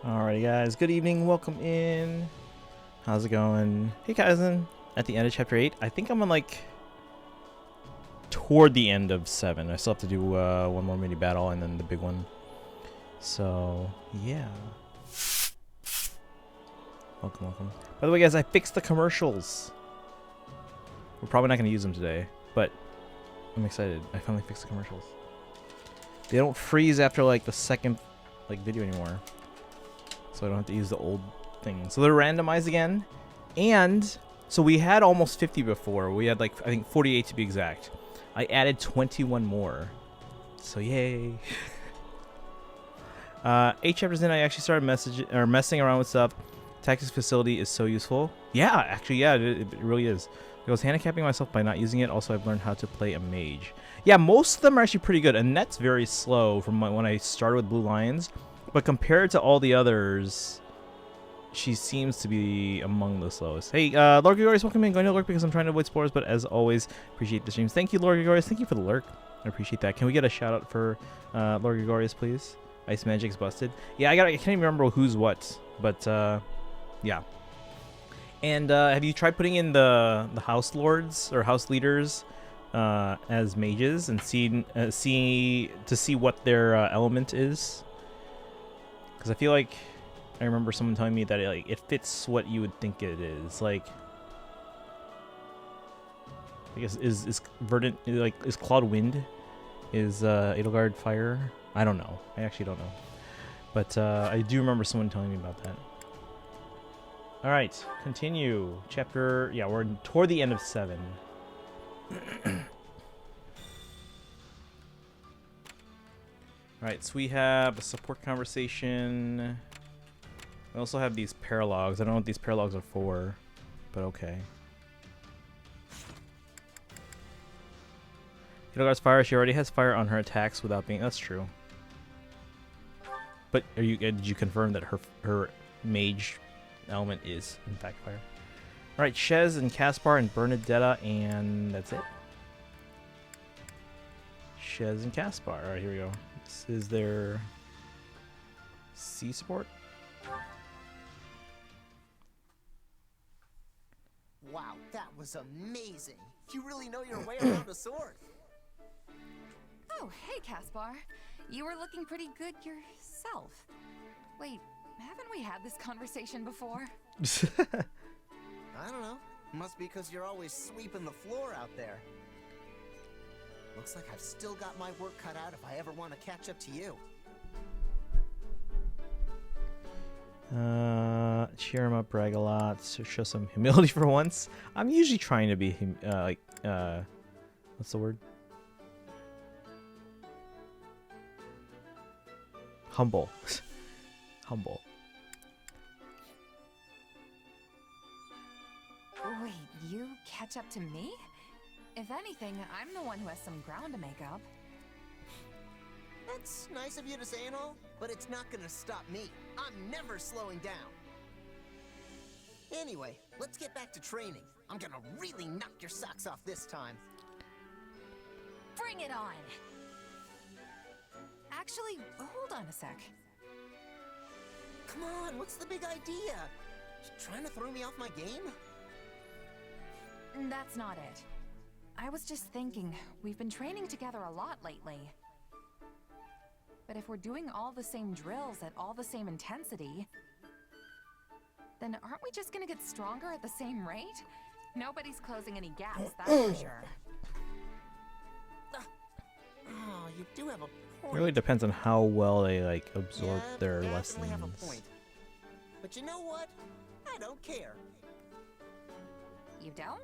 Alrighty guys, good evening, welcome in. How's it going? Hey Kaizen. At the end of chapter 8, I think I'm on like toward the end of 7. I still have to do one more mini battle and then the big one. So yeah. Welcome. By the way guys, I fixed the commercials. We're probably not going to use them today, but I'm excited. I finally fixed the commercials. They don't freeze after like the second video anymore. So I don't have to use the old thing. So they're randomized again. And so we had almost 50 before. We had like, I think 48 to be exact. I added 21 more. So yay. 8 chapters in, I actually started messing around with stuff. Tactics facility is so useful. Yeah, actually, yeah, it really is. I was handicapping myself by not using it. Also, I've learned how to play a mage. Yeah, most of them are actually pretty good. Annette's very slow from when I started with Blue Lions. But compared to all the others, she seems to be among the slowest. Hey, Lord Gregorius, welcome in. Going to lurk because I'm trying to avoid spoilers, but as always, appreciate the streams. Thank you, Lord Gregorius. Thank you for the lurk. I appreciate that. Can we get a shout out for Lord Gregorius, please? Ice Magic's busted. Yeah, I can't even remember who's what, but yeah. And have you tried putting in the house lords or house leaders as mages and see what their element is? Because I feel like I remember someone telling me that it fits what you would think it is. Like, I guess is Verdant, like, is Claude Wind? Is Edelgard Fire? I don't know. I actually don't know. But I do remember someone telling me about that. All right, continue. Chapter, yeah, we're toward the end of 7. Alright, so we have a support conversation. We also have these paralogs. I don't know what these paralogs are for, but okay. Edelgard's fire. She already has fire on her attacks without being... That's true. But did you confirm that her mage element is in fact fire? Alright, Shez and Caspar and Bernadetta, and that's it. Shez and Caspar. Alright, here we go. This is their C support. Wow, that was amazing. You really know your way around a sword. Oh, hey, Caspar. You were looking pretty good yourself. Wait, haven't we had this conversation before? I don't know. Must be because you're always sweeping the floor out there. Looks like I've still got my work cut out if I ever want to catch up to you. Cheer him up, brag a lot, so show some humility for once. I'm usually trying to be what's the word? Humble. Humble. Wait, you catch up to me? If anything, I'm the one who has some ground to make up. That's nice of you to say and all, but it's not gonna stop me. I'm never slowing down. Anyway, let's get back to training. I'm gonna really knock your socks off this time. Bring it on! Actually, hold on a sec. Come on, what's the big idea? You trying to throw me off my game? That's not it. I was just thinking, we've been training together a lot lately. But if we're doing all the same drills at all the same intensity, then aren't we just gonna get stronger at the same rate? Nobody's closing any gaps, that's for sure. Oh, you do have a point. It really depends on how well they like absorb their definitely lessons. have a point. But you know what? I don't care. You don't?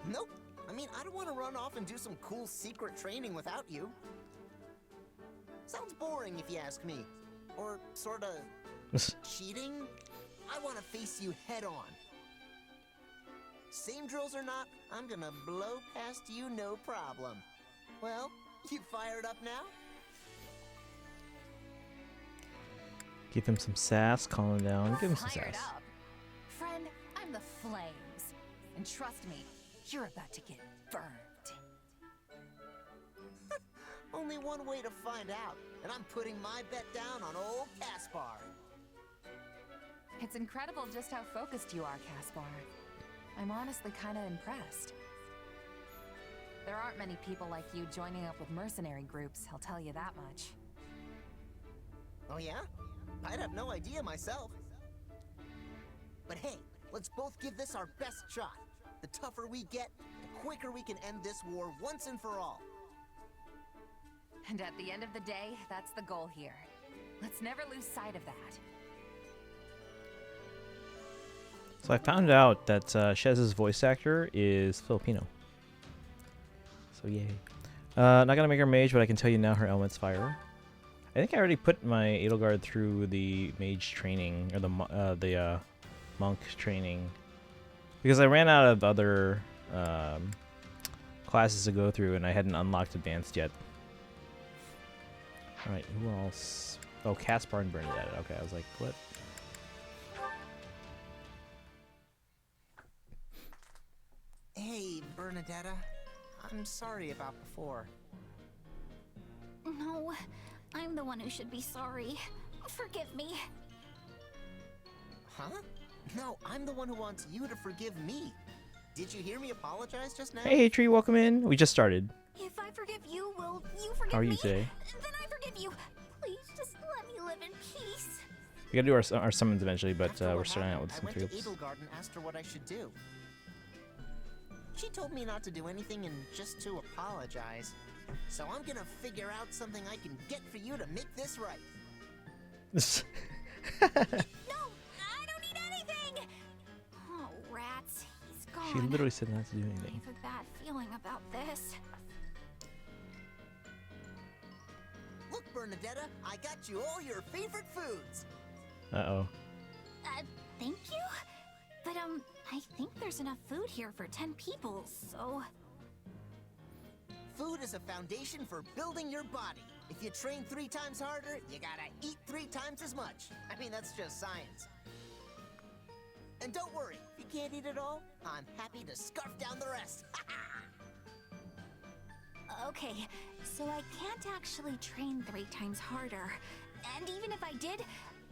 Nope. I mean, I don't want to run off and do some cool secret training without you. Sounds boring if you ask me. Or sorta cheating. I want to face you head on. Same drills or not, I'm gonna blow past you no problem. Well, you fired up now? Give him some sass, calm him down, give him some Fired sass. up. Friend, I'm the flames. And trust me, you're about to get burned. Only one way to find out, and I'm putting my bet down on old Caspar. It's incredible just how focused you are, Caspar. I'm honestly kinda impressed. There aren't many people like you joining up with mercenary groups, I'll tell you that much. Oh yeah? I'd have no idea myself. But hey, let's both give this our best shot. The tougher we get, the quicker we can end this war once and for all. And at the end of the day, that's the goal here. Let's never lose sight of that. So I found out that Shez's voice actor is Filipino. So yay. Not gonna make her mage, but I can tell you now her element's fire. I think I already put my Edelgard through the mage training, or the monk training, because I ran out of other classes to go through, and I hadn't unlocked advanced yet. All right, who else? Oh, Caspar and Bernadette. Okay, I was like, what? Hey, Bernadetta. I'm sorry about before. No, I'm the one who should be sorry. Forgive me. Huh? No, I'm the one who wants you to forgive me. Did you hear me apologize just now? Hey, Tree, welcome in. We just started. If I forgive you, will you forgive me? How are you today? Then I forgive you. Please, just let me live in peace. We gotta do our summons eventually, but After we're what starting out happened, with some I went troops. to Edelgard and asked her what I should do. She told me not to do anything and just to apologize. So I'm gonna figure out something I can get for you to make this right. No, I don't need anything. Oh, rats, he's gone. She literally said not to do I anything. have a bad feeling about this. Look, Bernadetta, I got you all your favorite foods. Uh-oh. Thank you? But, I think there's enough food here for 10 people, so... Food is a foundation for building your body. If you train 3 times harder, you gotta eat 3 times as much. I mean, that's just science. And don't worry, if you can't eat it all, I'm happy to scarf down the rest. Okay, so I can't actually train 3 times harder. And even if I did,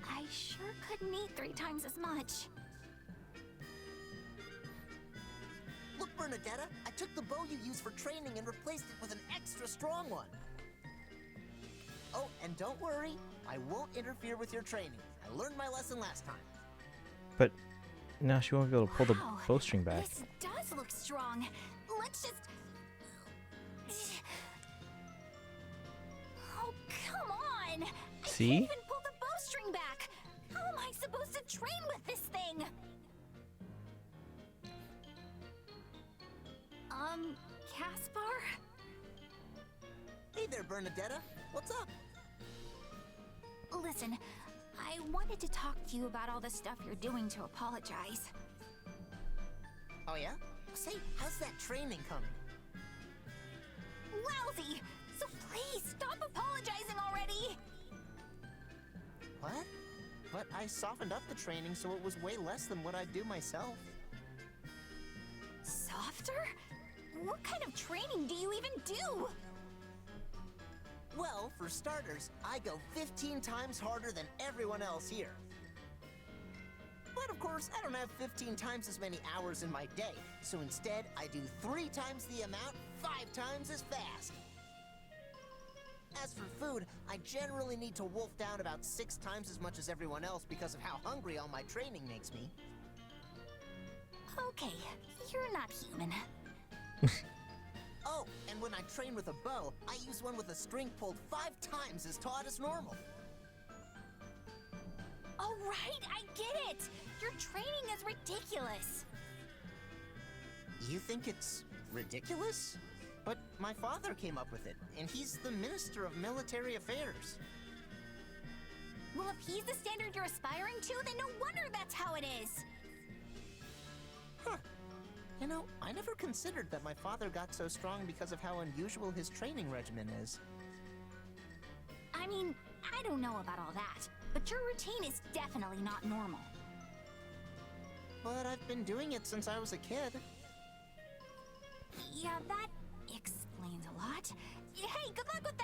I sure couldn't eat 3 times as much. Look, Bernadetta, I took the bow you use for training and replaced it with an extra strong one. Oh, and don't worry, I won't interfere with your training. I learned my lesson last time. But now she won't be able to pull the Wow, bowstring back. This does look strong. Let's just... Oh, come on! I See? can't even pull the bowstring back! How am I supposed to train with this thing? Caspar? Hey there, Bernadetta. What's up? Listen, I wanted to talk to you about all the stuff you're doing to apologize. Oh, yeah? Say, how's that training coming? Lousy! So please, stop apologizing already! What? But I softened up the training so it was way less than what I do myself. Softer? What kind of training do you even do? Well, for starters, I go 15 times harder than everyone else here. But of course, I don't have 15 times as many hours in my day, so instead, I do 3 times the amount, 5 times as fast. As for food, I generally need to wolf down about 6 times as much as everyone else because of how hungry all my training makes me. Okay, you're not human. Oh, and when I train with a bow, I use one with a string pulled 5 times as taut as normal. Oh, right, I get it! Your training is ridiculous! You think it's ridiculous? But my father came up with it, and he's the Minister of Military Affairs. Well, if he's the standard you're aspiring to, then no wonder that's how it is! Huh. You know, I never considered that my father got so strong because of how unusual his training regimen is. I mean, I don't know about all that, but your routine is definitely not normal. But I've been doing it since I was a kid. Yeah, that explains a lot. Hey, Hey, good luck with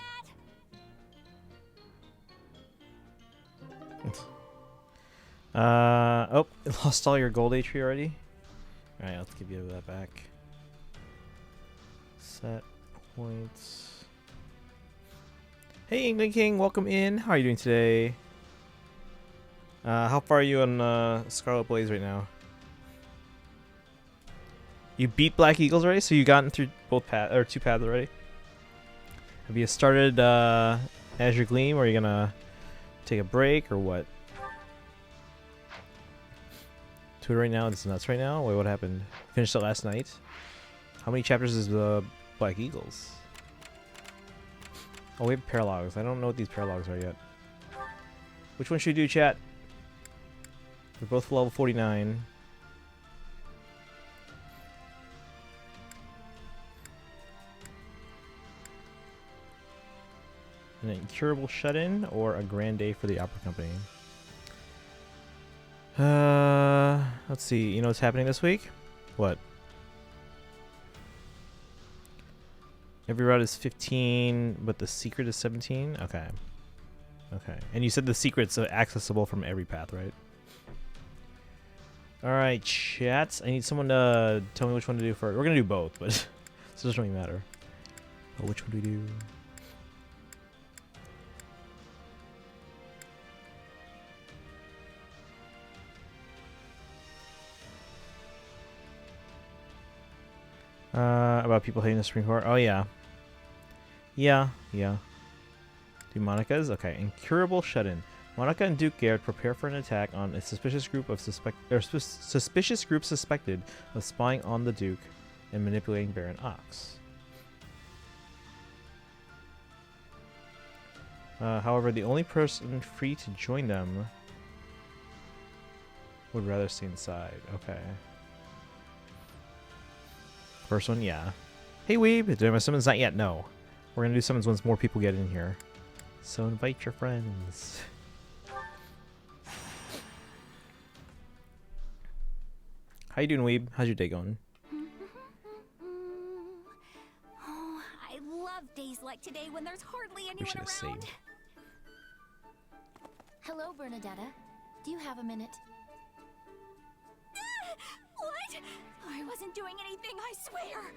that! Oh, lost all your gold HP already? Alright, let's give you that back. Set points. Hey, England King, welcome in. How are you doing today? How far are you on Scarlet Blaze right now? You beat Black Eagles already, so you gotten through both paths or 2 paths already. Have you started Azure Gleam, or are you gonna take a break, or what? To it right now. It's nuts right now. Wait, what happened? Finished it last night. How many chapters is the Black Eagles? Oh, we have paralogs. I don't know what these paralogs are yet. Which one should we do, chat? They're both level 49. An incurable shut-in or a grand day for the opera company? Let's see. You know what's happening this week? What? Every route is 15, but the secret is 17? Okay. Okay. And you said the secret's accessible from every path, right? Alright, chats. I need someone to tell me which one to do first. We're gonna do both, but so it doesn't really matter. But which one do we do? About people hating the Supreme Court. Oh yeah. Yeah. Do Monica's? Okay. Incurable shut-in. Monica and Duke Garrett prepare for an attack on a suspicious group of suspicious group suspected of spying on the Duke and manipulating Baron Ox. However, the only person free to join them would rather stay inside. Okay. First one, yeah. Hey Weeb, did my summons? Not yet, no. We're gonna do summons once more people get in here. So invite your friends. How you doing, Weeb? How's your day going? Oh, I love days like today when there's hardly anyone should have around. saved. Hello, Bernadetta. Do you have a minute? What? I wasn't doing anything, I swear.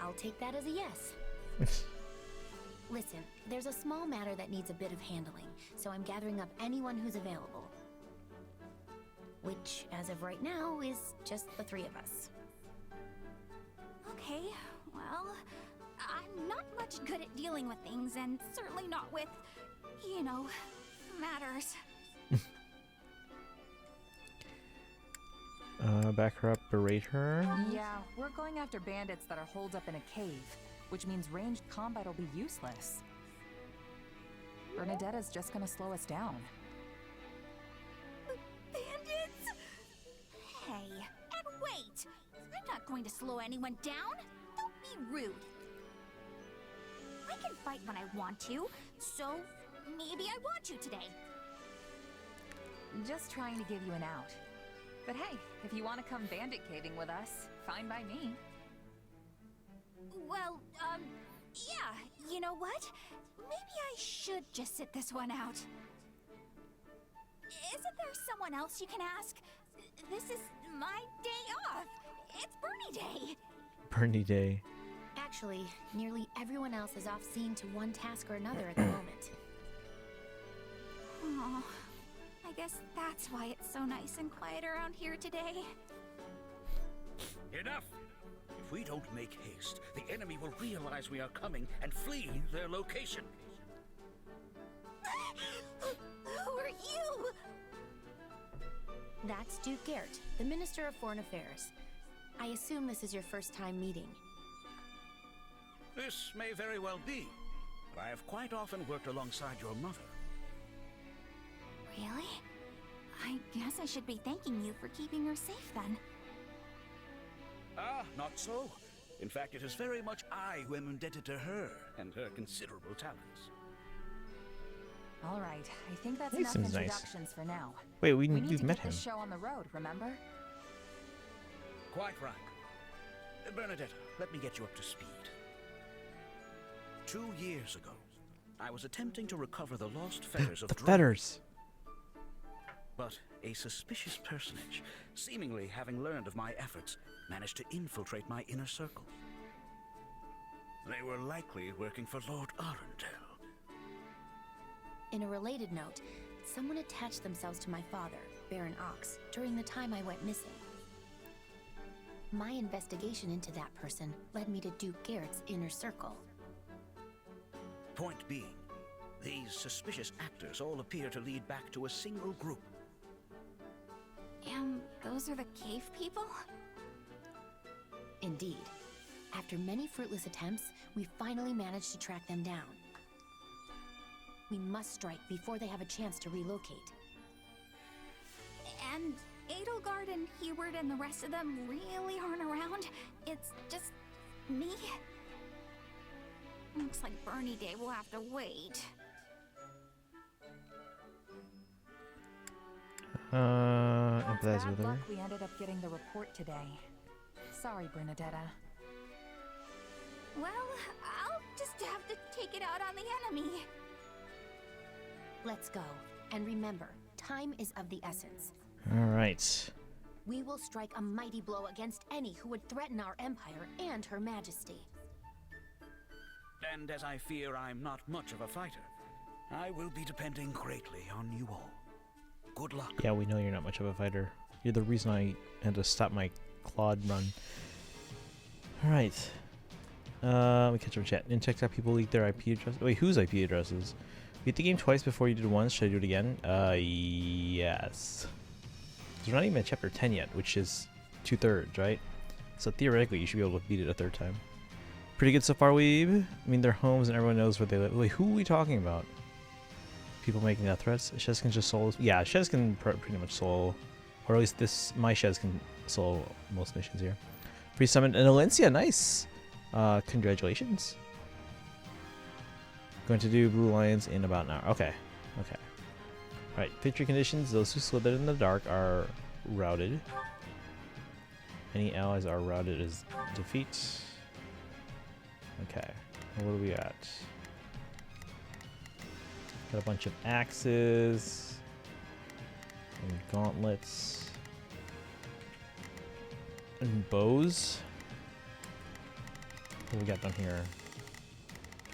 I'll take that as a yes. Listen, there's a small matter that needs a bit of handling, so I'm gathering up anyone who's available. Which, as of right now, is just the 3 of us. Okay, well, I'm not much good at dealing with things, and certainly not with, you know, matters. Back her up, berate her. Yeah, we're going after bandits that are holed up in a cave, which means ranged combat will be useless. Bernadetta's just gonna slow us down. Bandits? Hey, and wait! I'm not going to slow anyone down. Don't be rude. I can fight when I want to, so maybe I want to today. Just trying to give you an out. But hey, if you want to come bandit caving with us, fine by me. Well, yeah, you know what? Maybe I should just sit this one out. Isn't there someone else you can ask? This is my day off. It's Bernie Day. Bernie Day. Actually, nearly everyone else is off scene to one task or another at the moment. Oh, I guess that's why it's so nice and quiet around here today. Enough! If we don't make haste, the enemy will realize we are coming and flee their location. Who are you? That's Duke Garrett, the Minister of Foreign Affairs. I assume this is your first time meeting. This may very well be, but I have quite often worked alongside your mother. Really? I guess I should be thanking you for keeping her safe then. Ah, not so. In fact, it is very much I who am indebted to her and her considerable talents. All right, I think that's He enough seems nice. introductions for now. Wait, We need we've to met get him. this show on the road, remember? Quite right. Bernadetta, let me get you up to speed. 2 years ago, I was attempting to recover the lost fetters of The Drake, fetters. but a suspicious personage, seemingly having learned of my efforts, managed to infiltrate my inner circle. They were likely working for Lord Arundel. In a related note, someone attached themselves to my father, Baron Ox, during the time I went missing. My investigation into that person led me to Duke Garrett's inner circle. Point being, these suspicious actors all appear to lead back to a single group. And those are the cave people? Indeed. After many fruitless attempts, we finally managed to track them down. We must strike before they have a chance to relocate. And Edelgard and Heward and the rest of them really aren't around? It's just me? Looks like Bernie Day will have to wait. Empathize Bad with her. luck we ended up getting the report today. Sorry, Bernadetta. Well, I'll just have to take it out on the enemy. Let's go. And remember, time is of the essence. All right. We will strike a mighty blow against any who would threaten our empire and her majesty. And as I fear I'm not much of a fighter, I will be depending greatly on you all. Good luck. Yeah, we know you're not much of a fighter. You're the reason I had to stop my Claude run. Alright. We catch up chat. In TikTok, people leak their IP addresses. Wait, whose IP addresses? Beat the game twice before you did once. Should I do it again? Yes. We're not even at chapter 10 yet, which is 2/3, right? So theoretically, you should be able to beat it a third time. Pretty good so far, Weeb. I mean, their homes and everyone knows where they live. Wait, who are we talking about? People making death threats? Shez can just solo. Yeah, Shez can pretty much solo. Or at least my Shez can solo most missions here. Free summon and Alencia, nice! Congratulations. Going to do Blue Lions in about an hour. Okay. Okay. Alright, victory conditions. Those who slithered in the dark are routed. Any allies are routed as defeat. Okay. What do we got? Got a bunch of axes and gauntlets and bows. What do we got down here?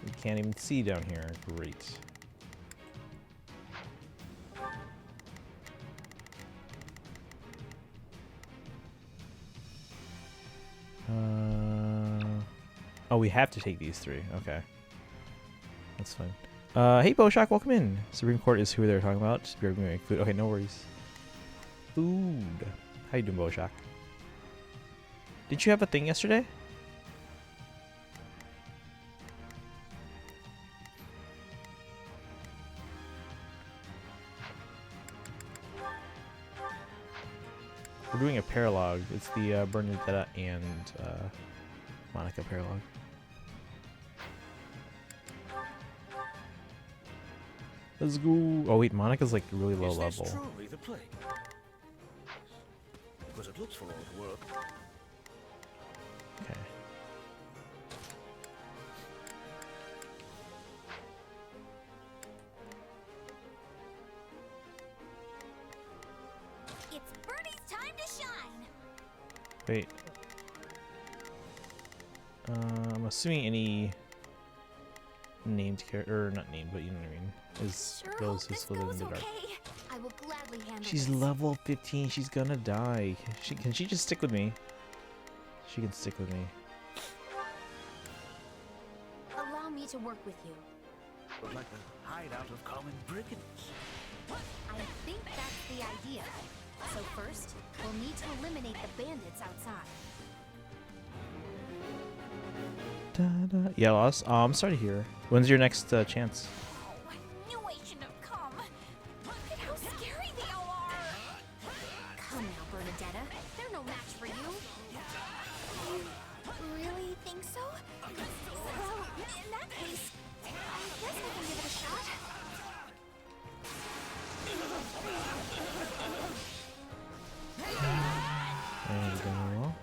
We can't even see down here. Great. Oh, we have to take these three. Okay. That's fine. Hey, Boshak, welcome in. Supreme Court is who they're talking about. Just be making food. Okay, no worries. Food. How you doing, Boshak? Did you have a thing yesterday? We're doing a paralogue. It's the Bernadetta and Monica paralogue. Let's go. Oh wait, Monica's like really low level. Is this truly the plague? Because it looks for all the work. Okay. It's Bernie's time to shine. Wait. I'm assuming any named character, or not named, but you know what I mean, is Sure those hope who this slithered in goes the dark. okay. I will gladly handle She's this. level 15. She's gonna die. Can she just stick with me? She can stick with me. Allow me to work with you. Look like the hideout of common brigands. I think that's the idea. So first, we'll need to eliminate the bandits outside. Yeah, Loss. Oh, I'm sorry to hear. When's your next chance? Oh, I knew I shouldn't have come. Look at how scary they all are. Come now, Bernadetta. They're no match for you. Really think so? Well, in that case, I guess I can give it a shot. There you go.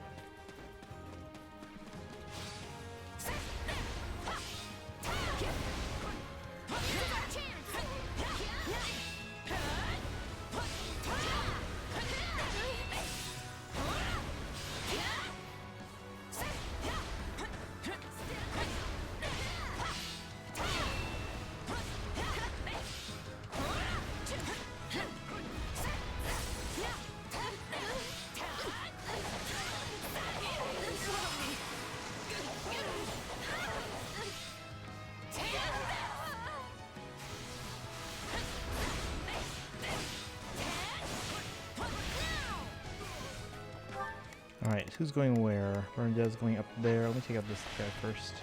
Alright, who's going where? Bernadette's going up there. Let me take out this guy first.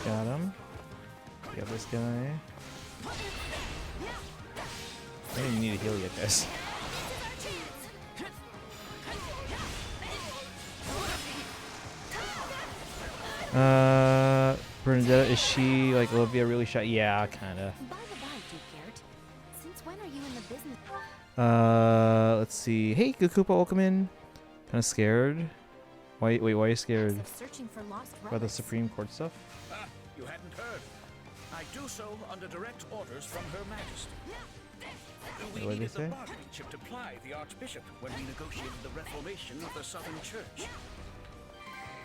Got him. Got this guy. I don't even need to heal yet, guys. Bernadette, is she like Olivia really shy? Yeah, kinda. By the by, Duke, since when are you in the business? Let's see. Hey, good Koopa, welcome in. Kinda scared. Wait, why are you scared? Of searching for lost About the relics. Supreme Court stuff? Ah, you hadn't heard. I do so under direct orders from Her Majesty. We What did needed they say? the bargaining chip to ply the Archbishop when we negotiated the reformation of the Southern Church.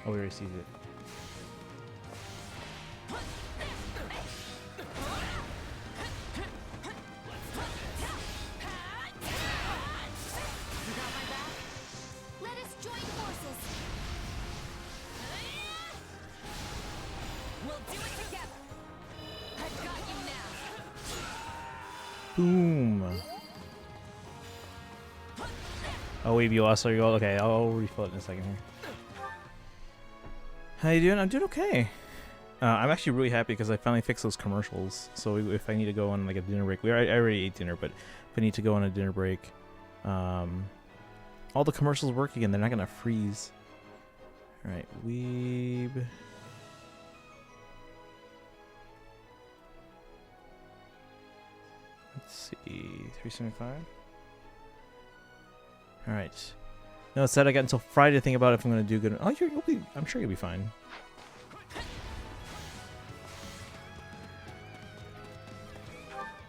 Oh, we received it. Let us join forces. We'll do it together. I've got you now. Boom. Oh, wait, you lost all your gold? Okay, I'll refill it in a second here. How you doing? I'm doing okay. I'm actually really happy because I finally fixed those commercials. So if I need to go on like a dinner break, I already ate dinner, but if I need to go on a dinner break, all the commercials work again. They're not gonna freeze. All right, weeb. Let's see, 375. All right. No, it said I got until Friday to think about if I'm gonna do good. Oh, you'll be. I'm sure you'll be fine.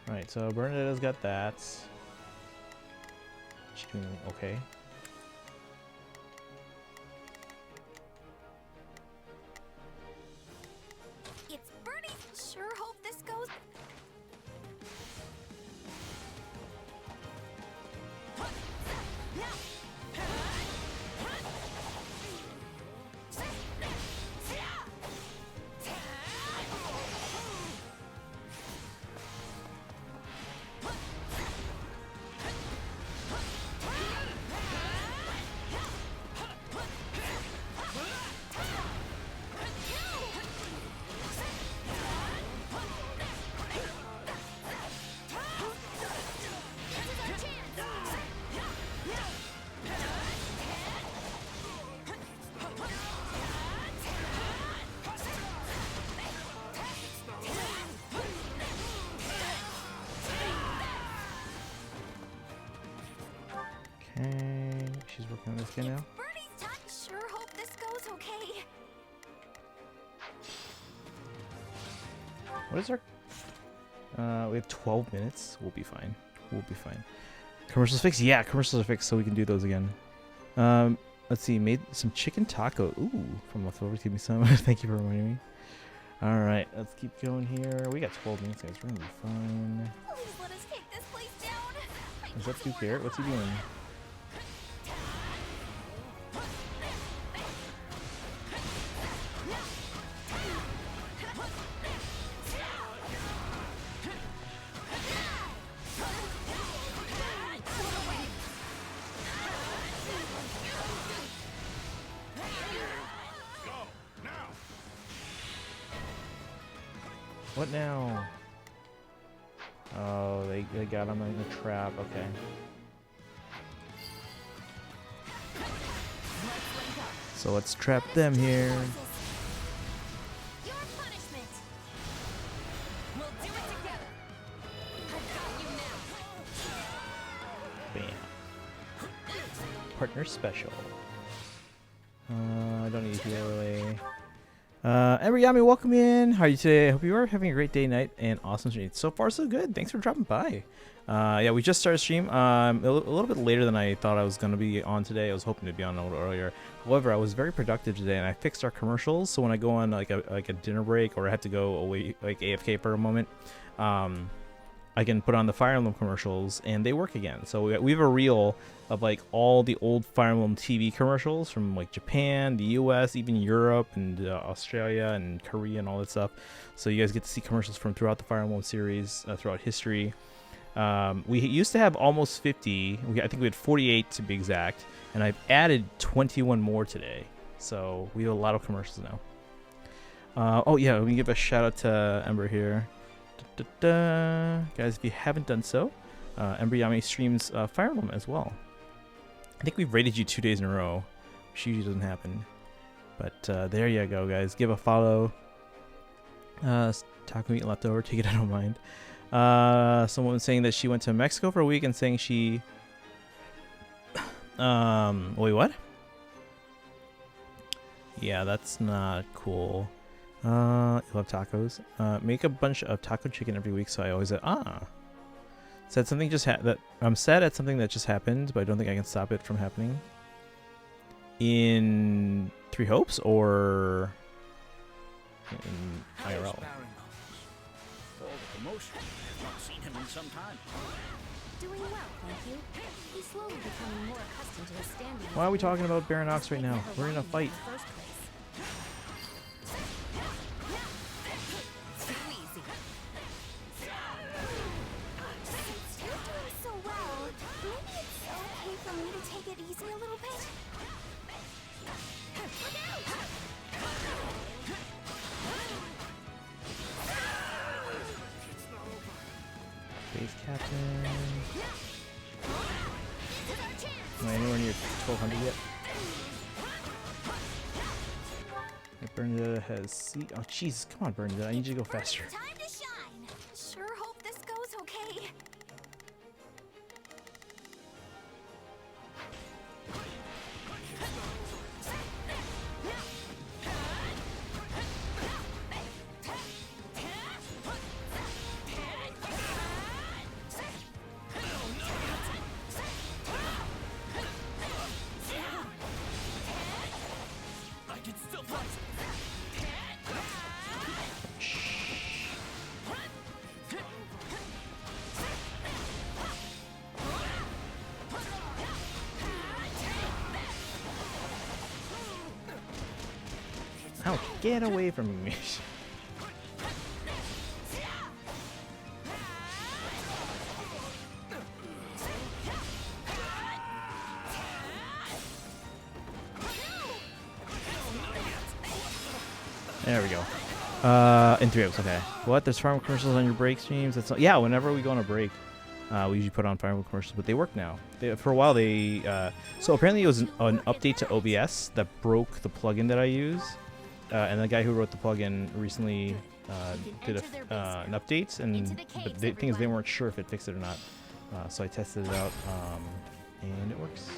All right, so Bernadetta's got that. She's doing okay. It's Bernie. Sure hope this goes. Okay, she's working on this guy now. Bernie's time. Sure hope this goes okay. What is our? We have 12 minutes. We'll be fine. We'll be fine. Commercials fixed? Yeah, commercials are fixed, so we can do those again. Let's see. Made some chicken taco. Ooh, from leftovers. Give me some. Thank you for reminding me. All right, let's keep going here. We got 12 minutes, guys. We're gonna be fine. Please let us take this place down. Is that Duke Garrett? What's he doing? What now? Oh, they got him in a trap. Okay. So let's trap them here. Your punishment. We'll do it together. I've got you now. Bam. Partner special. I don't need to really. Embriami, welcome in. How are you today? I hope you are having a great day, night, and awesome stream. So far, so good. Thanks for dropping by. Yeah, we just started stream. A little bit later than I thought I was gonna be on today. I was hoping to be on a little earlier. However, I was very productive today, and I fixed our commercials. So when I go on like a dinner break, or I had to go away like AFK for a moment, I can put on the Fire Emblem commercials, and they work again. So we have a reel of like all the old Fire Emblem TV commercials from like Japan, the US, even Europe, and Australia and Korea and all that stuff. So you guys get to see commercials from throughout the Fire Emblem series, throughout history. We used to have almost 50. I think we had 48 to be exact, and I've added 21 more today. So we have a lot of commercials now. Oh yeah, let me give a shout out to Ember here. Guys, if you haven't done so, Embriami streams Fire Emblem as well. I think we've rated you 2 days in a row, which usually doesn't happen. But there you go, guys. Give a follow. Taco meat left over. Take it, I don't mind. Someone was saying that she went to Mexico for a week and saying she... wait, what? Yeah, that's not cool. You love tacos. Make a bunch of taco chicken every week, so I always said something just that I'm sad at something that just happened, but I don't think I can stop it from happening. In Three Hopes or in IRL? All the commotion. I've not seen him in some time. Doing well, thank you. He's slowly becoming more accustomed to his standing. Why are we talking about Baron Ox right now? We're in a fight. Base Captain. Am I anywhere near 1200 yet? Bernadetta has C. Oh, Jesus. Come on, Bernadetta. I need you to go faster. Time to shine. Sure hope this goes okay. Ouch, get away from me. There we go. In 3 hours, okay. What? There's farm commercials on your break streams? That's not, yeah, whenever we go on a break, we usually put on farm commercials, but they work now. For a while, so apparently it was an update to OBS that broke the plugin that I use. And the guy who wrote the plugin recently did an update, but the thing is they weren't sure if it fixed it or not. So I tested it out, and it works.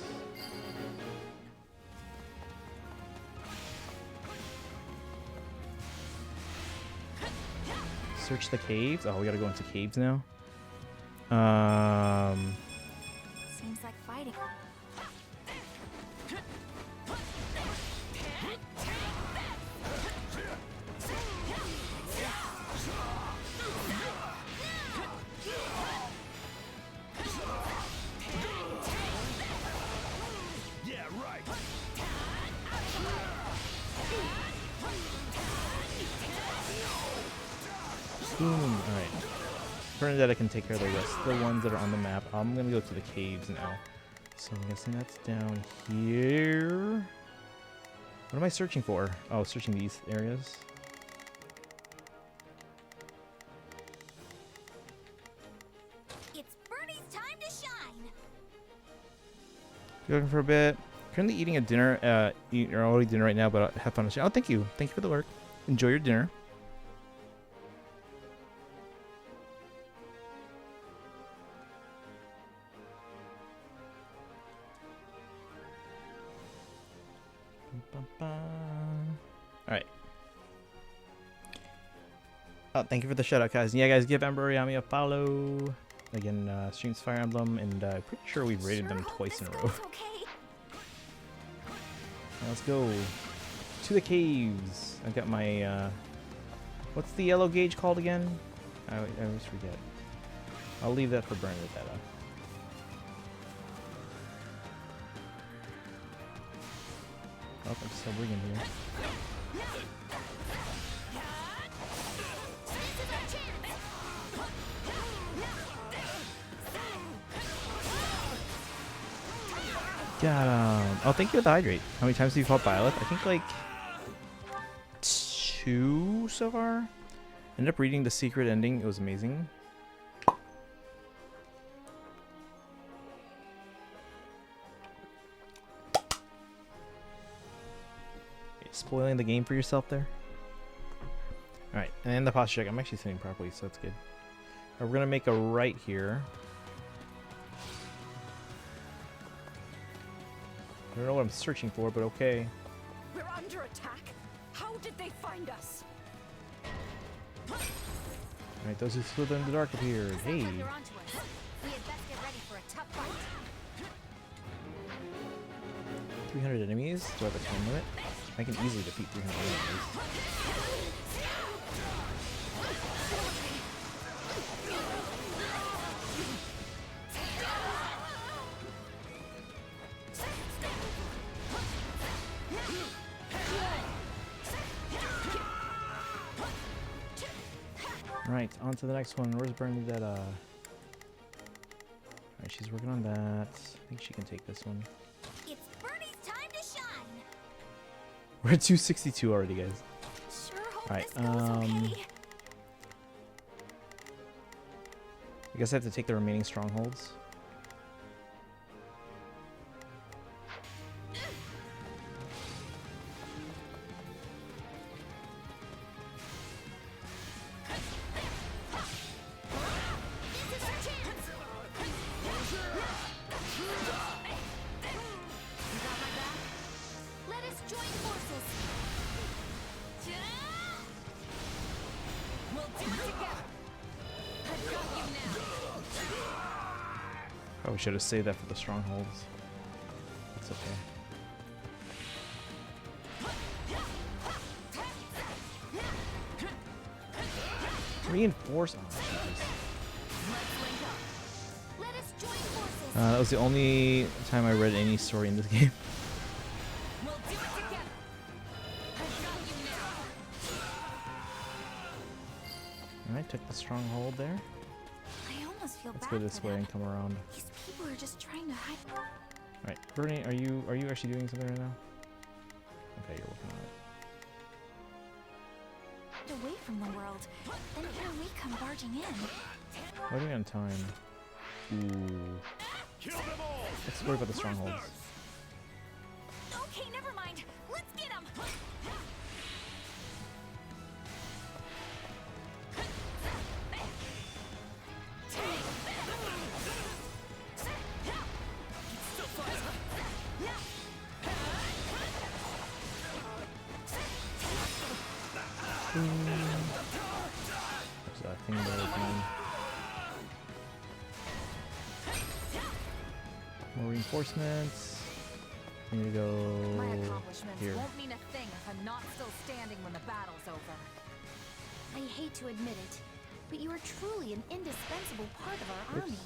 Search the caves. Oh, we gotta go into caves now. Seems like fighting. Boom. Alright. Bernadetta can take care of the rest of the ones that are on the map. I'm gonna go to the caves now. So I'm guessing that's down here. What am I searching for? Oh, searching these areas. It's Bernie's time to shine. You're looking for a bit. Currently eating a dinner. Eating already dinner right now, but have fun. Oh, thank you. Thank you for the work. Enjoy your dinner. Alright. Oh, thank you for the shout out, guys. And yeah, guys, give Ember Yami a follow. Again, streams Fire Emblem, and pretty sure we've rated them twice in a row. Okay. Let's go to the caves. I've got my what's the yellow gauge called again? I always forget. I'll leave that for Bernadetta. Oh, I'm still rigging here. Got oh, thank you for the hydrate. How many times have you fought Violet? I think like 2 so far. Ended up reading the secret ending. It was amazing. Spoiling the game for yourself there. Alright, and the posture check. I'm actually sitting properly, so that's good. We're gonna make a right here. I don't know what I'm searching for, but okay. We're under attack. How did they find us? Alright, those who slither in the dark appeared. Hey. We had best get ready for a tough fight. 300 enemies? Do I have a time limit? I can easily defeat 300 enemies. Alright, on to the next one. Where's Bernadetta? Alright, she's working on that. I think she can take this one. It's Bernie's time to shine. We're at 262 already, guys. Sure hope Alright, this goes okay. I guess I have to take the remaining strongholds. Let us join forces. We'll do it together. I've got you now. Probably should have saved that for the strongholds. It's okay. Reinforce. Oh, Jesus. Let us join forces. That was the only time I read any story in this game. We'll do it together. I've got you now. Alright, took the stronghold there. I almost feel Let's bad go this for way them. and come around. These people are just trying to hide. Alright, Bernie, are you actually doing something right now? Okay, you're working on it. Away from the world. Then here we come barging in. What are we on time? Ooh. Let's worry about the strongholds. Okay, never mind. Let's get them. There's that thing there again. More reinforcements. We need to My go accomplishments here. won't mean a thing if I'm not still standing when the battle's over. I hate to admit it, but you are truly an indispensable part of our army.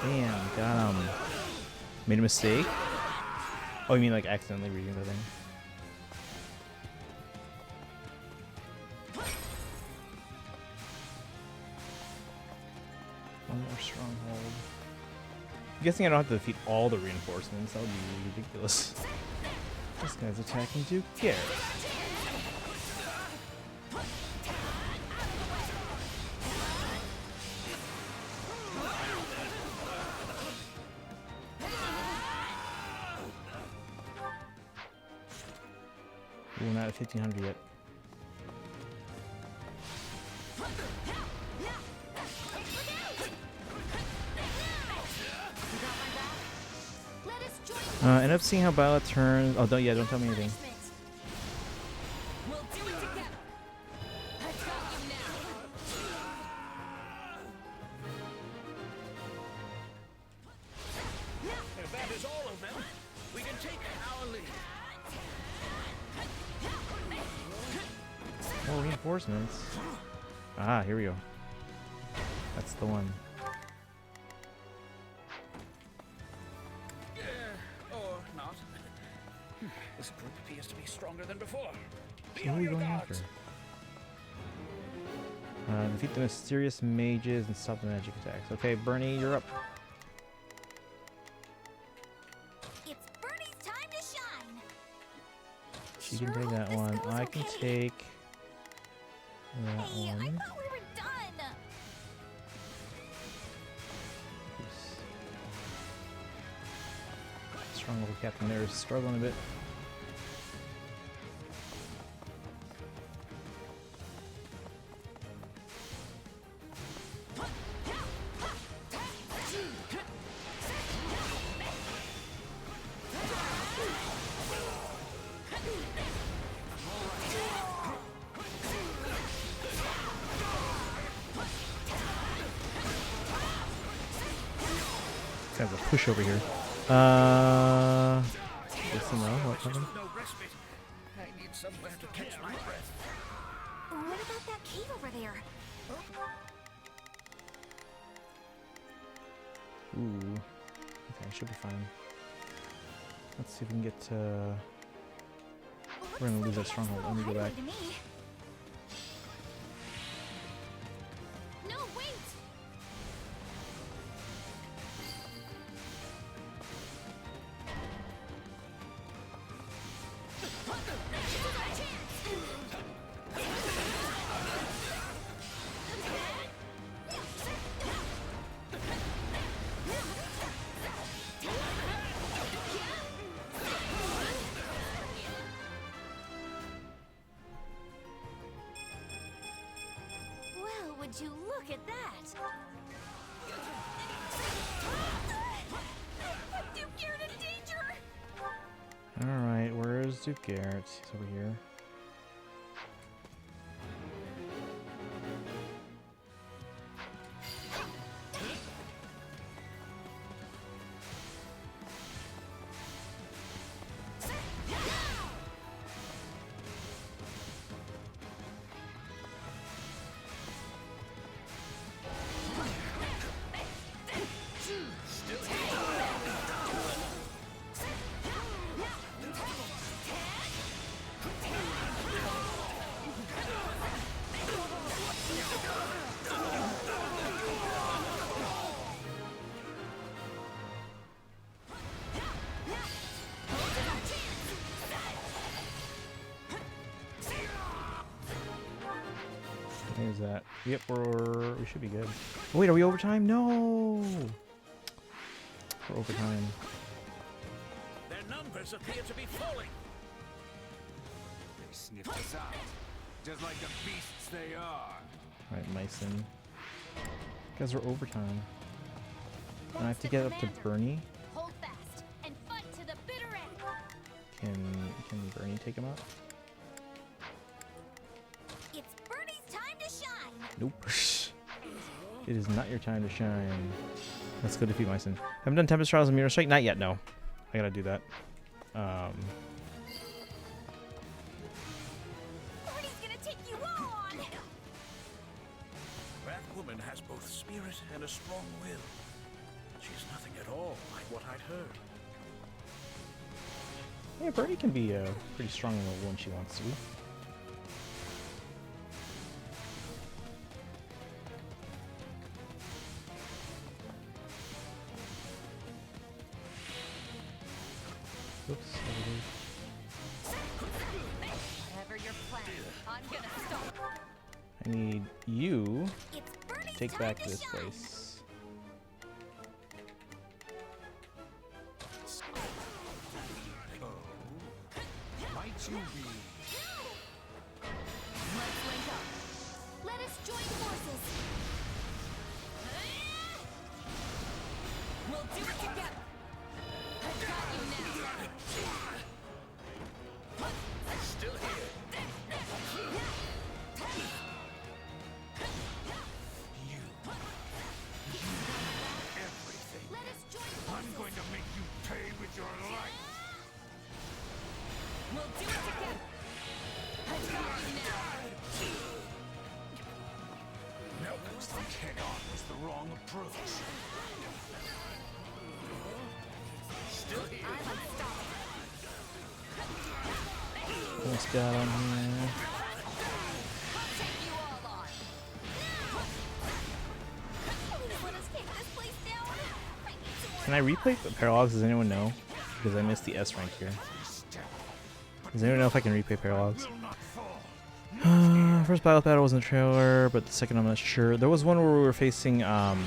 Damn, got him. Made a mistake? Oh, you mean like accidentally reading the thing? One more stronghold. I'm guessing I don't have to defeat all the reinforcements. That would be ridiculous. This guy's attacking Duke Garrett. Ooh, not at 1500 yet. End up seeing how Violet turns. Oh, don't tell me anything. We'll do it together. I got you now. If that is all of them, we can take our lead. More reinforcements. Ah, here we go. That's the one. Or not. This group appears to be stronger than before. Be So who on are we your going after? guards. Defeat the mysterious mages and stop the magic attacks. Okay, Bernie, you're up. It's Bernie's time to shine. She can Sure take hope that this one. goes I can okay. take that Hey, I one. thought we were done. Strong little captain there is struggling a bit. This guy's a pushover here. Yes and no. What happened? No respite. I need somewhere to catch my breath. What about that cave over there? Ooh. Okay, should be fine. Let's see if we can get to... We're gonna lose that stronghold. Let me go back. No, wait! Well, would you look at that? Duke Garrett in danger! Alright, where's Duke Garrett? He's over here. What is that? Yep, we should be good. Oh, wait, are we overtime? No! We're overtime. Their numbers appear to be falling. They sniffed us out, just like the beasts they are. Alright, Myson. Guys, we're overtime. And I have to get up to Bernie. Hold fast and fight to the bitter end. Can Bernie take him out? It's Bernie's time to shine. Nope. It is not your time to shine. Let's go defeat Myson. Haven't done Tempest Trials and Mirror Strike? Not yet, no. I gotta do that. Bernie's gonna take you all on. That woman has both spirit and a strong will. She's nothing at all like what I'd heard. Yeah, Bernie can be pretty strong when she wants to be. Oops, Whatever your plan, I'm gonna stop. I need you It's Bernie's to take time back to this shine. place. Might you be join forces. We'll do it together. I got you now. Still here. Everything. Let us join I'm forces. going to make you pay with your life. We'll do it together. I got you now. Melting things head on was the wrong approach. Still here. I'm unstoppable. Almost got on here. I'll take you all on. Please let us take this place down. I need some more. Can I replay Paralogs? Does anyone know? Because I missed the S rank here. Does anyone know if I can replay Paralogs? Will not fall. First battle was in the trailer, but the second I'm not sure. There was one where we were facing No.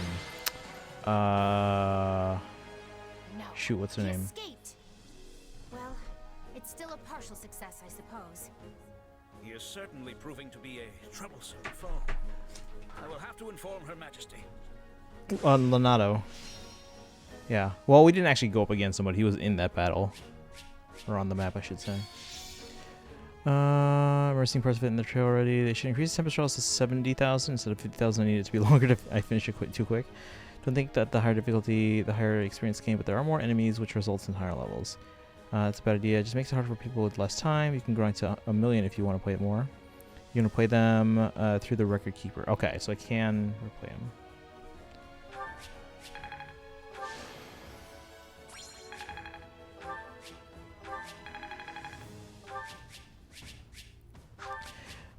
shoot, what's her He name? escaped. Well, it's still a partial success, I suppose. He is certainly proving to be a troublesome foe. I will have to inform Her Majesty. Leonardo. Yeah. Well, we didn't actually go up against him, but he was in that battle. Or on the map, I should say. We're seeing parts of it in the trail already. They should increase the temperature levels to 70,000 instead of 50,000. I need it to be longer if I finish it too quick. Don't think that the higher difficulty, the higher experience gain, but there are more enemies, which results in higher levels. It's a bad idea. It just makes it hard for people with less time. You can grind to 1,000,000 if you want to play it more. You're going to play them through the record keeper. Okay, so I can replay them.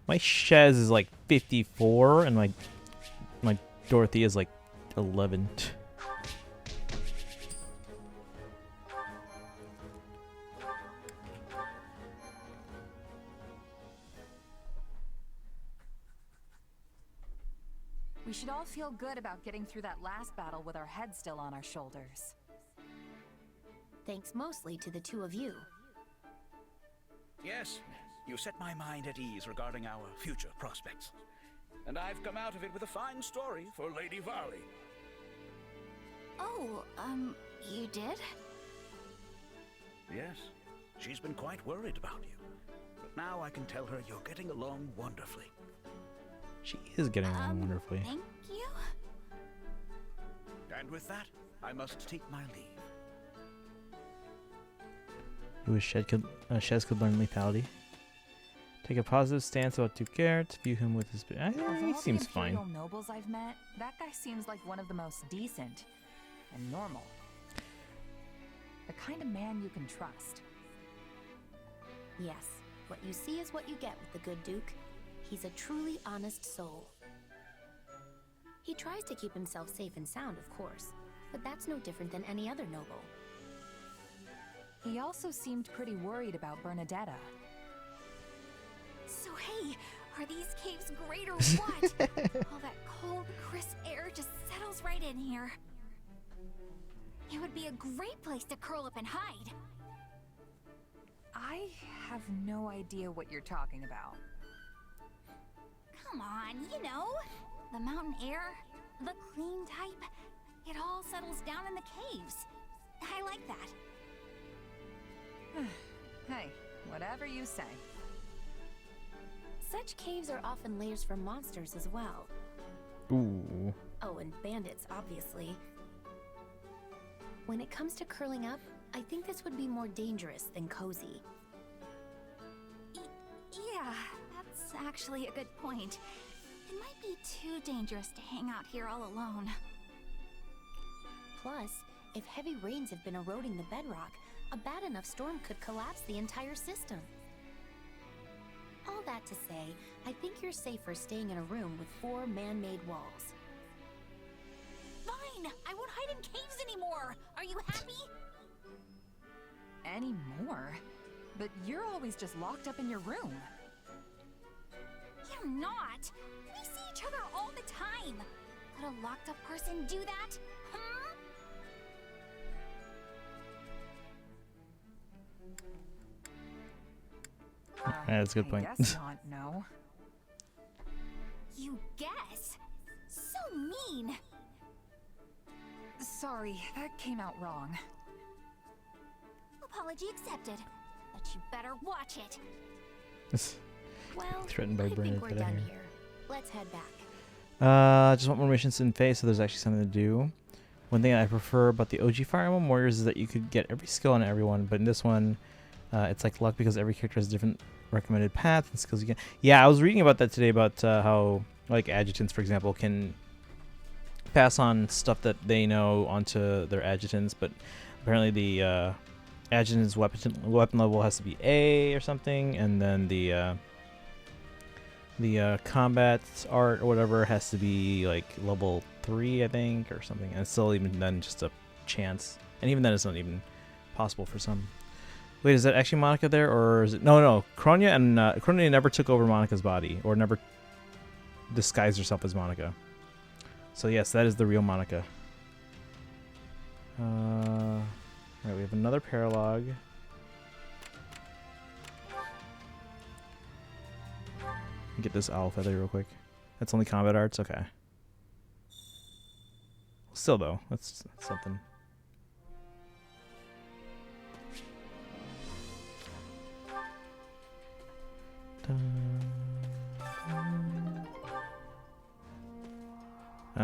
My Shez is like 54, and my Dorothy is like 11. We should all feel good about getting through that last battle with our heads still on our shoulders. Thanks mostly to the two of you. Yes, you set my mind at ease regarding our future prospects. And I've come out of it with a fine story for Lady Varley. Oh, you did? Yes, she's been quite worried about you. But now I can tell her you're getting along wonderfully. She is getting along wonderfully. Thank you? And with that, I must take my leave. You wish Shez could learn lethality. Take a positive stance about Duke Garrett. View him with his... Of all he the seems fine. Imperial nobles I've met, that guy seems like one of the most decent and normal. The kind of man you can trust. Yes, what you see is what you get with the good Duke. He's a truly honest soul. He tries to keep himself safe and sound, of course, but that's no different than any other noble. He also seemed pretty worried about Bernadetta. So hey, are these caves great or what? All that cold, crisp air just settles right in here. It would be a great place to curl up and hide. I have no idea what you're talking about. Come on, you know. The mountain air, the clean type. It all settles down in the caves. I like that. Hey, whatever you say. Such caves are often lairs for monsters as well. Ooh. Oh, and bandits, obviously. When it comes to curling up, I think this would be more dangerous than cozy. Yeah, that's actually a good point. It might be too dangerous to hang out here all alone. Plus, if heavy rains have been eroding the bedrock, a bad enough storm could collapse the entire system. All that to say, I think you're safer staying in a room with 4 man-made walls. Fine! I won't hide in caves anymore! Are you happy? Any more? But you're always just locked up in your room. You're not! We see each other all the time! Could a locked up person do that? Huh? That's a good point. I guess not, no. You guess? So mean. Sorry, that came out wrong. Apology accepted. But you better watch it. Well, Threatened by I Bernard think we're today. done here. Let's head back. Just want more missions in FEH, so there's actually something to do. One thing I prefer about the OG Fire Emblem Warriors is that you could get every skill on everyone, but in this one, it's like luck because every character has different recommended paths and skills you get. Yeah, I was reading about that today about how like adjutants, for example, can pass on stuff that they know onto their adjutants, but apparently the adjutant's weapon level has to be A or something, and then the combat art or whatever has to be like level 3, I think, or something. And it's still even then just a chance, and even then it's not even possible for some. Wait, is that actually Monica there, or is it? No, Kronia and Kronia never took over Monica's body, or never disguised herself as Monica. So yes, that is the real Monica. Right, we have another paralog. Get this owl feather real quick. That's only combat arts? Okay. Still though, that's something.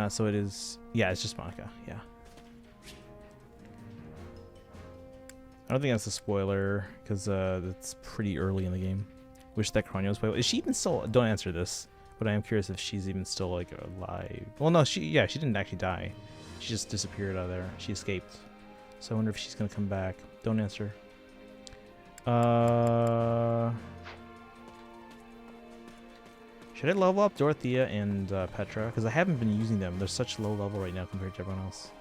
So it is, yeah, it's just Monica, yeah. I don't think that's a spoiler, because it's pretty early in the game. Wish that Kronia was playable. Is she even still, don't answer this, but I am curious if she's even still like alive. Well, no, she didn't actually die. She just disappeared out of there. She escaped. So I wonder if she's gonna come back. Don't answer. Should I level up Dorothea and Petra? Because I haven't been using them. They're such low level right now compared to everyone else.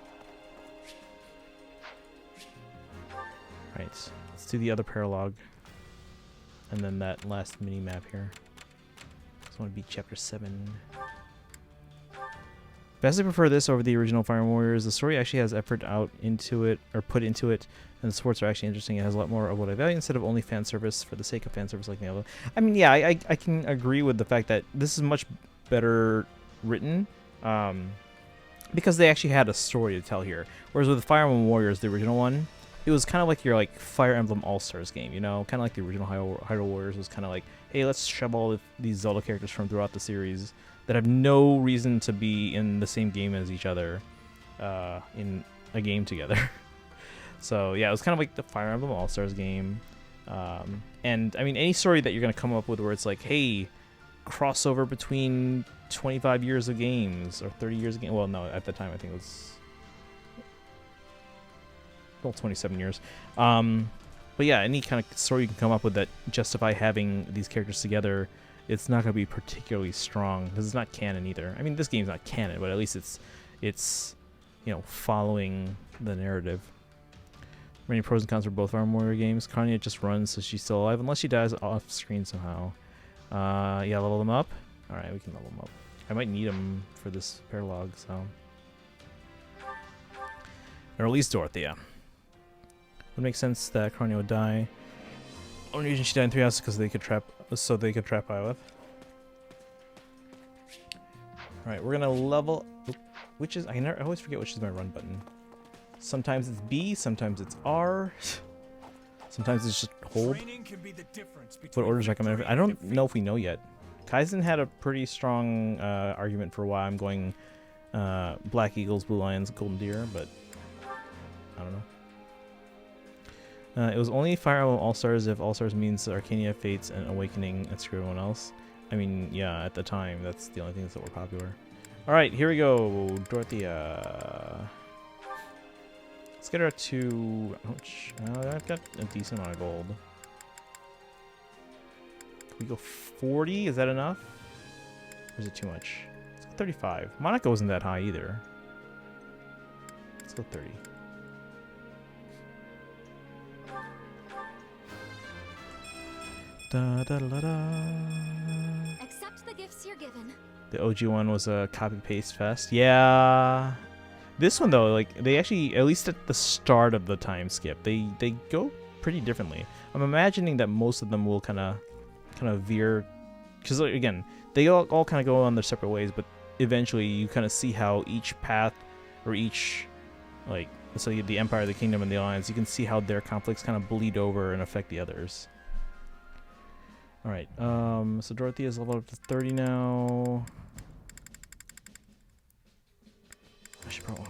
Right, let's do the other paralog. And then that last mini map here. Just want to beat chapter 7. Vastly prefer this over the original Fire Warriors. The story actually has effort out into it, or put into it, and the sports are actually interesting. It has a lot more of what I value instead of only fan service for the sake of fan service like the other. I mean, yeah, I can agree with the fact that this is much better written, because they actually had a story to tell here. Whereas with the Fire Emblem Warriors, the original one, it was kind of like your like Fire Emblem All-Stars game, you know? Kind of like the original Hyrule Warriors was kind of like, hey, let's shove all of these Zelda characters from throughout the series that have no reason to be in the same game as each other in a game together. So yeah, it was kind of like the Fire Emblem All-Stars game. And I mean, any story that you're going to come up with where it's like, hey, crossover between 25 years of games or 30 years of games. Well, no, at the time I think it was, well, 27 years. But yeah, any kind of story you can come up with that justify having these characters together, it's not going to be particularly strong because it's not canon either. I mean, this game's not canon, but at least it's you know, following the narrative. Many pros and cons for both Arm Warrior games. Kronia just runs, so she's still alive unless she dies off screen somehow. Yeah, level them up. All right, we can level them up. I might need them for this paralog, so. Or at least Dorothea. Would make sense that Kronia would die. Only reason she died in 3 houses because they could trap, Byleth. All right, we're gonna level. Which is I always forget which is my run button. Sometimes it's B, sometimes it's R, sometimes it's just hold. What orders recommended? I don't know if we know yet. Kaizen had a pretty strong argument for why I'm going Black Eagles, Blue Lions, Golden Deer, but I don't know. It was only Fire Emblem All-Stars if All-Stars means Arcania, Fates, and Awakening, and screw everyone else. I mean, yeah, at the time, that's the only things that were popular. Alright, here we go. Dorothea. Let's get her to... Ouch. I've got a decent amount of gold. Can we go 40? Is that enough? Or is it too much? Let's go 35. Monaco wasn't that high either. Let's go 30. Da, da, da, da. Accept the gifts you're given. The OG one was a copy-paste fest. Yeah. This one, though, like, they actually, at least at the start of the time skip, they go pretty differently. I'm imagining that most of them will kind of veer because again, they all kind of go on their separate ways, but eventually you kind of see how each path or each, like, so the Empire, the Kingdom, and the Alliance, you can see how their conflicts kind of bleed over and affect the others. All right, so Dorothea's leveled up to 30 now.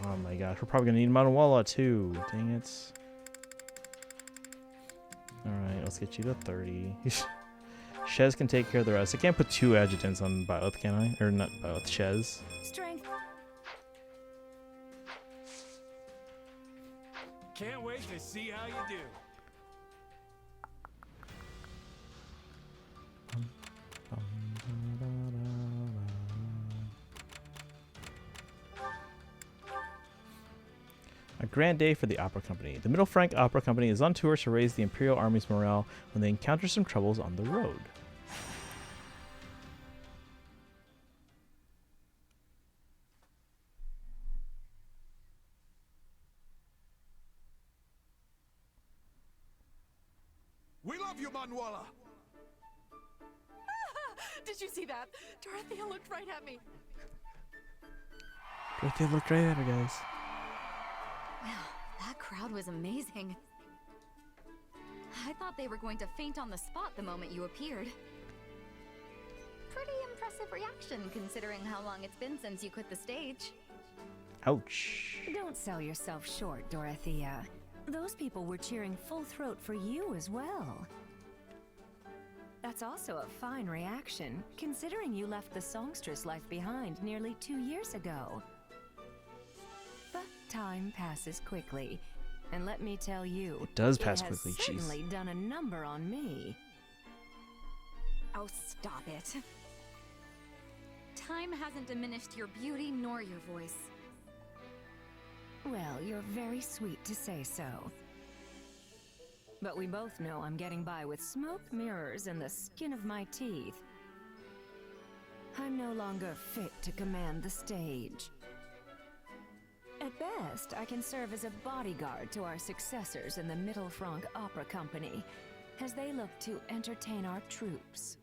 Oh my gosh, we're probably gonna need Manuela too. Dang it. Alright, let's get you to 30. Shez can take care of the rest. I can't put 2 adjutants on Bioth, can I? Or not Bioth, Shez. Strength. Can't wait to see how you do. A grand day for the opera company. The Middle Frank Opera Company is on tour to raise the Imperial Army's morale when they encounter some troubles on the road. We love you, Manuela. Did you see that? Dorothea looked right at me. Dorothea looked right at her, guys. Wow, that crowd was amazing. I thought they were going to faint on the spot the moment you appeared. Pretty impressive reaction, considering how long it's been since you quit the stage. Ouch. Don't sell yourself short, Dorothea. Those people were cheering full throat for you as well. That's also a fine reaction, considering you left the songstress life behind nearly 2 years ago. But time passes quickly, and let me tell you, It does pass it has quickly, certainly jeez. done a number on me. Oh, stop it. Time hasn't diminished your beauty nor your voice. Well, you're very sweet to say so. But we both know I'm getting by with smoke, mirrors, and the skin of my teeth. I'm no longer fit to command the stage. At best, I can serve as a bodyguard to our successors in the Middle Frank Opera Company, as they look to entertain our troops.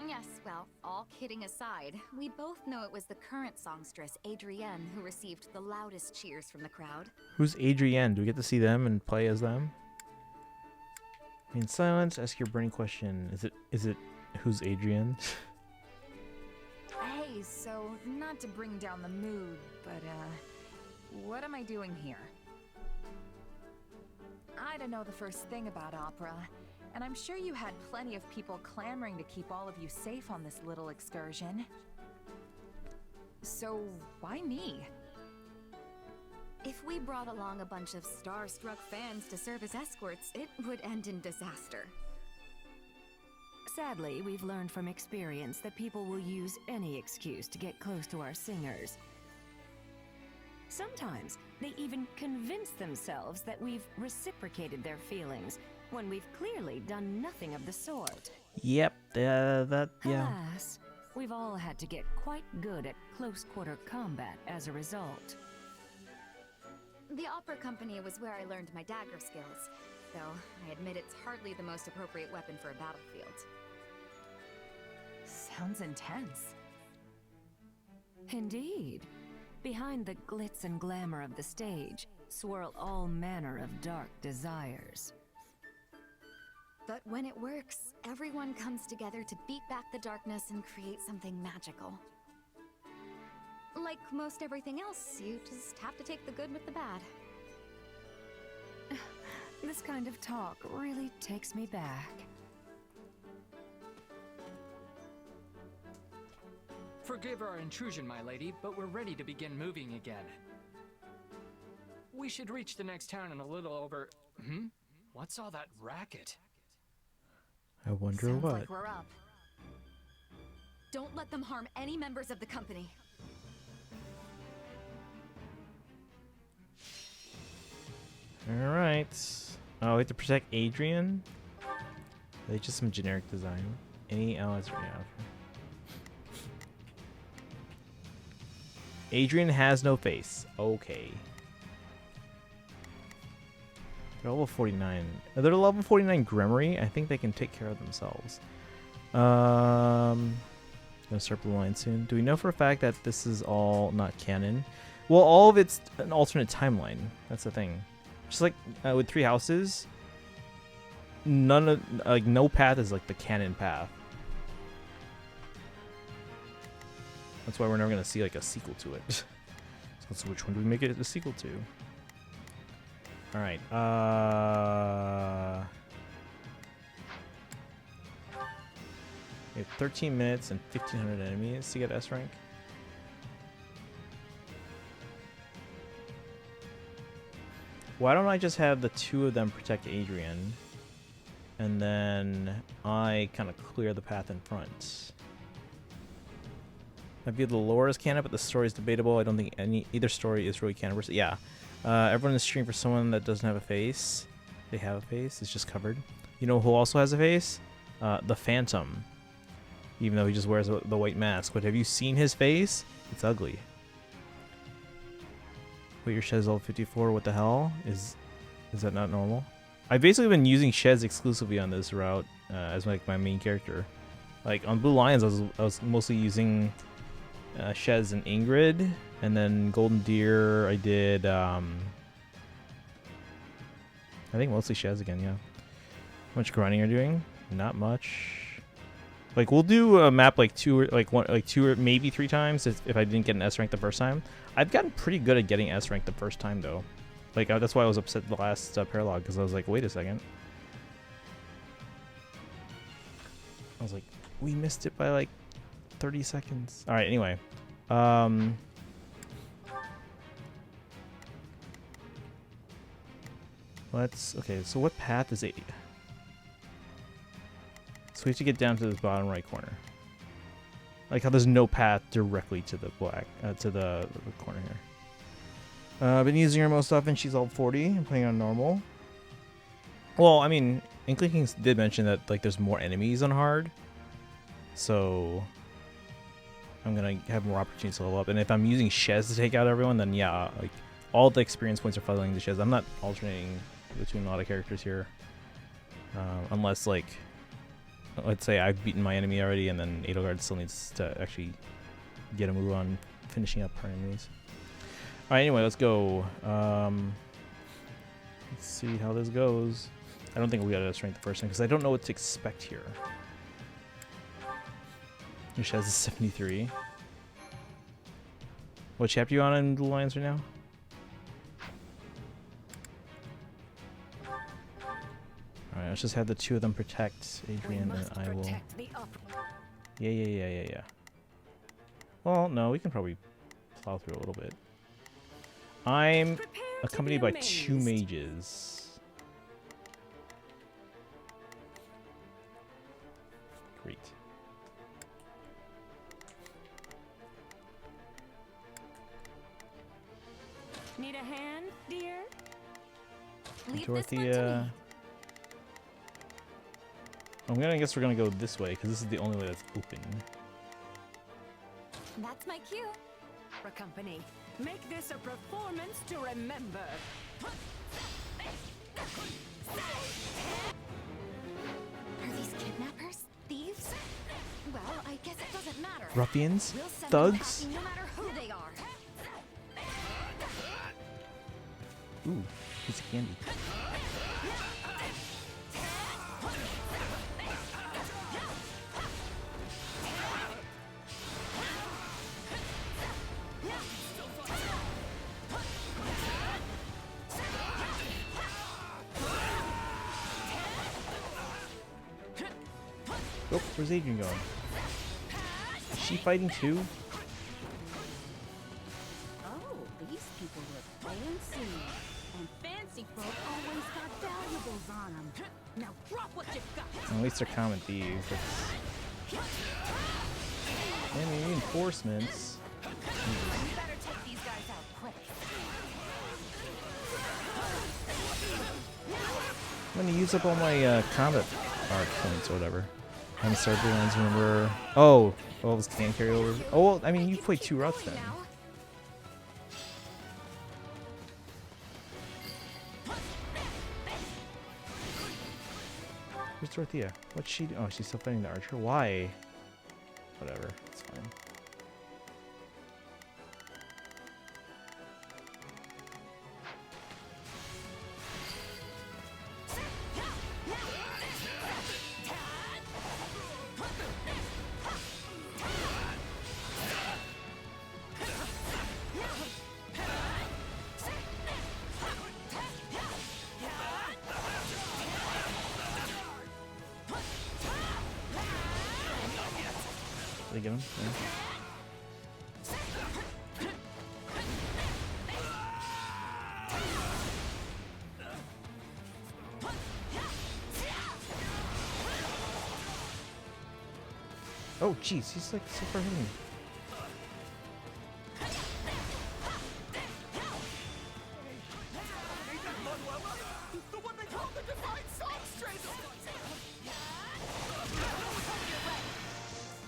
Yes, well, all kidding aside, we both know it was the current songstress, Adrienne, who received the loudest cheers from the crowd. Who's Adrienne? Do we get to see them and play as them? In silence, ask your burning question. Is it who's Adrienne? Hey, so not to bring down the mood, but what am I doing here? I don't know the first thing about opera, and I'm sure you had plenty of people clamoring to keep all of you safe on this little excursion. So, why me? If we brought along a bunch of starstruck fans to serve as escorts, it would end in disaster. Sadly, we've learned from experience that people will use any excuse to get close to our singers. Sometimes, they even convince themselves that we've reciprocated their feelings, when we've clearly done nothing of the sort. Yep, yeah. Alas, we've all had to get quite good at close-quarter combat as a result. The opera company was where I learned my dagger skills, though I admit it's hardly the most appropriate weapon for a battlefield. Sounds intense. Indeed. Behind the glitz and glamour of the stage swirl all manner of dark desires. But when it works, everyone comes together to beat back the darkness and create something magical. Like most everything else, you just have to take the good with the bad. This kind of talk really takes me back. Forgive our intrusion, my lady, but we're ready to begin moving again. We should reach the next town in a little over... What's all that racket? I wonder Sounds what. like we're up. Don't let them harm any members of the company. Alright. Oh, we have to protect Adrian? Are they just some generic design? Any allies? Yeah. Adrian has no face. Okay. They're level 49. Are they level 49 Gremory? I think they can take care of themselves. Gonna start Blue Line soon. Do we know for a fact that this is all not canon? Well, all of it's an alternate timeline. That's the thing. Just like with 3 houses, none of like no path is like the canon path. That's why we're never gonna see like a sequel to it. So which one do we make it a sequel to? All right. We have 13 minutes and 1,500 enemies to get S rank. Why don't I just have the 2 of them protect Adrian, and then I kind of clear the path in front? I view the lore as canon, but the story is debatable. I don't think either story is really canon. Yeah. Everyone is streaming for someone that doesn't have a face. They have a face. It's just covered. You know who also has a face? The Phantom. Even though he just wears the white mask. But have you seen his face? It's ugly. Wait, your Shez level 54? What the hell? Is that not normal? I've basically been using Shez exclusively on this route as like my main character. Like on Blue Lions, I was mostly using Shez and Ingrid, and then Golden Deer I did I think mostly Shez again. Yeah. How much grinding are you doing? Not much. Like we'll do a map like 2 or maybe 3 times if I didn't get an S rank the first time. I've gotten pretty good at getting S rank the first time though. Like that's why I was upset the last paralog, because I was like, wait a second. I was like, we missed it by like 30 seconds. All right, anyway. Okay, so what path is 8? So we have to get down to this bottom right corner. Like how there's no path directly to the to the corner here. I've been using her most often. She's all 40. I'm playing on normal. Well, I mean, Inkling Kings did mention that like there's more enemies on hard. So I'm gonna have more opportunities to level up. And if I'm using Shez to take out everyone, then yeah, like all the experience points are funneling to Shez. I'm not alternating between a lot of characters here, unless like, let's say I've beaten my enemy already, and then Edelgard still needs to actually get a move on finishing up her enemies. All right, anyway, let's go. Let's see how this goes. I don't think we got a strength the first time because I don't know what to expect here. Your Shez is 73. What chapter are you on in Blue Lions right now? Alright, let's just have the 2 of them protect Adrian, and I will... Yeah. Well, no, we can probably plow through a little bit. I'm accompanied by 2 mages. Great. Need a hand, dear? Dorothea. I guess we're gonna go this way because this is the only way that's open. That's my cue. For company. Make this a performance to remember. Are these kidnappers? Thieves? Well, I guess it doesn't matter. Ruffians? We'll send them Thugs? packing no matter who they are. Ooh, piece of candy. Oh, where's Adrian going? Is she fighting too? Oh, these people look fancy. And fancy folk always got valuables on them. Now drop what you've got. At least they're common thieves. And reinforcements. You better take these guys out quick. I'm gonna use up all my combat art points or whatever. I haven't started the ones, remember. Oh, all this can carry over. Oh, well, I mean, you played 2 routes then. Who's Dorothea? What's she do? Oh, she's still fighting the archer? Why? Whatever. It's fine. Did I get him? Yeah. Oh, jeez, he's like so far hitting me.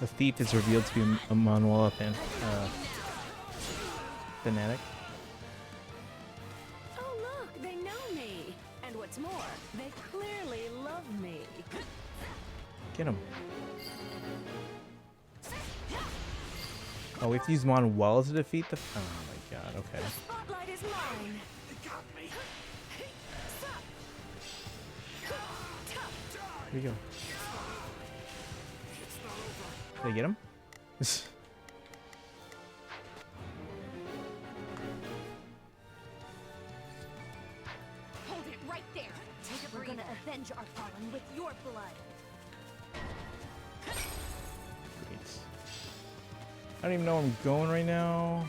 The thief is revealed to be a Manuela fanatic. Oh look, they know me. And what's more, they clearly love me. Get him. Oh, we have to use Manuela to defeat the. Oh my god, okay. Spotlight is mine. Here we go. Did I get him? Hold it right there. Take a breather. We're gonna avenge our fallen with your blood. Great. I don't even know where I'm going right now.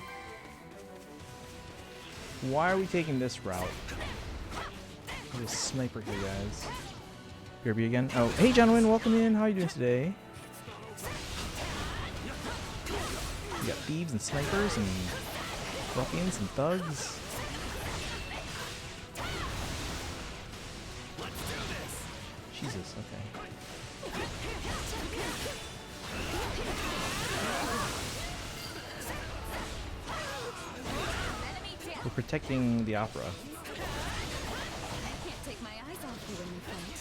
Why are we taking this route? There's a sniper here, guys. BRB again. Oh, hey, gentlemen, welcome in. How are you doing today? We got thieves and snipers and ruffians and thugs. Jesus, okay. We're protecting the opera. I can't take my eyes off you when you fight.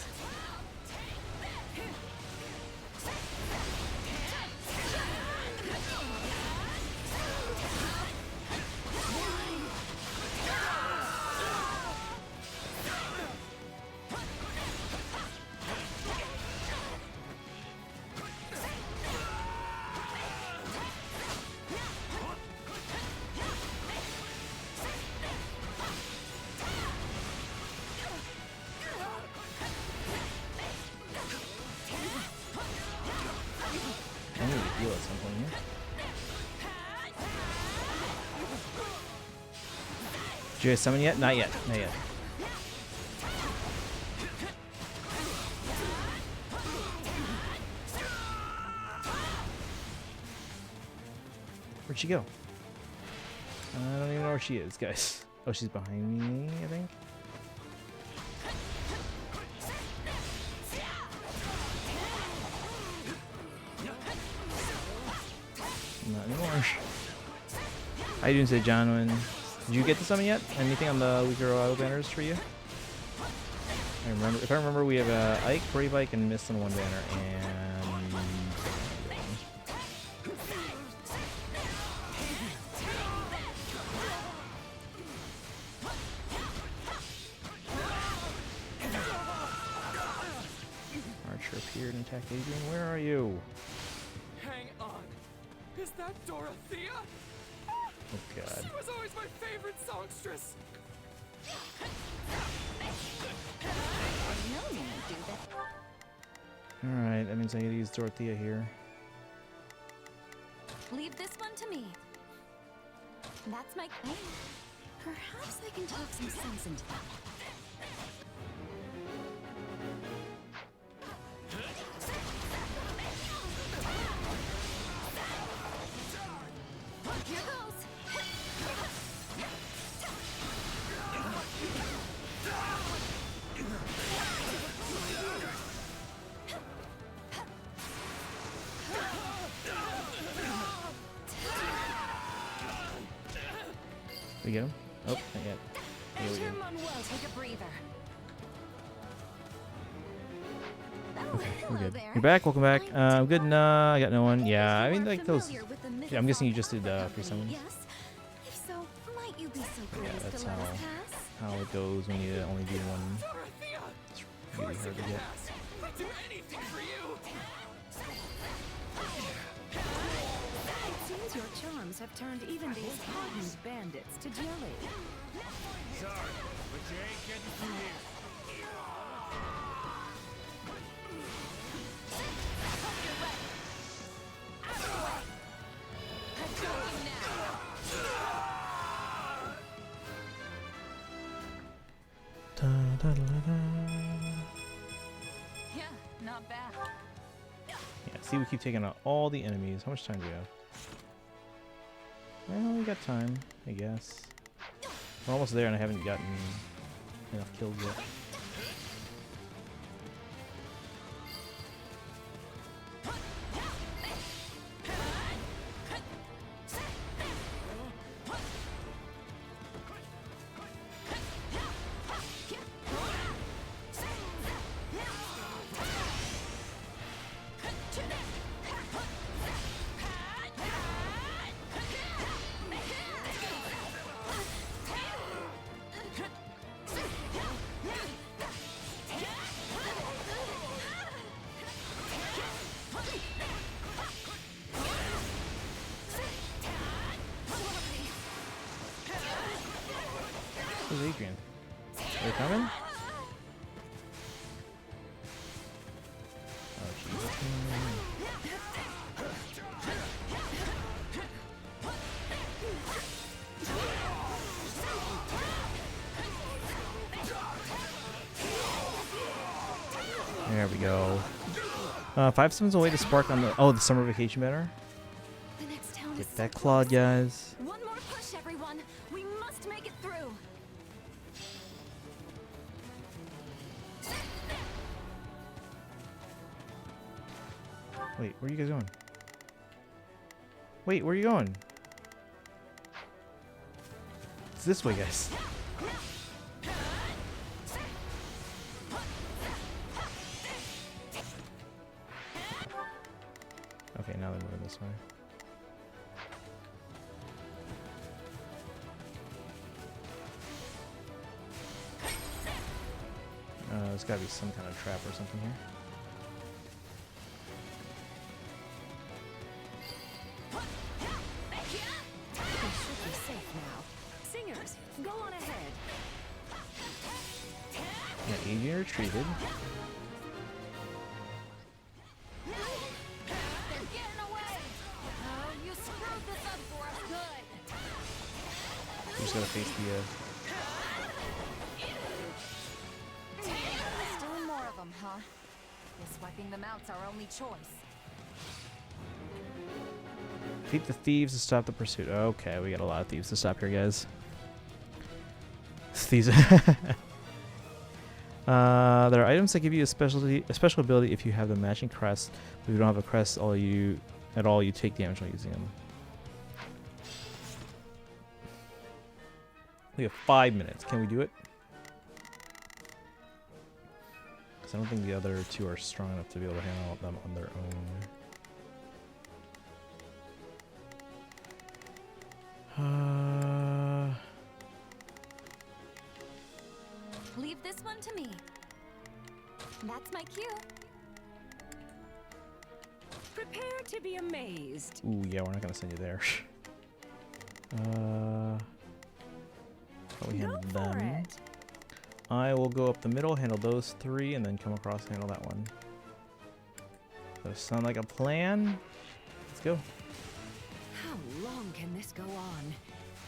I need to heal at some point here. Did you guys summon yet? Not yet. Not yet. Where'd she go? I don't even know where she is, guys. Oh, she's behind me, I think. Not anymore. How you doing today, John? Did you get to summon yet? Anything on the weaker auto banners for you? I remember. If I remember, we have Ike, Brave Ike, and Mist on one banner, and Archer appeared and attacked Adrian. Where are you? Hang on. Is that Dorothea? Oh god. She was always my favorite songstress. Alright, that means I need to use Dorothea here. Leave this one to me. That's my claim. Perhaps I can talk some sense into them. Here goes. We get him? Oh, not yet. Here we go. Manuel, take a breather. Okay, we're good. there. You're back. Welcome back. Good. Nah, I got no one. Yeah, I You mean are like those. familiar with the Yeah, I'm guessing you mythical just did free company, summons. Yes. If so, might you be so Yeah, good as that's to let us pass? how it goes when you only do one. Dorothea! It's really hard to get. I'd do anything for you! It seems your charms have turned even these hardened bandits to jelly. Sorry, but you ain't getting through here. Da, da, da, da. Yeah, not bad. Yeah, see, we keep taking out all the enemies. How much time do we have? Well, we got time, I guess. We're almost there, and I haven't gotten enough kills yet. Where's Adrian? Are they coming? Oh, jeez. There we go. 5 summons away to spark on the the summer vacation banner. The next town is Get so that close. clawed, guys. One more push, everyone. We must make it through. Wait, where are you guys going? Wait, where are you going? It's this way, guys. Okay, now they're moving this way. There's gotta be some kind of trap or something here. We should be safe now. Singers, go on ahead. Yeah, Adrian retreated. They're getting away! Oh, you screwed this up for us good! We just gotta face the Still more of them, huh? Guess wiping them out's our only choice. defeat the thieves to stop the pursuit. Okay, we got a lot of thieves to stop here, guys. Thieves. There are items that give you a special ability if you have the matching crest. If you don't have a crest, you take damage while using them. We have 5 minutes. Can we do it? Because I don't think the other two are strong enough to be able to handle them on their own. Leave this one to me. That's my cue. Prepare to be amazed. Ooh, yeah, we're not gonna send you there. Probably handle Go for them. it. I will go up the middle, handle those 3, and then come across and handle that one. Does that sound like a plan? Let's go. How long can this go on?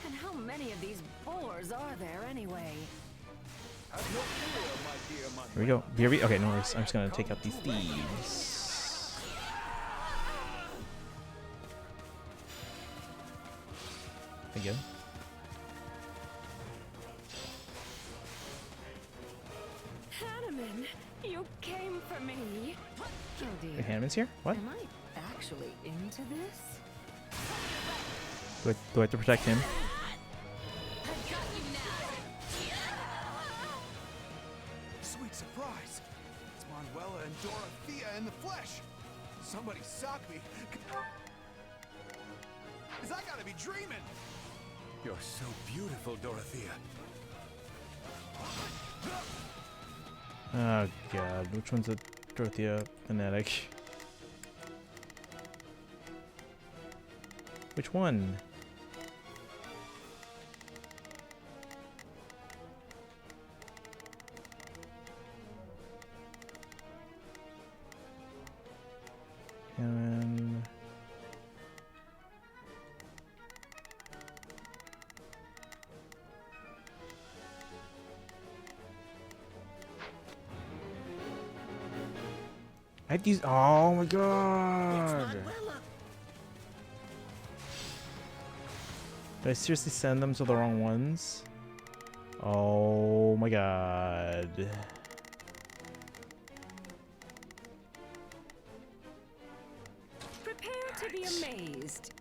And how many of these boars are there anyway? Here we go. BRB. Okay, no worries. I'm just gonna take out these thieves. Again. Hanneman, you came for me. Oh dear. The Hanneman's here? What? Am I actually into this? Do I have to protect him? Sweet surprise. It's Manuela and Dorothea. in the flesh. Somebody sock me. Cause I gotta be dreaming. You're so beautiful, Dorothea. Oh god, which one's a Dorothea fanatic? Which one? And I have to use. Oh my god! Did I seriously send them to the wrong ones? Oh my god. Prepare to be amazed.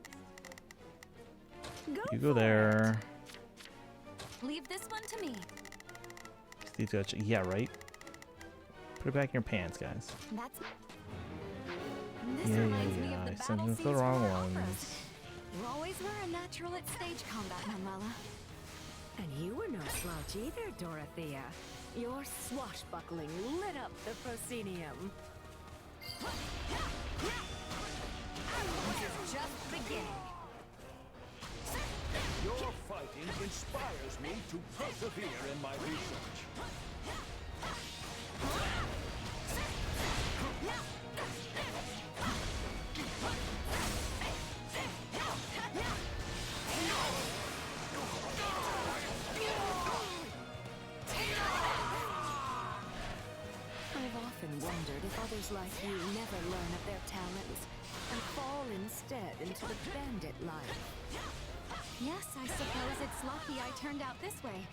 You go there. Leave this one to me. These guys, yeah, right. Put it back in your pants, guys. That's. This Yeah, reminds me yeah. of the I sent battle them to the scenes wrong from our ones. operas. You always were a natural at stage combat, Manuela. And you were no slouch either, Dorothea. Your swashbuckling lit up the proscenium. This is just beginning. Your fighting inspires me to persevere in my research. I've often wondered if others like you never learn of their talents and fall instead into the bandit life. Yes, I suppose it's lucky I turned out this way,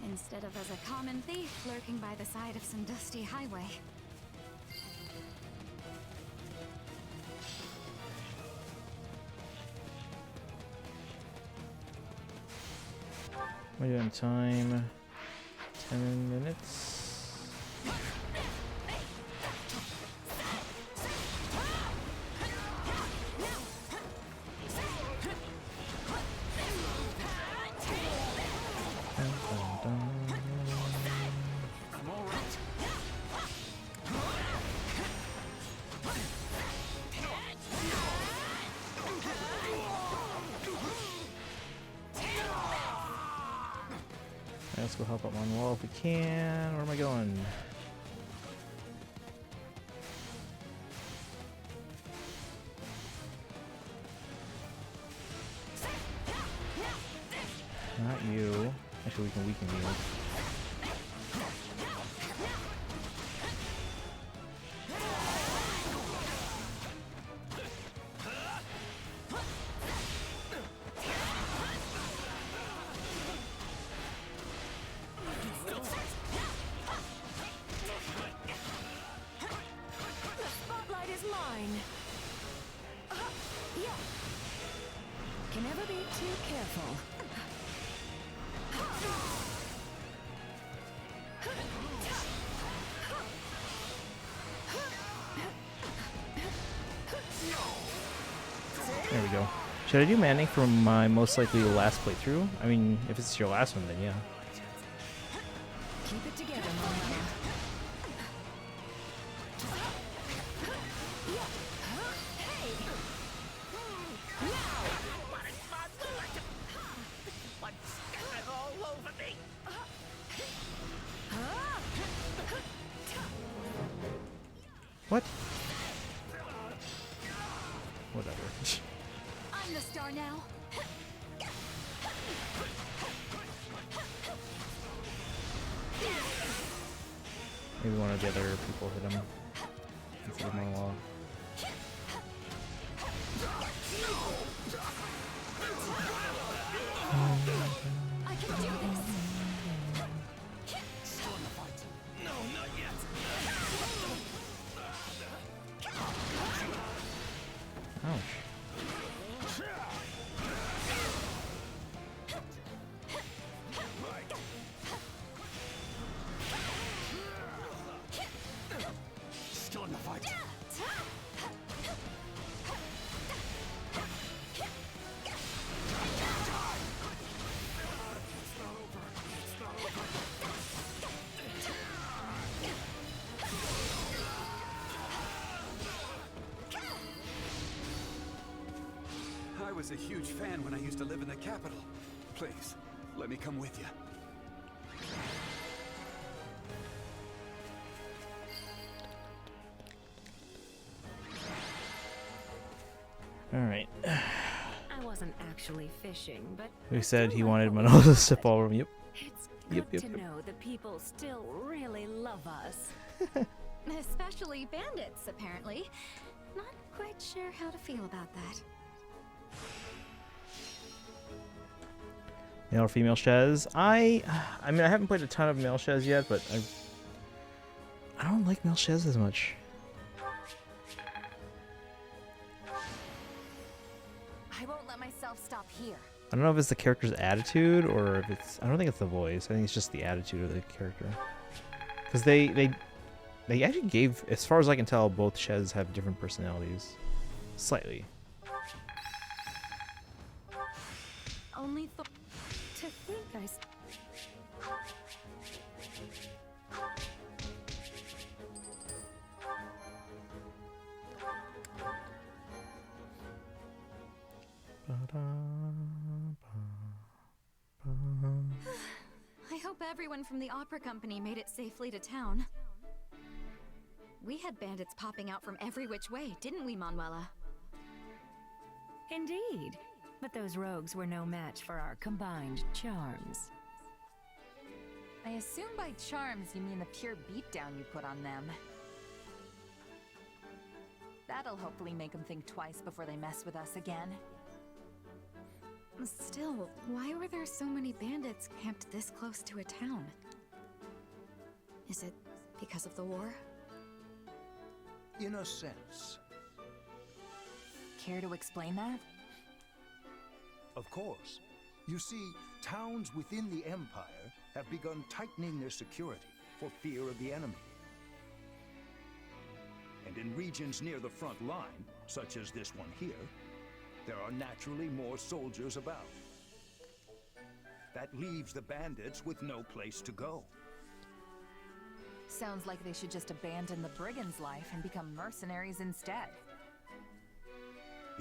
instead of as a common thief lurking by the side of some dusty highway. What are you doing? Time 10 minutes. Let's go help out Manuel if we can. Where am I going? Not you. Actually, we can weaken you. Spotlight is mine. Yeah. Can never be too careful. There we go. Should I do Manning for my most likely last playthrough? I mean, if it's your last one, then yeah. Keep it together, Mama. What? Whatever. I'm the star now. Maybe one of the other people hit him instead of Manuel. I can do this. Ouch. Still in the fight. I was a huge fan when I used to live in the capital. Please, let me come with you. All right. I wasn't actually fishing, but He I said still he like wanted what we Manolo to did. sip all of them. Yep. It's Yep, good yep, to yep. know the people still really love us. Especially bandits, apparently. Not quite sure how to feel about that. Male or female Shez? I mean, I haven't played a ton of male Shez yet, but I don't like male Shez as much. I won't let myself stop here. I don't know if it's the character's attitude or if it's. I don't think it's the voice. I think it's just the attitude of the character. Because they actually gave, as far as I can tell, both Shez have different personalities, slightly. Only to think I. I hope everyone from the opera company made it safely to town. We had bandits popping out from every which way, didn't we, Manuela? Indeed, but those rogues were no match for our combined charms. I assume by charms you mean the pure beatdown you put on them. That'll hopefully make them think twice before they mess with us again. Still, why were there so many bandits camped this close to a town? Is it because of the war? In a sense. Care to explain that? Of course. You see, towns within the Empire have begun tightening their security for fear of the enemy. And in regions near the front line, such as this one here, there are naturally more soldiers about. That leaves the bandits with no place to go. Sounds like they should just abandon the brigand's life and become mercenaries instead.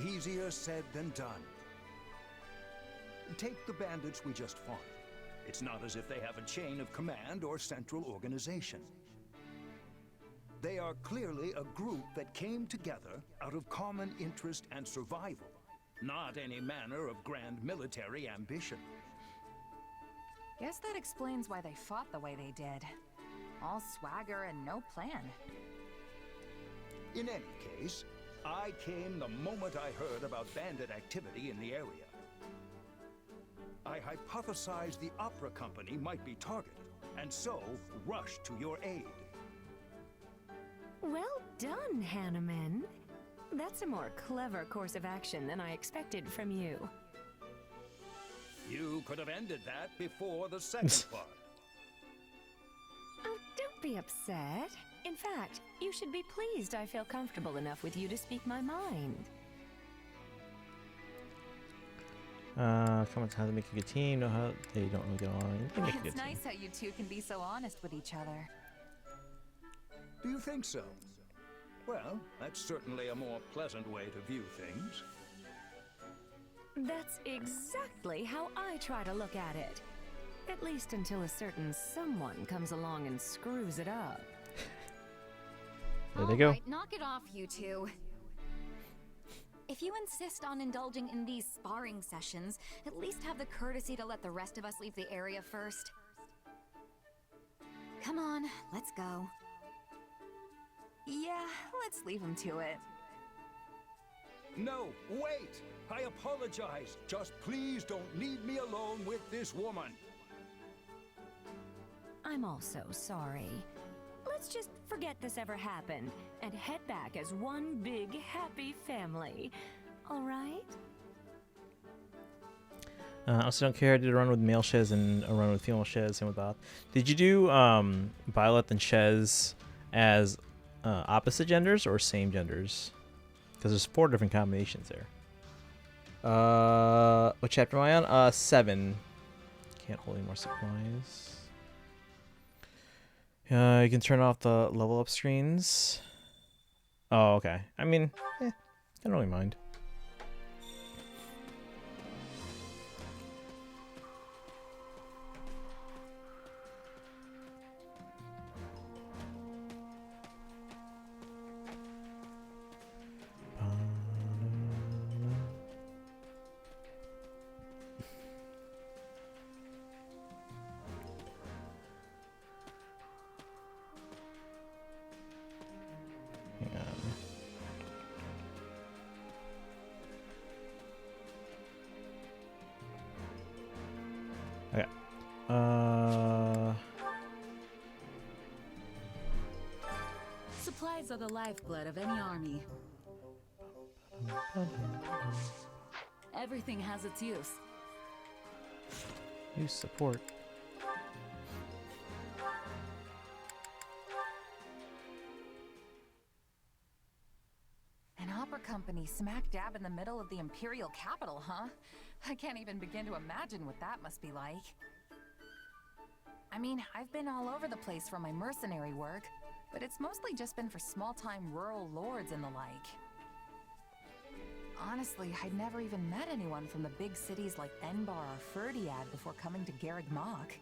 Easier said than done. Take the bandits we just fought. It's not as if they have a chain of command or central organization. They are clearly a group that came together out of common interest and survival, not any manner of grand military ambition. Guess that explains why they fought the way they did. All swagger and no plan. In any case, I came the moment I heard about bandit activity in the area. I hypothesized the opera company might be targeted, and so rushed to your aid. Well done, Hanneman. That's a more clever course of action than I expected from you. You could have ended that before the second part. Oh, don't be upset. In fact, you should be pleased I feel comfortable enough with you to speak my mind. Comments how to make a good team. Know how they don't really get along. They make a good It's team. nice how you two can be so honest with each other. Do you think so? Well, that's certainly a more pleasant way to view things. That's exactly how I try to look at it. At least until a certain someone comes along and screws it up. There they go. Alright, knock it off, you two. If you insist on indulging in these sparring sessions, at least have the courtesy to let the rest of us leave the area first. Come on, let's go. Yeah, let's leave him to it. No, wait! I apologize. Just please don't leave me alone with this woman. I'm also sorry. Let's just forget this ever happened and head back as one big happy family. All right? I also don't care. I did a run with male Shez and a run with female Shez. Same with Bob. Did you do Violet and Shez as opposite genders or same genders? Because there's 4 different combinations there. What chapter am I on? 7. Can't hold any more supplies. You can turn off the level up screens. Oh, okay. I mean, I don't really mind. Supplies are the lifeblood of any army. Everything has its use. Use support. An opera company smack dab in the middle of the Imperial capital, huh? I can't even begin to imagine what that must be like. I mean, I've been all over the place for my mercenary work, but it's mostly just been for small-time rural lords and the like. Honestly, I'd never even met anyone from the big cities like Enbar or Ferdiad before coming to Garreg Mach.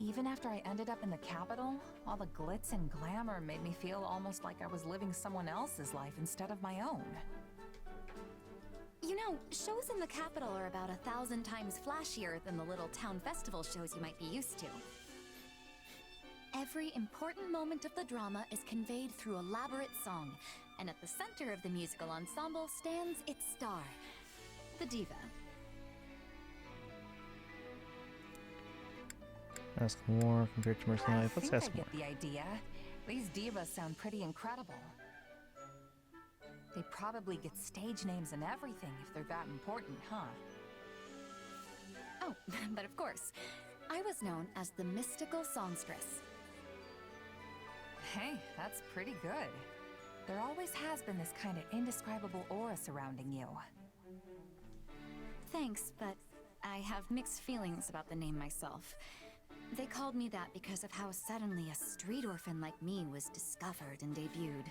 Even after I ended up in the capital, all the glitz and glamour made me feel almost like I was living someone else's life instead of my own. You know, shows in the capital are about 1,000 times flashier than the little town festival shows you might be used to. Every important moment of the drama is conveyed through elaborate song, and at the center of the musical ensemble stands its star, the diva. Ask more compared to mercenary life. Let's I ask think I more. get the idea. These divas sound pretty incredible. They probably get stage names and everything if they're that important, huh? Oh, but of course, I was known as the mystical songstress. Hey, that's pretty good. There always has been this kind of indescribable aura surrounding you. Thanks, but I have mixed feelings about the name myself. They called me that because of how suddenly a street orphan like me was discovered and debuted.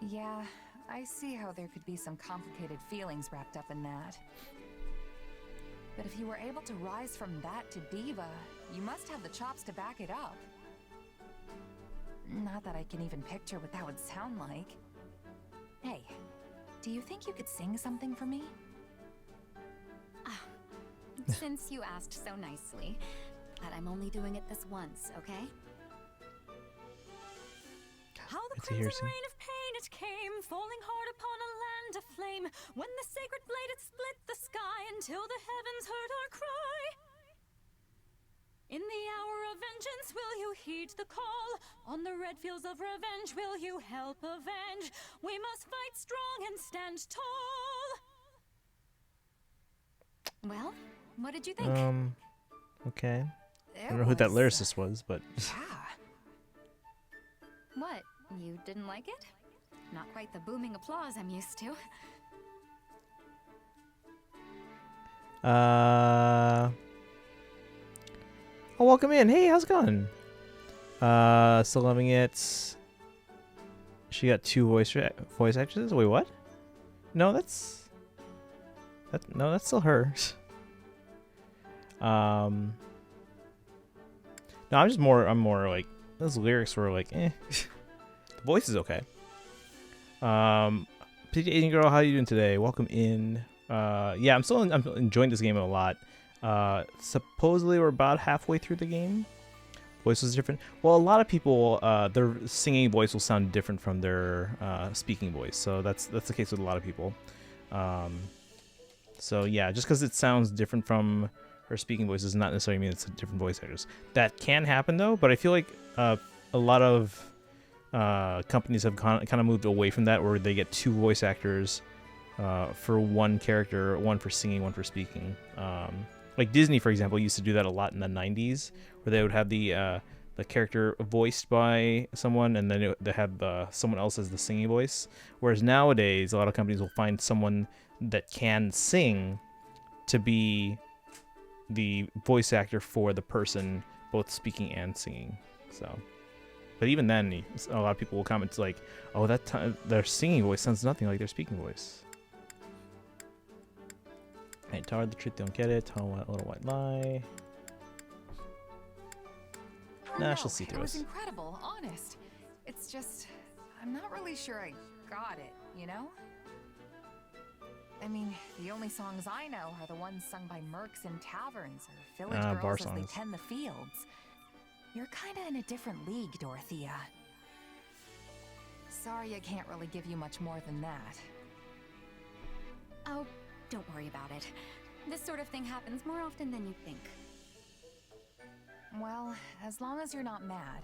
Yeah, I see how there could be some complicated feelings wrapped up in that. But if you were able to rise from that to diva, you must have the chops to back it up. Not that I can even picture what that would sound like. Hey, do you think you could sing something for me? Since you asked so nicely, but I'm only doing it this once, okay? How the crimson rain of pain it came, falling hard upon a land aflame, when the sacred blade it split the sky until the heavens heard our cry. In the hour of vengeance will you heed the call? On the red fields of revenge will you help avenge? We must fight strong and stand tall. Well, what did you think? Okay. I don't know who that lyricist was, but... What? You didn't like it? Not quite the booming applause I'm used to. Oh, welcome in. Hey, how's it going? Still loving it. She got 2 voice actresses. Wait, what? No, that's still her. No, I'm more like, those lyrics were like, eh. The voice is okay. PJ Asian Girl, how are you doing today? Welcome in. Yeah, I'm enjoying this game a lot. Supposedly we're about halfway through the game. Voice is different. Well, a lot of people, their singing voice will sound different from their speaking voice. So that's the case with a lot of people. So yeah, just because it sounds different from her speaking voice does not necessarily mean it's a different voice actors. That can happen though, but I feel like a lot of companies have kind of moved away from that, where they get 2 voice actors for one character, one for singing, one for speaking. Like Disney, for example, used to do that a lot in the 90s, where they would have the the character voiced by someone, and then they have someone else as the singing voice. Whereas nowadays, a lot of companies will find someone that can sing to be the voice actor for the person both speaking and singing. So, but even then, a lot of people will comment like, "Oh, that time their singing voice sounds nothing like their speaking voice." Hey, Tar, the truth, don't get it. Tell a little white lie. Nah, she'll see through It was us. incredible, honest. It's just, I'm not really sure I got it, you know? I mean, the only songs I know are the ones sung by mercs in taverns or village bar girls as songs. they tend the fields. You're kinda in a different league, Dorothea. Sorry I can't really give you much more than that. Oh, don't worry about it. This sort of thing happens more often than you think. Well, as long as you're not mad.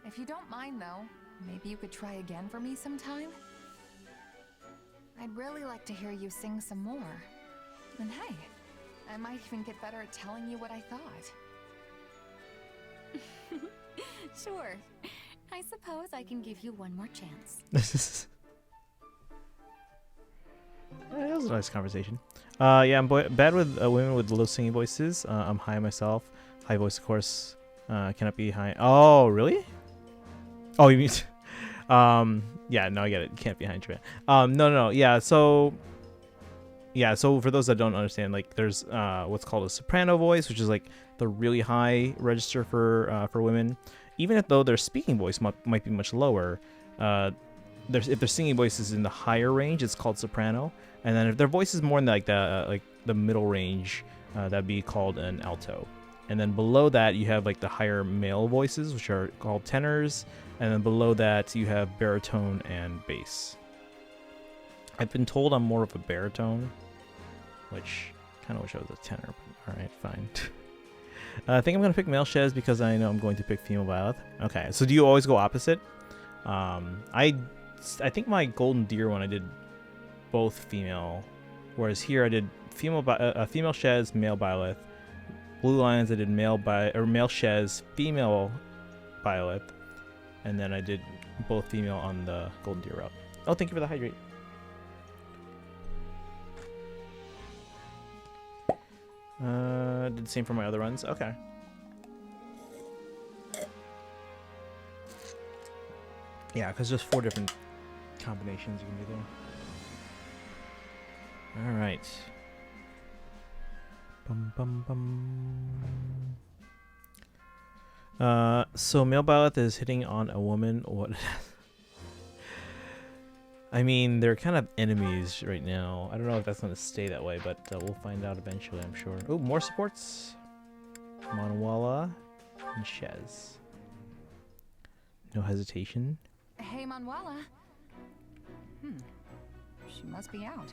If you don't mind, though, maybe you could try again for me sometime? I'd really like to hear you sing some more. And hey, I might even get better at telling you what I thought. Sure. I suppose I can give you one more chance. That was a nice conversation. Yeah, I'm bad with women with low singing voices. I'm high myself. High voice, of course, cannot be high. Oh, really? Oh, you mean? Yeah, no, I get it. You can't be high in Japan. No. Yeah, so for those that don't understand, like, there's what's called a soprano voice, which is like the really high register for women. Even though their speaking voice might be much lower, if their singing voice is in the higher range, it's called soprano. And then if their voice is more in like the middle range, that'd be called an alto. And then below that, you have like the higher male voices, which are called tenors. And then below that, you have baritone and bass. I've been told I'm more of a baritone, which kind of wish I was a tenor. But all right, fine. I think I'm gonna pick male Shez because I know I'm going to pick female Violet. Okay, so do you always go opposite? I think my Golden Deer one I did both female, whereas here I did female Shez, male Violet. Blue Lions I did male Shez, female Violet, and then I did both female on the Golden Deer route. Oh, thank you for the hydrate. Did the same for my other runs. Okay. Yeah, because there's 4 different combinations you can do there. All right. So male Byleth is hitting on a woman. What? I mean, they're kind of enemies right now. I don't know if that's going to stay that way, but we'll find out eventually, I'm sure. Oh, more supports. Manwala and Shez. No hesitation. Hey, Manuela. She must be out.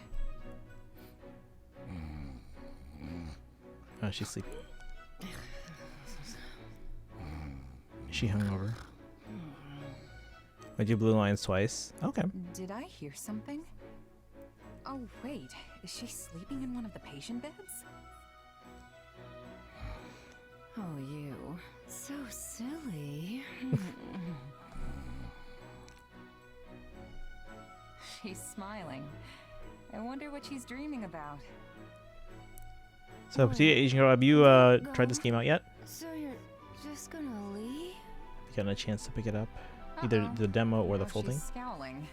Oh, she's sleeping. Is she hungover? I do Blue Lions twice. Okay. Did I hear something? Oh, wait. Is she sleeping in one of the patient beds? Oh, you. So silly. She's smiling. I wonder what she's dreaming about. So, Petite Asian Girl, have you tried this game out yet? So you're just gonna leave? You gotten a chance to pick it up? Either the demo or the full thing? She's scowling.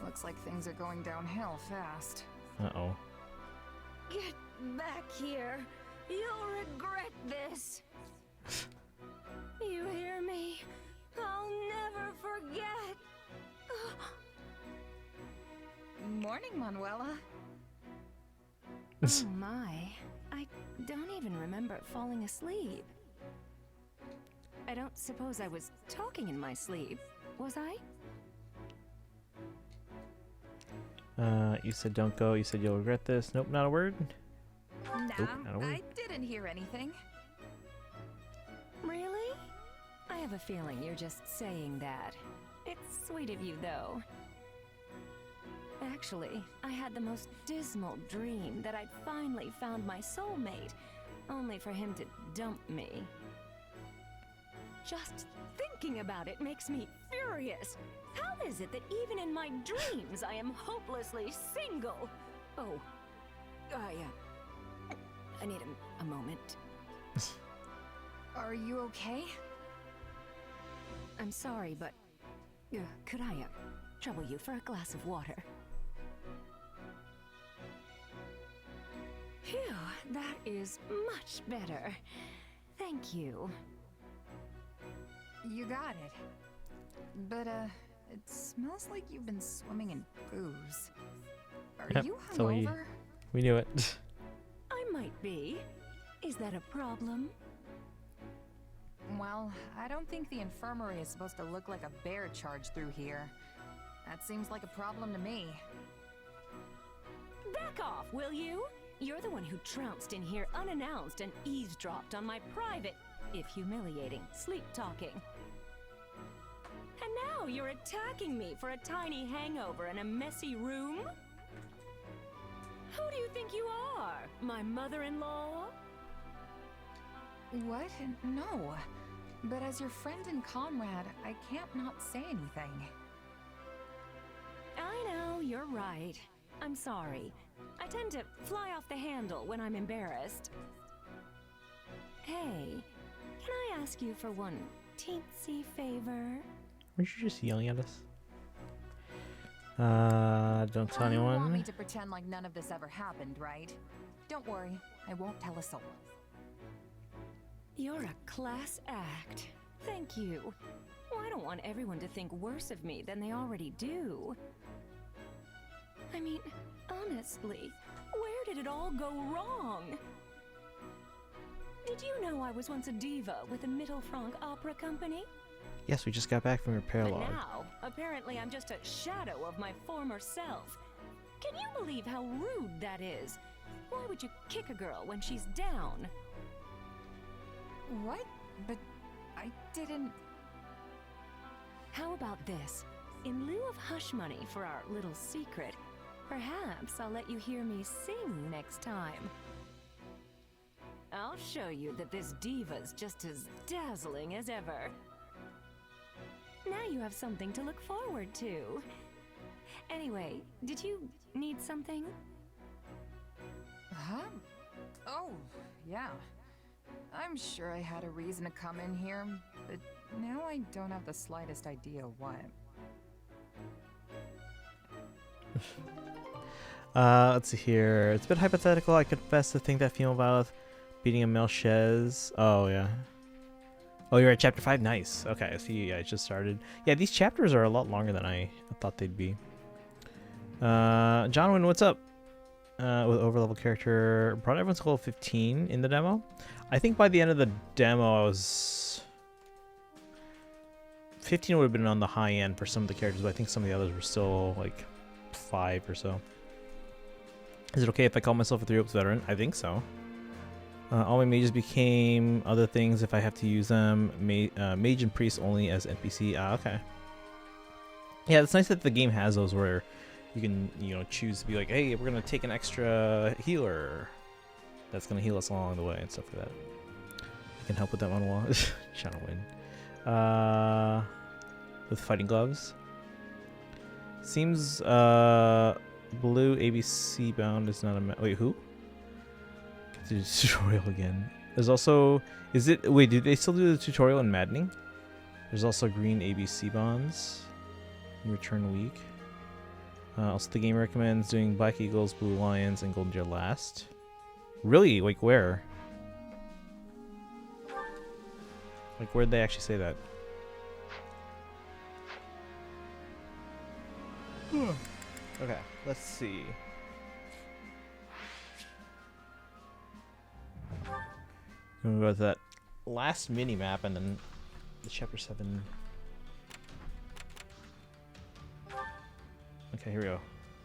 Looks like things are going downhill fast. Uh-oh. Get back here. You'll regret this. You hear me? I'll never forget. Morning, Manuela. Oh my. I don't even remember falling asleep. I don't suppose I was talking in my sleep, was I? You said don't go. You said you'll regret this. Nope, not a word. Nah, Nope, not a word. I didn't hear anything. Really? I have a feeling you're just saying that. It's sweet of you, though. Actually, I had the most dismal dream that I'd finally found my soulmate, only for him to dump me. Just thinking about it makes me furious. How is it that even in my dreams I am hopelessly single? Oh, I need a moment. Are you okay? I'm sorry, but could I trouble you for a glass of water? Phew, that is much better. Thank you. You got it. But, it smells like you've been swimming in booze. Are you so hungover? we knew it. I might be. Is that a problem? Well, I don't think the infirmary is supposed to look like a bear charged through here. That seems like a problem to me. Back off, will you? You're the one who trounced in here unannounced and eavesdropped on my private, if humiliating, sleep-talking. And now you're attacking me for a tiny hangover in a messy room? Who do you think you are? My mother-in-law? What? No. But as your friend and comrade, I can't not say anything. I know, you're right. I'm sorry. I tend to fly off the handle when I'm embarrassed. Hey, can I ask you for one teensy favor? Weren't you just yelling at us? Don't tell You want anyone. me to pretend like none of this ever happened, right? Don't worry, I won't tell a soul. You're a class act. Thank you. Well, I don't want everyone to think worse of me than they already do. I mean, honestly, where did it all go wrong? Did you know I was once a diva with a Mittelfranc opera company? Yes, we just got back from your But paralog. now, apparently I'm just a shadow of my former self. Can you believe how rude that is? Why would you kick a girl when she's down? What? But I didn't... How about this? In lieu of hush money for our little secret, perhaps I'll let you hear me sing next time. I'll show you that this diva's just as dazzling as ever. Now you have something to look forward to. Anyway, did you need something? Huh? Oh, yeah. I'm sure I had a reason to come in here, but now I don't have the slightest idea what. Let's see here. It's a bit hypothetical. I confess to think that female Violet beating a male Shez. Oh, yeah. Oh, you're at chapter 5? Nice. Okay, I see. I just started. Yeah, these chapters are a lot longer than I thought they'd be. Jonwin, what's up? With overlevel character. Brought everyone's level 15 in the demo. I think by the end of the demo, I was... 15 would have been on the high end for some of the characters, but I think some of the others were still, like, 5 or so. Is it okay if I call myself a 3-Opes veteran? I think so. All my mages became other things if I have to use them. Mage and priest only as NPC. Okay. Yeah, it's nice that the game has those where you can, choose to be like, hey, we're going to take an extra healer that's going to heal us along the way and stuff like that. I can help with that one while trying to win. With fighting gloves. Seems blue ABC bound is not a... Wait, who? Do the tutorial again. There's also... Wait, do they still do the tutorial in Maddening? There's also green ABC bonds. Return week. Also, the game recommends doing Black Eagles, Blue Lions, and Golden Deer last. Really? Like, where? Like, where'd they actually say that? Okay, let's see. I'm gonna go to that last mini map and then the chapter 7. Okay, here we go.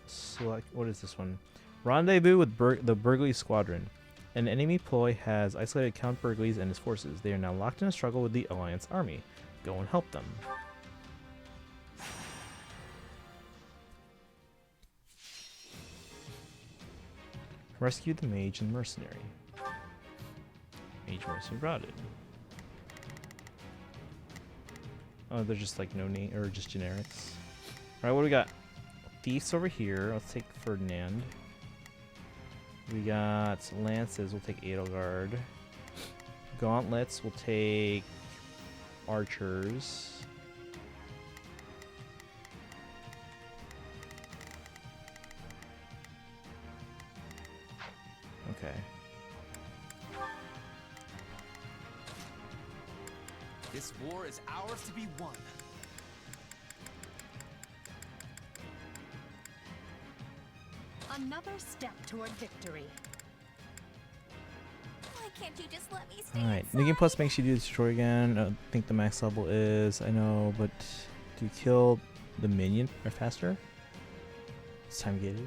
Select, what is this one? Rendezvous with the Burgley Squadron. An enemy ploy has isolated Count Burgley's and his forces. They are now locked in a struggle with the Alliance army. Go and help them. Rescue the mage and mercenary. Mage mercenary routed. Oh, they're just like no name or just generics. All right, what do we got? Thieves over here. Let's take Ferdinand. We got lances. We'll take Edelgard. Gauntlets. We'll take archers. Okay. This war is ours to be won. Another step toward victory. Why can't you just let me stay Alright, inside? New Game Plus makes you do the tutorial again. I don't think the max level is, I know, but do you kill the minion or faster? It's time gated.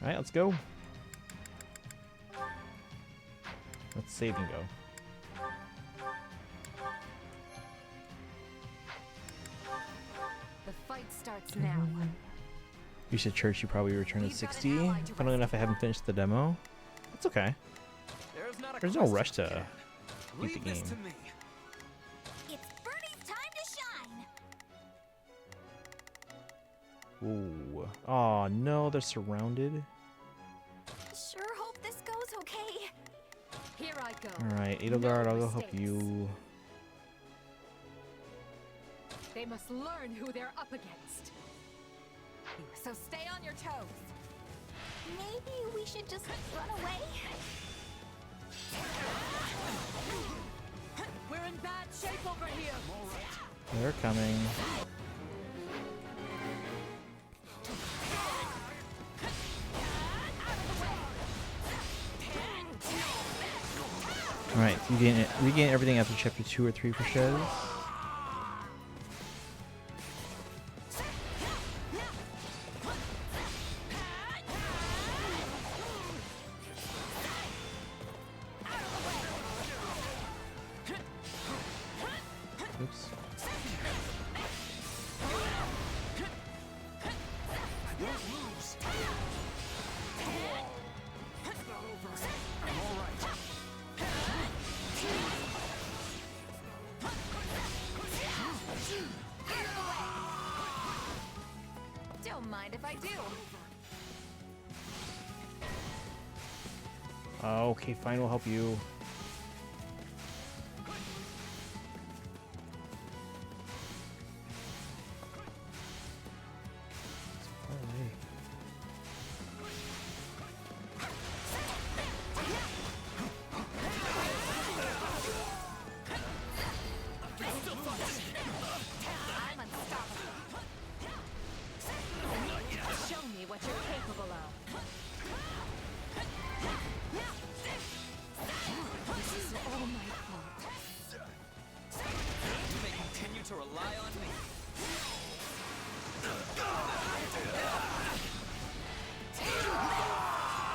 Alright, let's go. Let's save and go. The fight starts now. You said church, you probably return at 60. Funnily enough, I haven't finished the demo. That's okay. There's no rush to beat the game. It's Bernie's time to shine. Ooh. Oh no, they're surrounded. Sure hope this goes okay. Here I go. Alright, Edelgard, I'll go help you. They must learn who they're up against. So stay on your toes. Maybe we should just run away. We're in bad shape over here. They're coming. Alright, regain everything after chapter 2 or 3 for Shez. Oops. Don't mind if I do. Okay, fine, we'll help you. It's far away. I'm unstoppable. Show me what you're capable of. This is all my fault. You may continue to rely on me.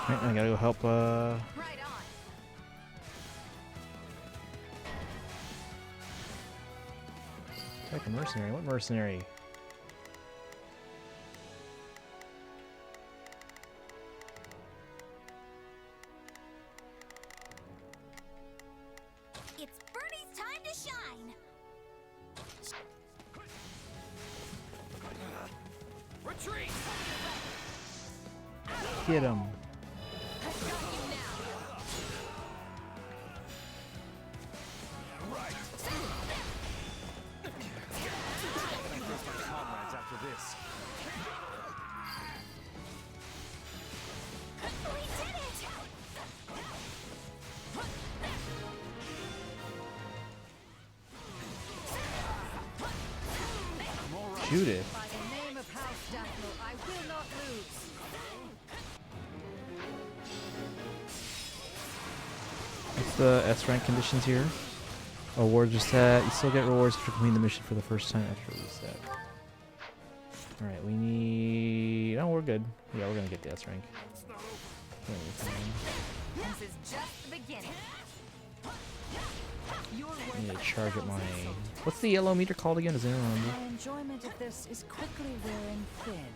Right, I gotta go help, Right on. Like a mercenary. What mercenary? It's Bernie's time to shine. Retreat! Get him. Right. Comrades after this. We did it! Judith. By the name of House Daphne, I will not lose. What's the S rank conditions here? Awards reset. You still get rewards for completing the mission for the first time after reset. Alright, we need... Oh, we're good. Yeah, we're gonna get the S rank. This is just the beginning. I need to charge up my... What's the yellow meter called again? Does anyone remember? My enjoyment of this is quickly wearing thin.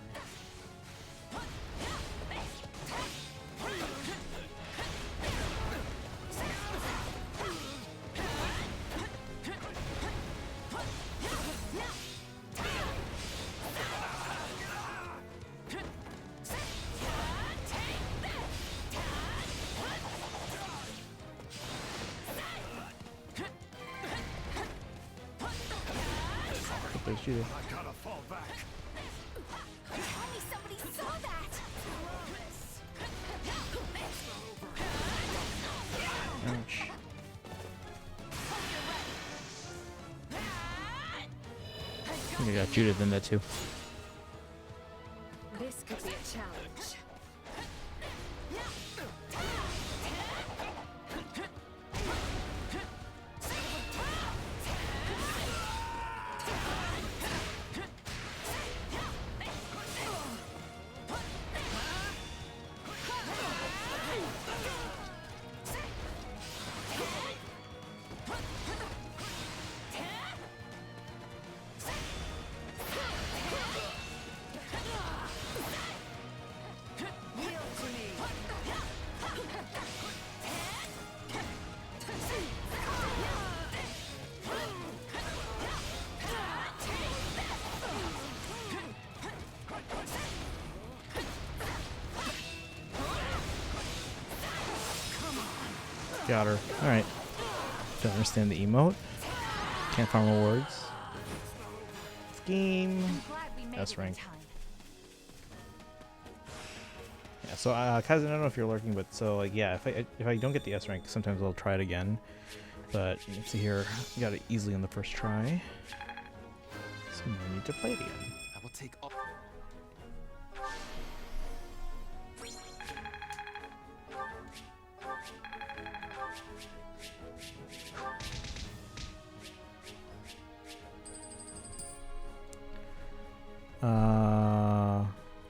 You. I gotta fall back. Tell me somebody saw that. Ouch. I think I got Judith in that too. This could be a challenge. Got her. Alright. Don't understand the emote. Can't find more words. Game. S rank. Yeah, so Kaizen, I don't know if you're lurking, but so like yeah, if I don't get the S rank, sometimes I'll try it again. But you can see here, got it easily on the first try. So now I need to play it again. I will take all.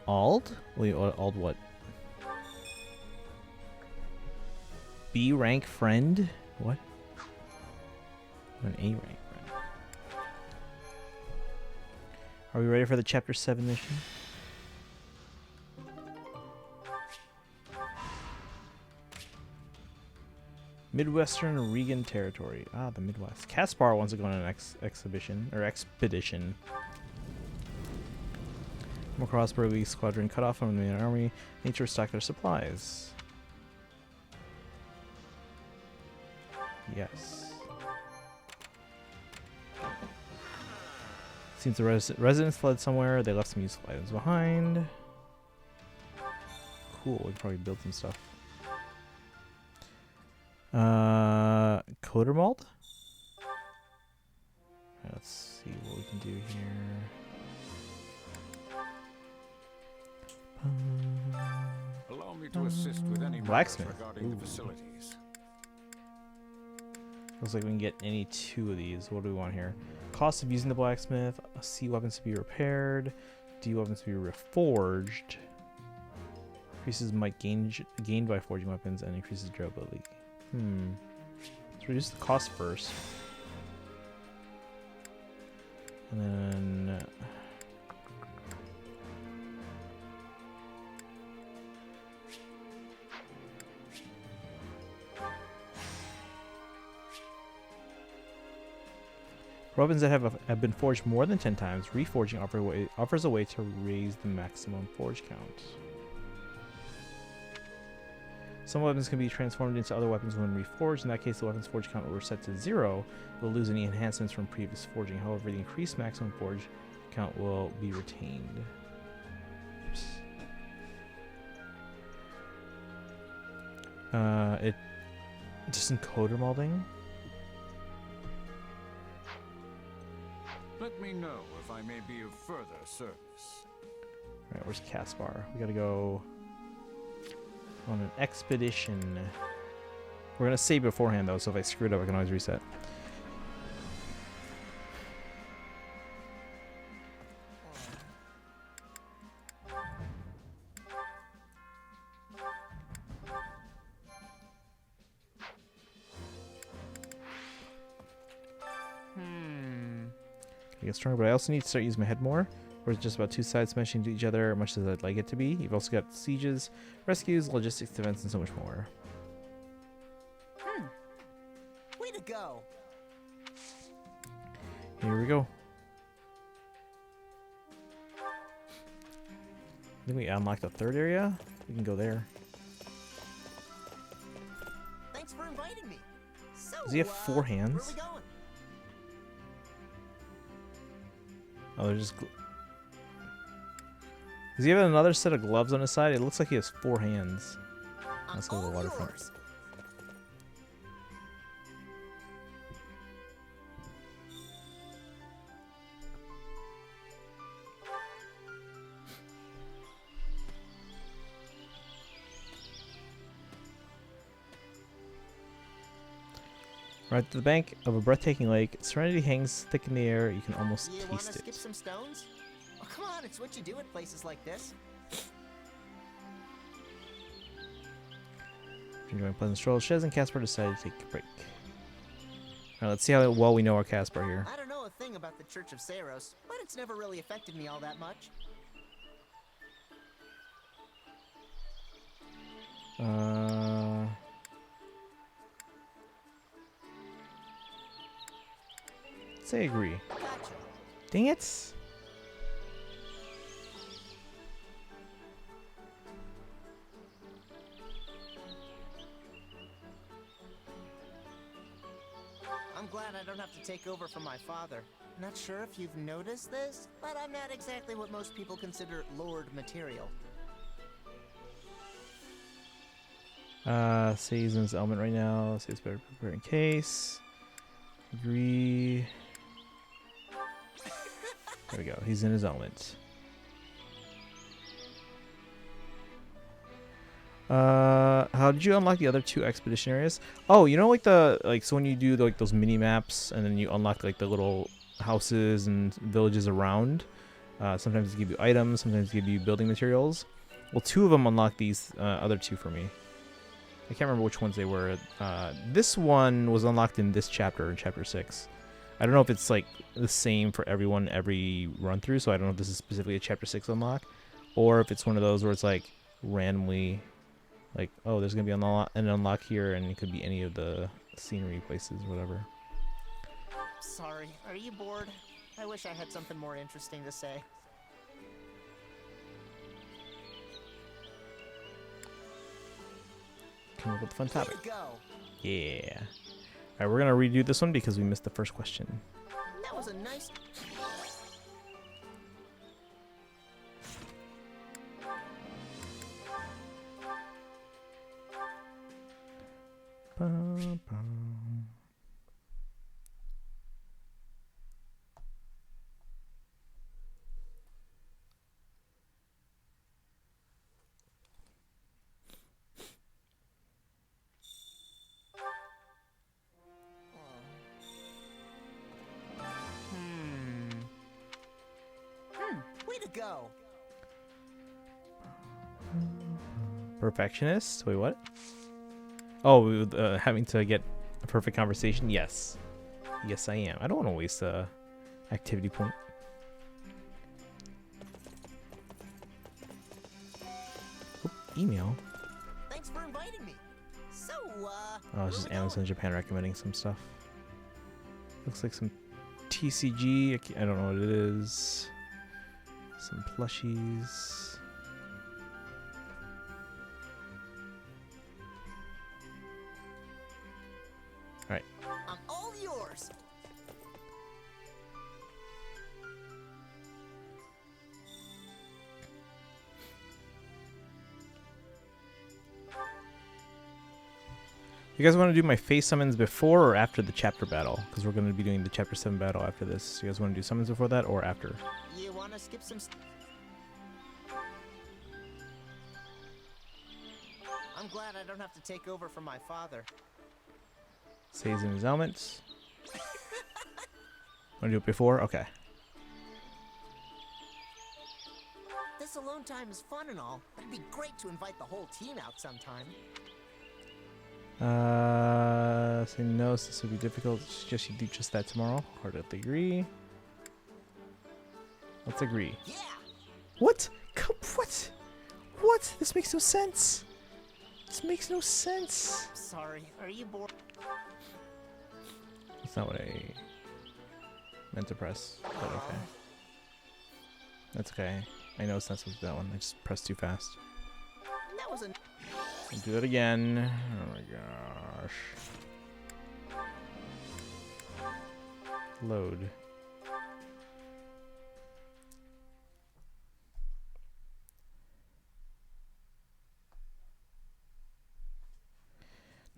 Alt? Wait, alt what? B rank friend? What? An A rank friend. Are we ready for the chapter 7 mission? Midwestern Regan territory. Ah, the Midwest. Caspar wants to go on an exhibition or expedition. Come across Burley squadron cut off from the main army. Need to restock their supplies. Yes. Seems the residents fled somewhere. They left some useful items behind. Cool. We can probably build some stuff. Coder malt? Let's see what we can do here. Allow me to assist with any Blacksmith regarding the facilities. Looks like we can get any two of these. What do we want here? Cost of using the blacksmith. C weapons to be repaired. D weapons to be reforged. Increases might gained by forging weapons and increases durability. Let's reduce the cost first. And then weapons that have been forged more than 10 times, reforging offers a way to raise the maximum forge count. Some weapons can be transformed into other weapons when reforged. In that case, the weapon's forge count will reset to 0. It will lose any enhancements from previous forging. However, the increased maximum forge count will be retained. Oops. It just encoder molding. Let me know if I may be of further service. Alright, where's Caspar? We gotta go on an expedition. We're gonna save beforehand though, so if I screw it up, I can always reset. I get stronger, but I also need to start using my head more. Or it's just about two sides smashing into each other, much as I'd like it to be. You've also got sieges, rescues, logistics, defense, and so much more. Way to go. Here we go. I think we unlocked the third area. We can go there. Thanks for inviting me. So, Does he have 4 hands? where are we going? Oh, they're just... Does he have another set of gloves on his side? It looks like he has 4 hands. Let's go to the waterfront. Yours. Right to the bank of a breathtaking lake, serenity hangs thick in the air. You can almost You wanna taste skip it. some stones? Oh, come on, it's what you do at places like this. Enjoying a pleasant stroll, Shez and Casper decided to take a break. Alright, let's see how well we know our Casper here. I don't know a thing about the Church of Saros, but it's never really affected me all that much. Say agree. Gotcha. Dang it! I'm glad I don't have to take over from my father. Not sure if you've noticed this, but I'm not exactly what most people consider Lord material. Say's in his element right now. Say's better prepare in case. Agree. There we go. He's in his element. How did you unlock the other 2 expedition areas? Oh, you know, like so when you do like those mini maps and then you unlock like the little houses and villages around. Sometimes they give you items, sometimes they give you building materials. Well, 2 of them unlock these other 2 for me. I can't remember which ones they were. This one was unlocked in this chapter, in chapter 6. I don't know if it's like the same for everyone every run through, so I don't know if this is specifically a chapter 6 unlock, or if it's one of those where it's like randomly, like, oh, there's gonna be an unlock here, and it could be any of the scenery places, whatever. Sorry, are you bored? I wish I had something more interesting to say. Come up with a fun topic. Way to go. Yeah. Alright, we're gonna redo this one because we missed the first question. That was a nice... Bum, bum. Way to go. Perfectionist? Wait, what? Oh, having to get a perfect conversation? Yes. Yes, I am. I don't want to waste a activity point. Oop, email. Thanks for inviting me. So, Oh, it's just Amazon Japan recommending some stuff. Looks like some TCG. I don't know what it is. Some plushies. Alright. I'm all yours. You guys want to do my face summons before or after the chapter battle? Because we're going to be doing the chapter 7 battle after this. You guys want to do summons before that or after? You wanna skip some... I'm glad I don't have to take over from my father. Say's in his elements. Want to do it before? Okay. This alone time is fun and all, but it'd be great to invite the whole team out sometime. Say no, this would be difficult. Suggest you do just that tomorrow. Hardly agree. Let's agree. Yeah. What? What? What? This makes no sense. This makes no sense. Sorry, are you bored? That's not what I meant to press, but okay. That's okay. I know it's not supposed to be that one. I just pressed too fast. That was a... I'll do it again. Oh my gosh. Load.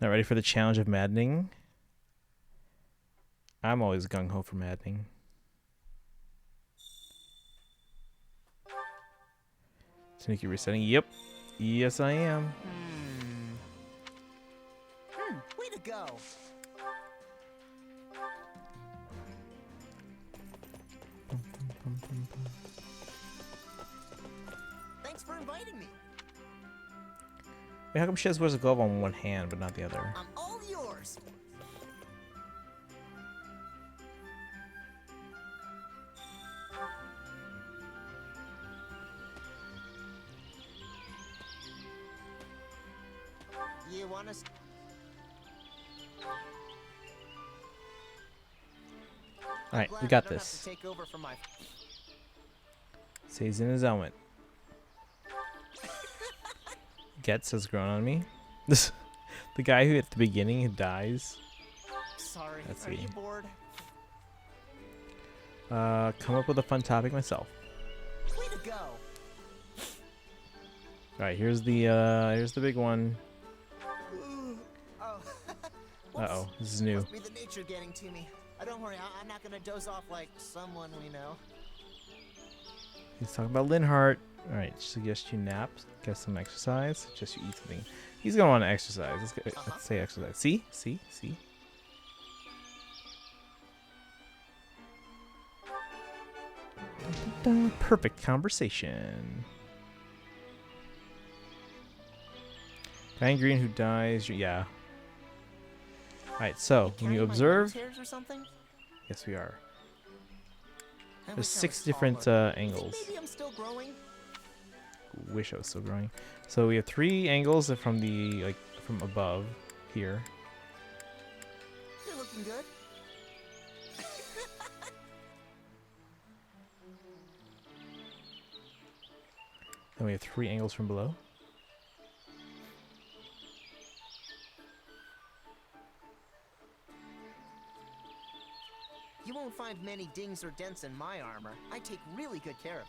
Not ready for the challenge of maddening? I'm always gung-ho for maddening. Sneaky resetting. Yep. Yes, I am. Way to go. Thanks for inviting me. Wait, how come she has wears a glove on one hand but not the other? I'm all yours. You want to? All right, we got this. Take over from my... So he's in his element. Gets has grown on me. This, the guy who at the beginning who dies. Sorry, Let's are see. you bored? Come up with a fun topic myself. Way to go. All right, here's the big one. Oh. Uh-oh, this is new. Must be the nature getting to me. Don't worry, I'm not gonna doze off like someone we know. He's talking about Linhart. All right, suggest you nap, get some exercise, suggest you eat something. He's gonna want to exercise. Let's say exercise. See? Perfect conversation. Guy in green who dies. Yeah. All right, so when you observe, Or something? yes, we are. I There's wish I 6 was different taller. angles. Maybe I'm still growing. Wish I was still growing. So we have 3 angles from the from above here. You're looking good. Then we have 3 angles from below. You won't find many dings or dents in my armor. I take really good care of it.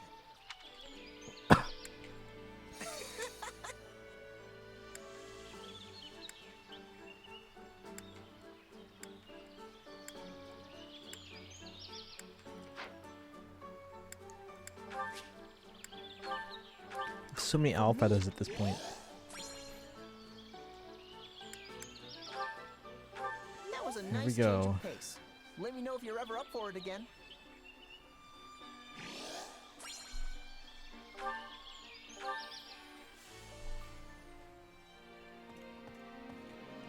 So many alphabets at this point. That was a Here nice we change go. of pace. Let me know if you're ever up for it again.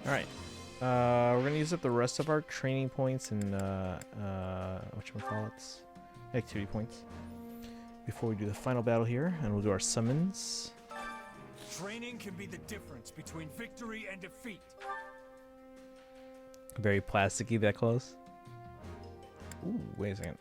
All right. We're gonna use up the rest of our training points and whatchamacallits, activity points before we do the final battle here, and we'll do our summons. Training can be the difference between victory and defeat. Very plasticky, that close. Ooh, wait a second.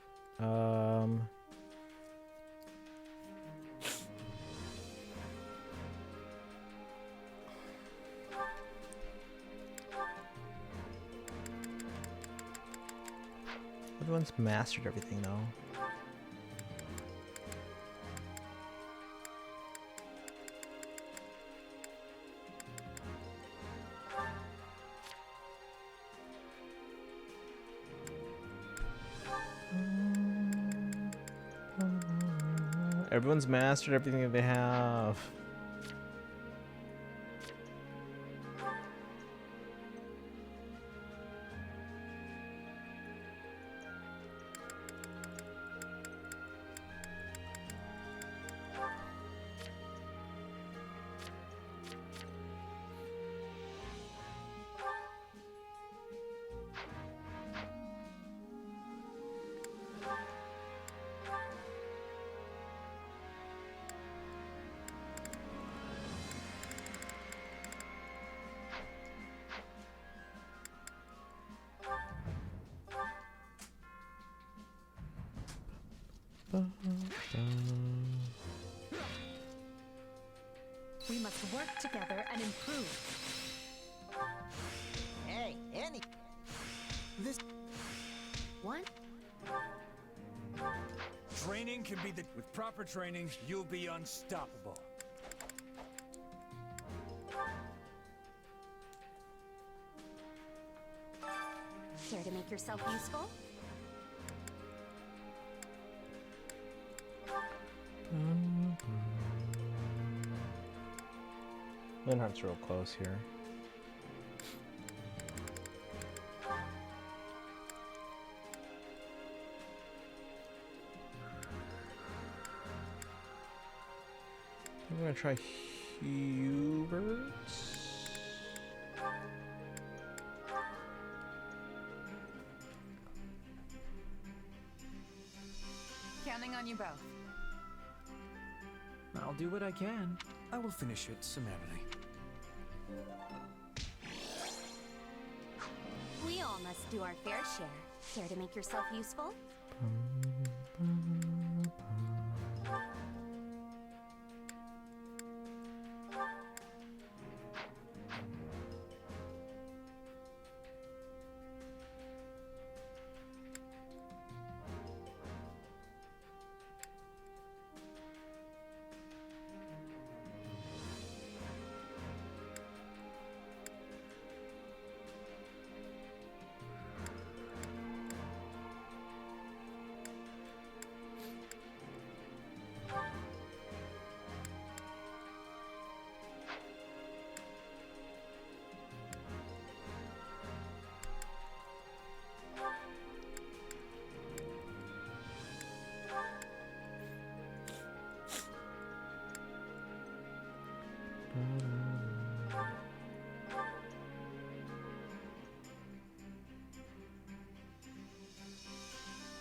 Everyone's mastered everything though. Everyone's mastered everything that they have. must work together and improve. Hey, Annie. This. What? Training can be with proper training, you'll be unstoppable. Care to make yourself useful? Linhart's real close here. I'm gonna try Hubert. Counting on you both. I'll do what I can. I will finish it summarily. We all must do our fair share. Care to make yourself useful?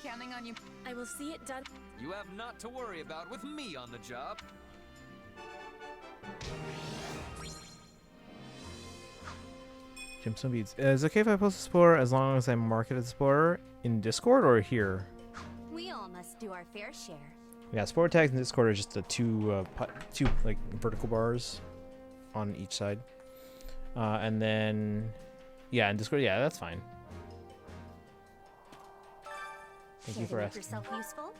Counting on you. I will see it done. You have not to worry about with me on the job. Gemstone beads. Is it okay if I post Explorer as long as I mark it as Explorer in Discord or here? We all must do our fair share. Yeah, Explorer tags in Discord are just the two like vertical bars on each side, and then yeah, in Discord, yeah, that's fine. Thank you for make asking. yourself useful?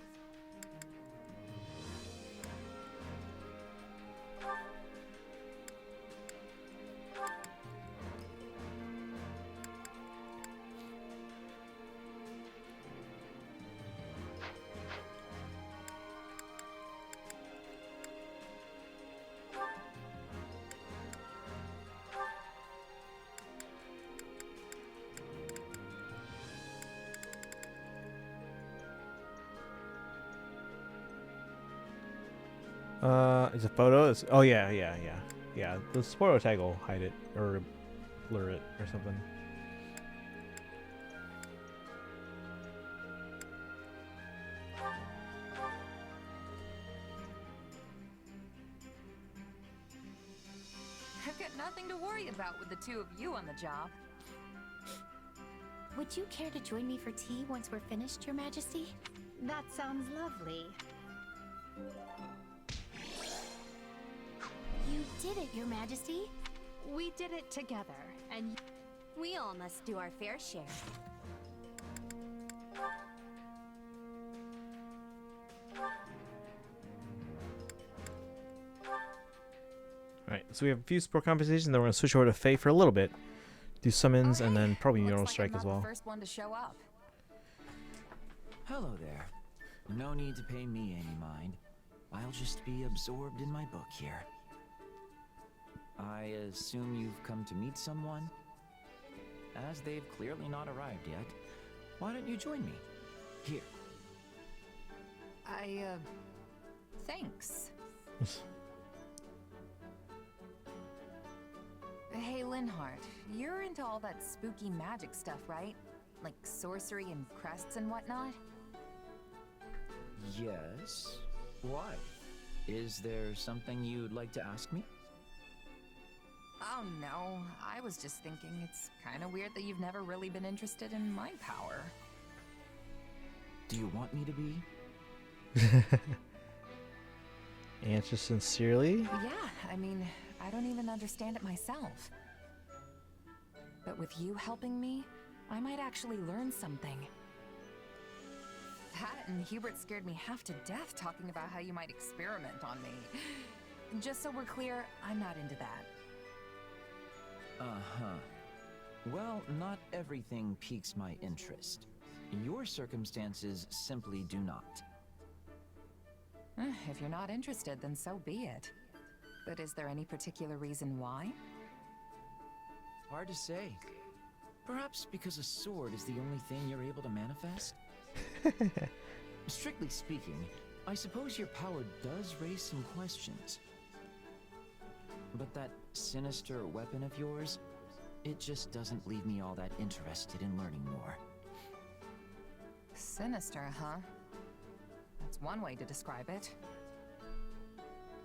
Is a photo? Oh yeah. The spoiler tag will hide it or blur it or something. I've got nothing to worry about with the two of you on the job. Would you care to join me for tea once we're finished, Your Majesty? That sounds lovely. You did it, Your Majesty. We did it together, and we all must do our fair share. Alright, so we have a few support conversations, then we're gonna switch over to Faye for a little bit. Do summons and then probably Neural Strike as well. First one to show up. Hello there. No need to pay me any mind. I'll just be absorbed in my book here. I assume you've come to meet someone? As they've clearly not arrived yet, why don't you join me? Here. Thanks. Hey, Linhart, you're into all that spooky magic stuff, right? Like sorcery and crests and whatnot? Yes. Why? Is there something you'd like to ask me? Oh no, I was just thinking it's kind of weird that you've never really been interested in my power. Do you want me to be? Answer sincerely? Yeah, I mean, I don't even understand it myself. But with you helping me, I might actually learn something. That and Hubert scared me half to death talking about how you might experiment on me. Just so we're clear, I'm not into that. Uh-huh. Well, not everything piques my interest. Your circumstances simply do not. If you're not interested, then so be it. But is there any particular reason why? Hard to say. Perhaps because a sword is the only thing you're able to manifest? Strictly speaking, I suppose your power does raise some questions. But that sinister weapon of yours, it just doesn't leave me all that interested in learning more. Sinister, huh? That's one way to describe it.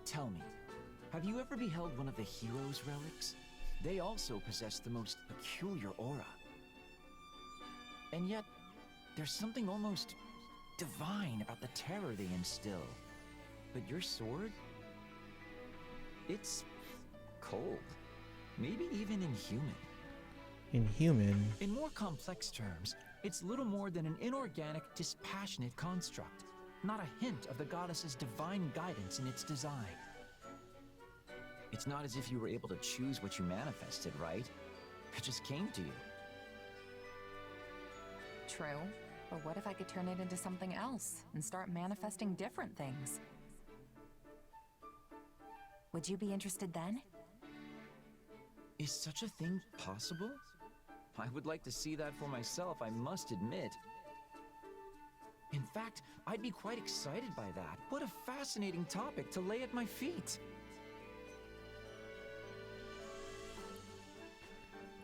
Tell me, have you ever beheld one of the hero's relics? They also possess the most peculiar aura. And yet, there's something almost divine about the terror they instill. But your sword? It's cold. Maybe even inhuman. Inhuman? In more complex terms, it's little more than an inorganic, dispassionate construct. Not a hint of the goddess's divine guidance in its design. It's not as if you were able to choose what you manifested, right? It just came to you. True. But what if I could turn it into something else and start manifesting different things? Would you be interested then? Is such a thing possible? I would like to see that for myself, I must admit. In fact, I'd be quite excited by that. What a fascinating topic to lay at my feet.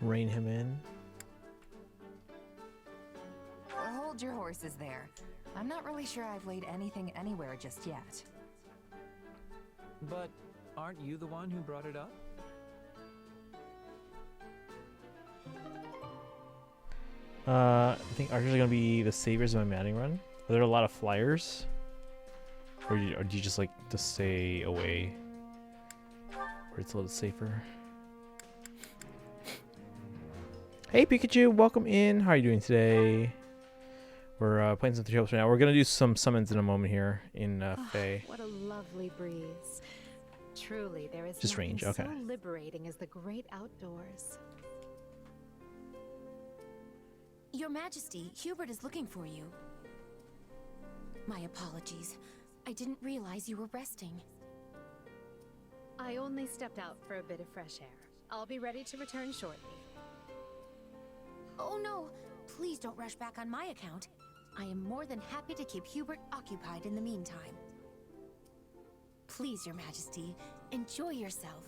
Rein him in. Hold your horses there. I'm not really sure I've laid anything anywhere just yet. But aren't you the one who brought it up? I think archers are gonna be the saviors of my Manning run. Are there a lot of flyers? Or do you just like to stay away where it's a little safer? Hey Pikachu, welcome in. How are you doing today? We're playing some tutorials right now. We're gonna do some summons in a moment here in FEH. What a lovely breeze. Truly, there is Just range, nothing okay. so liberating as the great outdoors. Your Majesty, Hubert is looking for you. My apologies. I didn't realize you were resting. I only stepped out for a bit of fresh air. I'll be ready to return shortly. Oh no, please don't rush back on my account. I am more than happy to keep Hubert occupied in the meantime. Please, Your Majesty, enjoy yourself.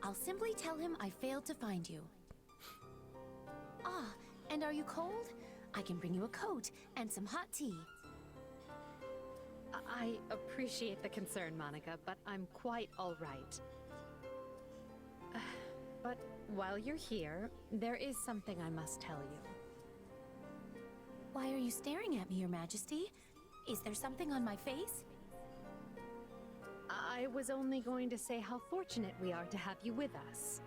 I'll simply tell him I failed to find you. Ah, and are you cold? I can bring you a coat and some hot tea. I appreciate the concern, Monica, but I'm quite all right. But while you're here, there is something I must tell you. Why are you staring at me, Your Majesty? Is there something on my face? I was only going to say how fortunate we are to have you with us.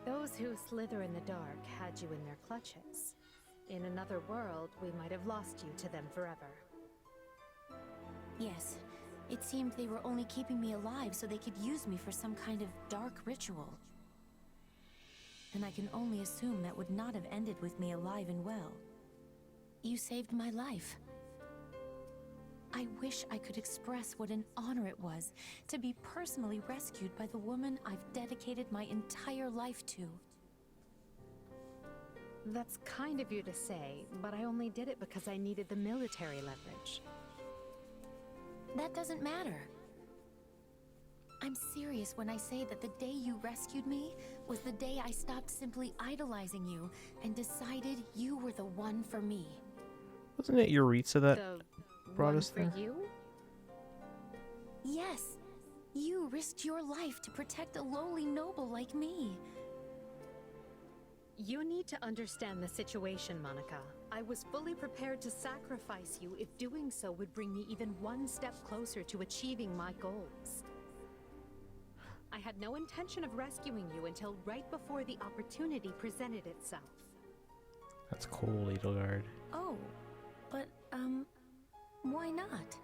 Those who slither in the dark had you in their clutches. In another world, we might have lost you to them forever. Yes. It seemed they were only keeping me alive so they could use me for some kind of dark ritual. And I can only assume that would not have ended with me alive and well. You saved my life. I wish I could express what an honor it was to be personally rescued by the woman I've dedicated my entire life to. That's kind of you to say, but I only did it because I needed the military leverage. That doesn't matter. I'm serious when I say that the day you rescued me was the day I stopped simply idolizing you and decided you were the one for me. Wasn't it Yuritsa that brought us for there? you? Yes. You risked your life to protect a lowly noble like me. You need to understand the situation, Monica. I was fully prepared to sacrifice you if doing so would bring me even one step closer to achieving my goals. I had no intention of rescuing you until right before the opportunity presented itself. That's cool, Edelgard. Oh, but, why not?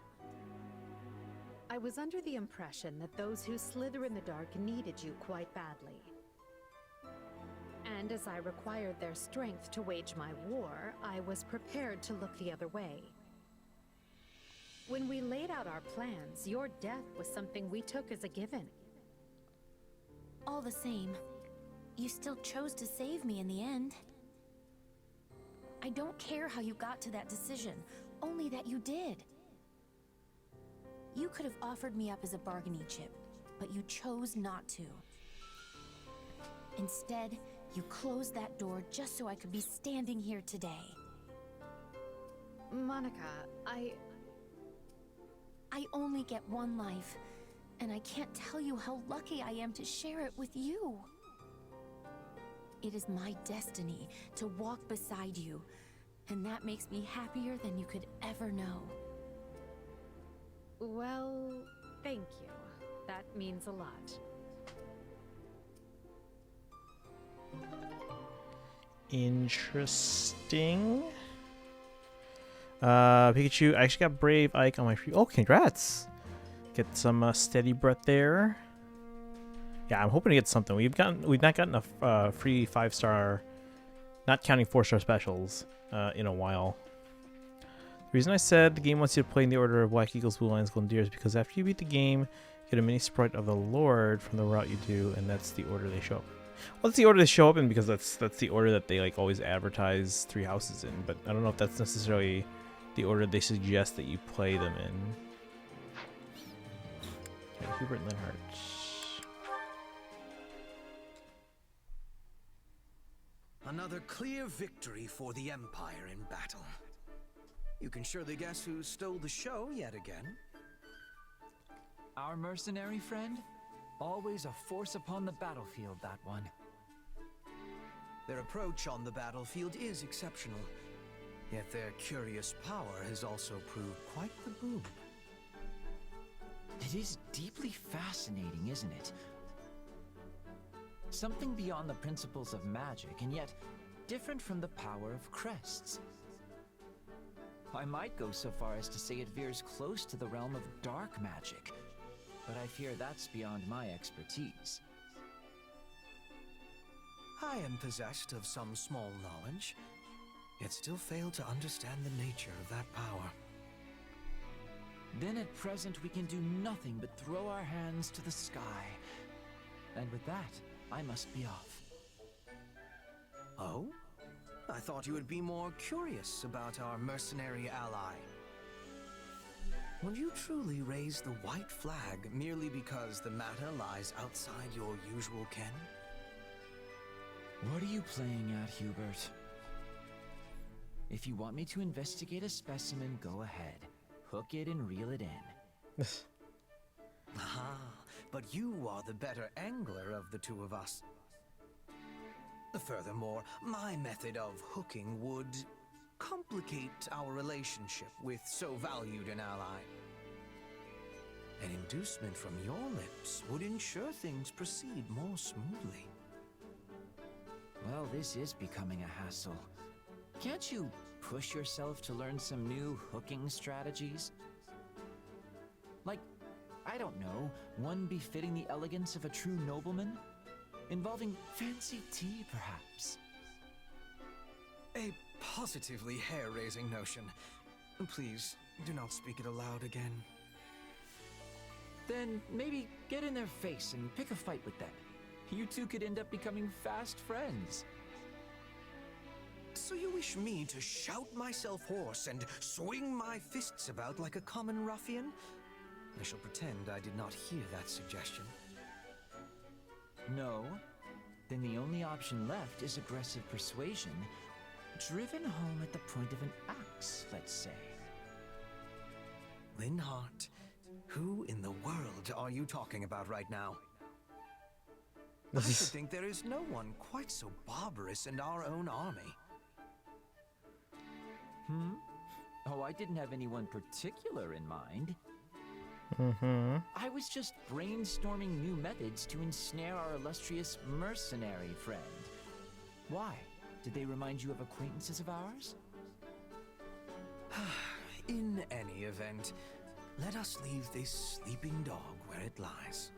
I was under the impression that those who slither in the dark needed you quite badly. And as I required their strength to wage my war, I was prepared to look the other way. When we laid out our plans, your death was something we took as a given. All the same, you still chose to save me in the end. I don't care how you got to that decision, only that you did. You could have offered me up as a bargaining chip, but you chose not to. Instead, you closed that door just so I could be standing here today. Monica, I only get one life, and I can't tell you how lucky I am to share it with you. It is my destiny to walk beside you, and that makes me happier than you could ever know. Well, thank you. That means a lot. Interesting. Pikachu, I actually got Brave Ike on my free. Oh, congrats! Get some steady breath there. Yeah, I'm hoping to get something. We've not gotten a free 5-star, not counting 4-star specials, in a while. The reason I said the game wants you to play in the order of Black Eagles, Blue Lions, Golden Deer is because after you beat the game, you get a mini sprite of the Lord from the route you do, and that's the order they show up. Well, that's the order they show up in because that's the order that they like always advertise 3 houses in. But I don't know if that's necessarily the order they suggest that you play them in. Okay, Hubert Linhart. Another clear victory for the Empire in battle. You can surely guess who stole the show yet again. Our mercenary friend? Always a force upon the battlefield, that one. Their approach on the battlefield is exceptional, yet their curious power has also proved quite the boon. It is deeply fascinating, isn't it? Something beyond the principles of magic, and yet different from the power of crests. I might go so far as to say it veers close to the realm of dark magic, but I fear that's beyond my expertise. I am possessed of some small knowledge, yet still fail to understand the nature of that power. Then at present we can do nothing but throw our hands to the sky. And with that, I must be off. Oh? I thought you would be more curious about our mercenary ally. Would you truly raise the white flag merely because the matter lies outside your usual ken? What are you playing at, Hubert? If you want me to investigate a specimen, go ahead. Hook it and reel it in. Ah, but you are the better angler of the two of us. Furthermore, my method of hooking would complicate our relationship with so valued an ally. An inducement from your lips would ensure things proceed more smoothly. Well, this is becoming a hassle. Can't you push yourself to learn some new hooking strategies? Like, I don't know, one befitting the elegance of a true nobleman? Involving fancy tea, perhaps? A positively hair-raising notion. Please, do not speak it aloud again. Then maybe get in their face and pick a fight with them. You two could end up becoming fast friends. So you wish me to shout myself hoarse and swing my fists about like a common ruffian? I shall pretend I did not hear that suggestion. No. Then the only option left is aggressive persuasion, driven home at the point of an axe, let's say. Linhart, who in the world are you talking about right now? I should think there is no one quite so barbarous in our own army. Oh, I didn't have anyone particular in mind. I was just brainstorming new methods to ensnare our illustrious mercenary friend. Why? Did they remind you of acquaintances of ours? In any event, let us leave this sleeping dog where it lies.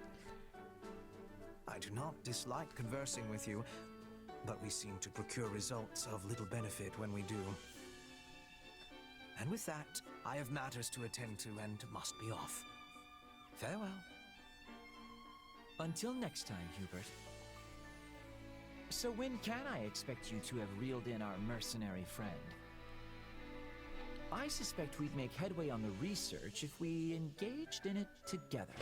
I do not dislike conversing with you, but we seem to procure results of little benefit when we do. And with that, I have matters to attend to and must be off. Farewell. Until next time, Hubert. So when can I expect you to have reeled in our mercenary friend? I suspect we'd make headway on the research if we engaged in it together.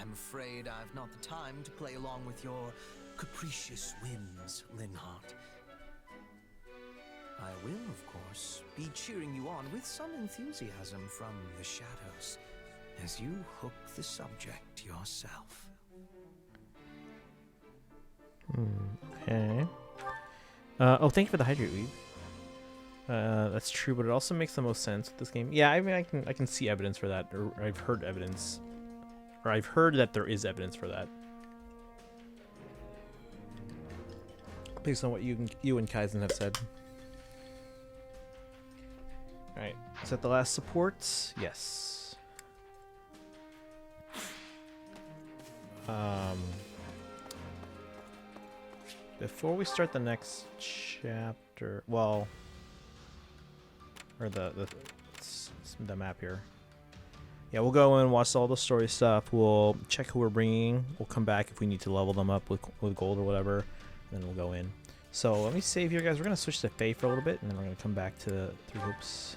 I'm afraid I've not the time to play along with your capricious whims, Linhart. I will, of course, be cheering you on with some enthusiasm from the shadows as you hook the subject yourself. Okay. Oh, thank you for the hydrate weed. That's true, but it also makes the most sense with this game. Yeah, I mean, I can see evidence for that, or I've heard evidence, or I've heard that there is evidence for that, based on what you and Kaizen have said. All right, is that the last support? Yes. Before we start the next chapter, well, or the map here. Yeah, we'll go and watch all the story stuff. We'll check who we're bringing. We'll come back if we need to level them up with gold or whatever, and then we'll go in. So let me save here, guys. We're gonna switch to Faye for a little bit, and then we're gonna come back to Three Hopes.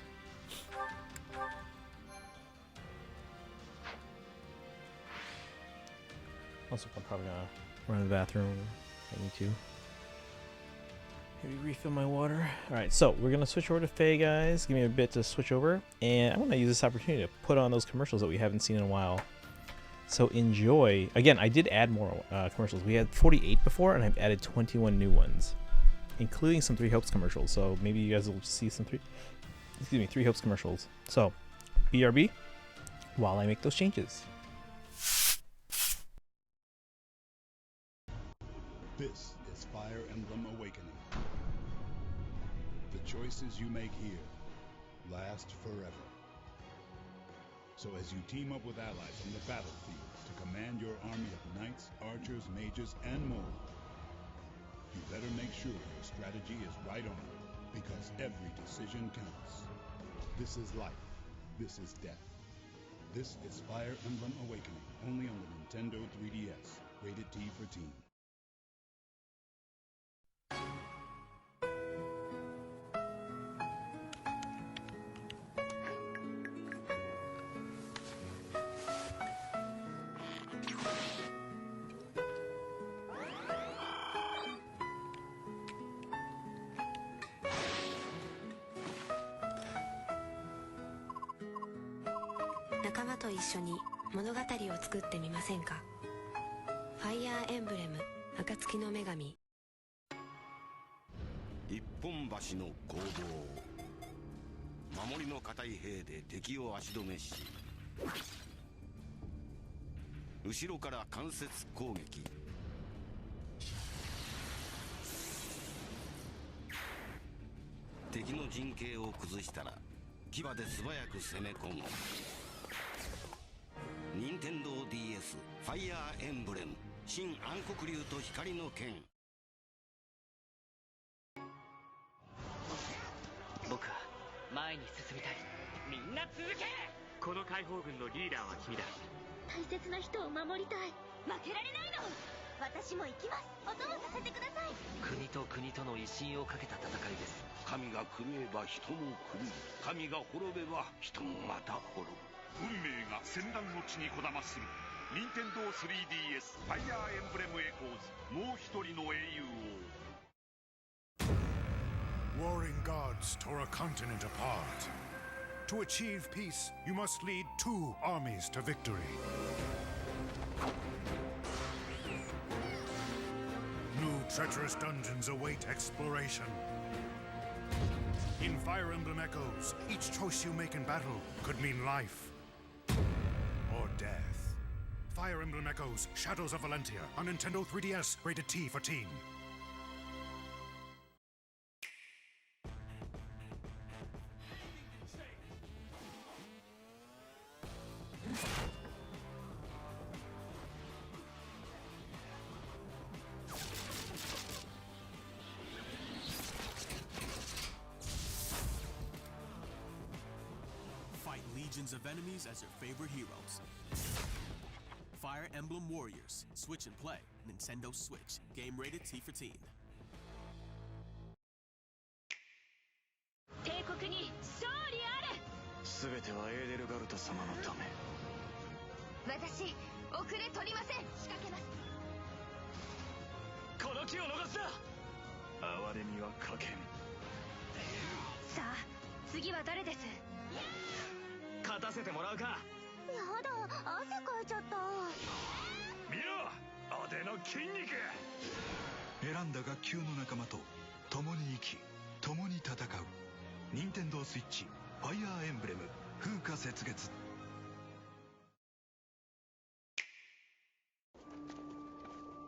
Also, I'm probably gonna run to the bathroom. I need to. Maybe refill my water. Alright, so we're going to switch over to Faye, guys. Give me a bit to switch over. And I want to use this opportunity to put on those commercials that we haven't seen in a while. So enjoy. Again, I did add more commercials. We had 48 before, and I've added 21 new ones, including some Three Hopes commercials. So maybe you guys will see some Three Hopes commercials. So, BRB, while I make those changes. This is Fire Emblem Awakening. The choices you make here last forever. So as you team up with allies on the battlefield to command your army of knights, archers, mages, and more, you better make sure your strategy is right on, because every decision counts. This is life. This is death. This is Fire Emblem Awakening, only on the Nintendo 3DS. Rated T for Teen.仲間と一緒に物語を作ってみませんか。ファイヤーエンブレム暁の女神。一本橋の攻防。守りの固い兵で敵を足止めし、後ろから間接攻撃。敵の陣形を崩したら牙で素早く攻め込む。任天堂 DS ファイヤーエンブレム新暗黒竜と光の剣。僕は前に進みたい。みんな続け。この解放軍のリーダーは君だ。大切な人を守りたい。負けられないの。私も行きます。お供させてください。国と国との威信をかけた戦いです。神が狂えば人も狂う。神が滅べば人もまた滅ぶ。運命が戦乱の地にこだまする任天堂 3DS ファイヤーエンブレムエコーズもう一人の英雄を。 Warring gods tore a continent apart. To achieve peace, you must lead two armies to victory. New treacherous dungeons await exploration. In Fire Emblem Echoes, each choice you make in battle could mean life or death. Fire Emblem Echoes, Shadows of Valentia on Nintendo 3DS, rated T for teen. Fight legions of enemies as your favorite heroes. Fire Emblem Warriors, Switch and Play, Nintendo Switch, game rated T for teen. 帝国に勝利あれ。全てはエーデルガルト様のため。私、遅れ取りません。仕掛けます。この機を逃すな。哀れみはかけん。さあ、次は誰です？勝たせてもらうか。やだ、汗かいちゃった。見ろ、アデの筋肉。選んだ学級の仲間と共に生き共に戦う。任天堂スイッチファイアーエンブレム風化雪月。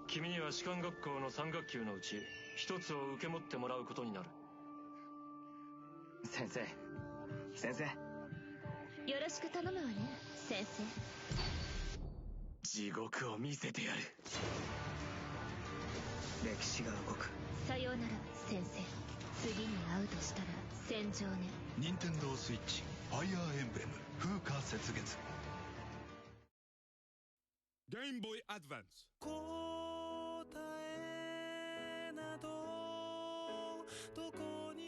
君には士官学校の3学級のうち1つを受け持ってもらうことになる。先生。先生。よろしく頼むわね、先生。地獄を見せてやる。歴史が動く。さようなら、先生。次に会うとしたら戦場ね。任天堂スイッチファイアーエンブレム風化雪月。Game Boy Advance。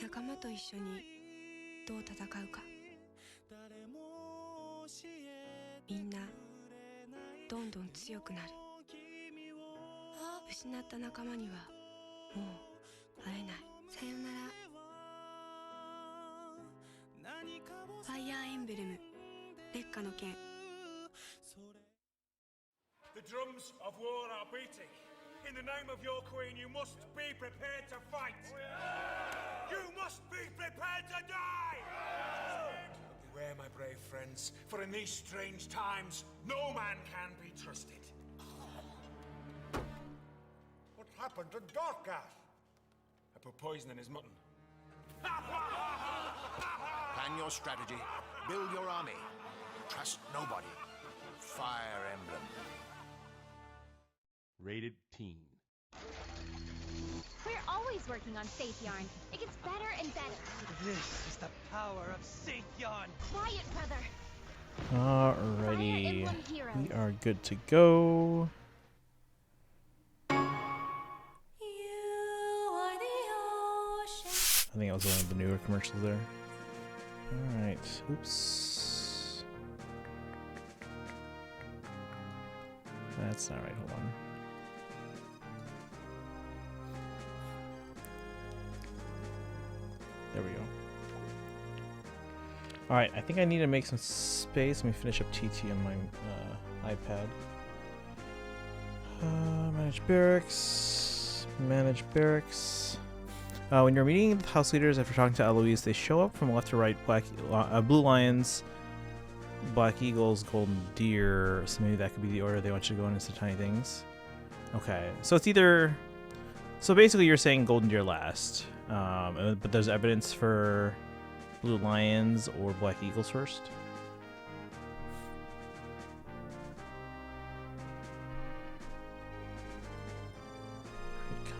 仲間と一緒にどう戦うか。みんなどんどん強くなる。失った仲間にはもう会えない。さよなら。ファイアーエンブレム烈火の剣。 The drums of war are beating. In the name of your queen, you must be prepared to fight. You must be prepared to die. Beware, my brave friends, for in these strange times, no man can be trusted. What happened to Dorcas? I put poison in his mutton. Plan your strategy. Build your army. Trust nobody. Fire Emblem. Rated teen. We're always working on Faith Yarn. It gets better and better. This is the power of Saint Yarn. Quiet, brother. Alrighty, we are good to go. I think I was one of the newer commercials there. Alright, oops. That's not right, hold on. There we go. Alright, I think I need to make some space. Let me finish up TT on my iPad. Manage barracks. Manage barracks. When you're meeting the house leaders after talking to Eloise, they show up from left to right: blue lions, black eagles, golden deer. So maybe that could be the order they want you to go in into tiny things. Okay, so it's either. So basically, you're saying golden deer last, but there's evidence for blue lions or black eagles first.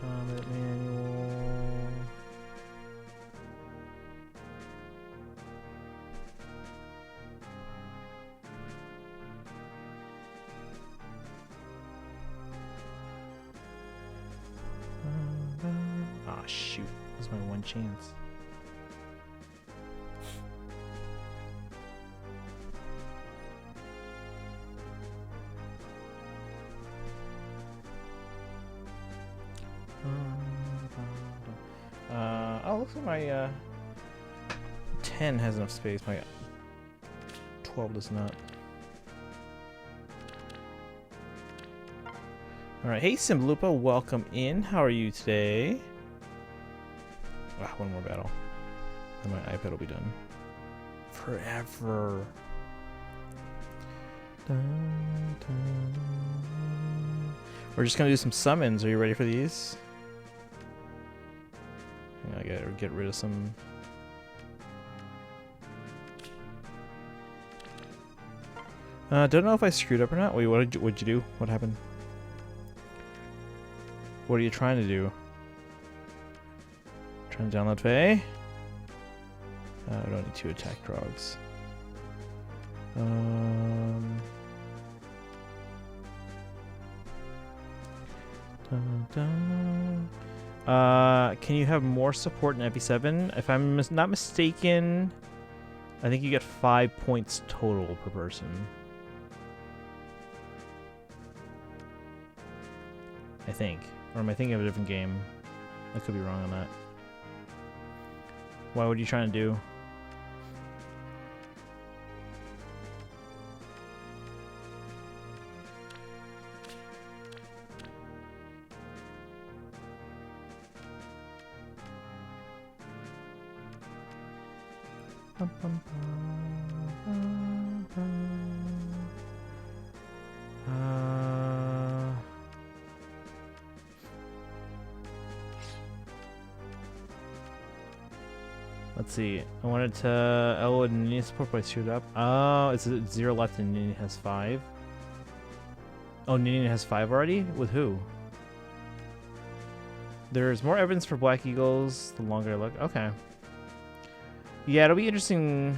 Combat manual. Ah, shoot. This is my one chance. Oh, looks like my 10 has enough space. My 12 does not. Alright, hey Simbalupa, welcome in. How are you today? Wow, one more battle. And my iPad will be done. Forever. We're just gonna do some summons. Are you ready for these? I gotta get rid of some. Don't know if I screwed up or not. Wait, what'd you do? What happened? What are you trying to do? Trying to download FEH? I don't need 2 attack dogs. Can you have more support in FE7? If I'm not mistaken, I think you get 5 points total per person. I think. Or am I thinking of a different game? I could be wrong on that. What are you trying to do? Let's see. I wanted to Elo and Nini support, but I screwed up. Oh, it's 0 left and Nini has 5. Oh, Nini has 5 already? With who? There's more evidence for Black Eagles the longer I look. Okay. Yeah, it'll be interesting.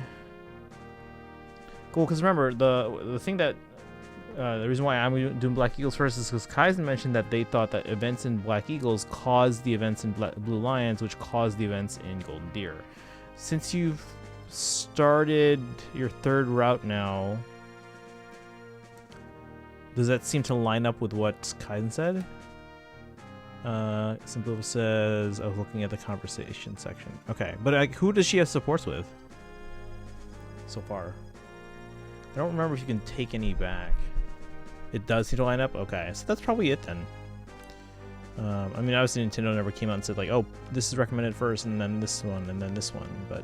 Cool, because remember, the thing that the reason why I'm doing Black Eagles first is because Kaizen mentioned that they thought that events in Black Eagles caused the events in Blue Lions, which caused the events in Golden Deer. Since you've started your 3rd route now, does that seem to line up with what Kaizen said? Simple says, I was looking at the conversation section. Okay, but like, who does she have supports with so far? I don't remember if you can take any back. It does seem to line up? Okay, so that's probably it then. I mean, obviously Nintendo never came out and said like, oh, this is recommended first, and then this one, and then this one, but...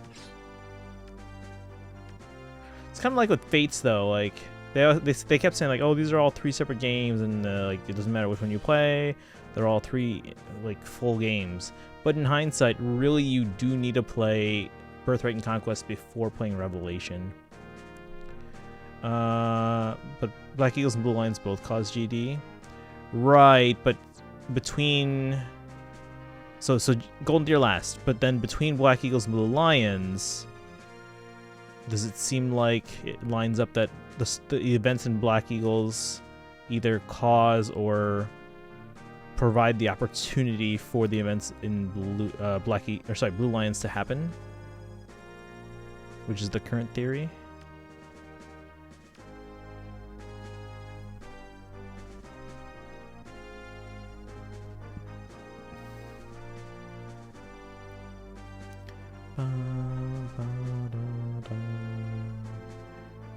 It's kind of like with Fates though, like, they kept saying like, oh, these are all 3 separate games, and like, it doesn't matter which one you play, they're all 3 like full games. But in hindsight, really you do need to play Birthright and Conquest before playing Revelation. But Black Eagles and Blue Lions both cause GD. Right, but between... So Golden Deer last, but then between Black Eagles and Blue Lions, does it seem like it lines up that the events in Black Eagles either cause or provide the opportunity for the events in Blue Lions to happen? Which is the current theory.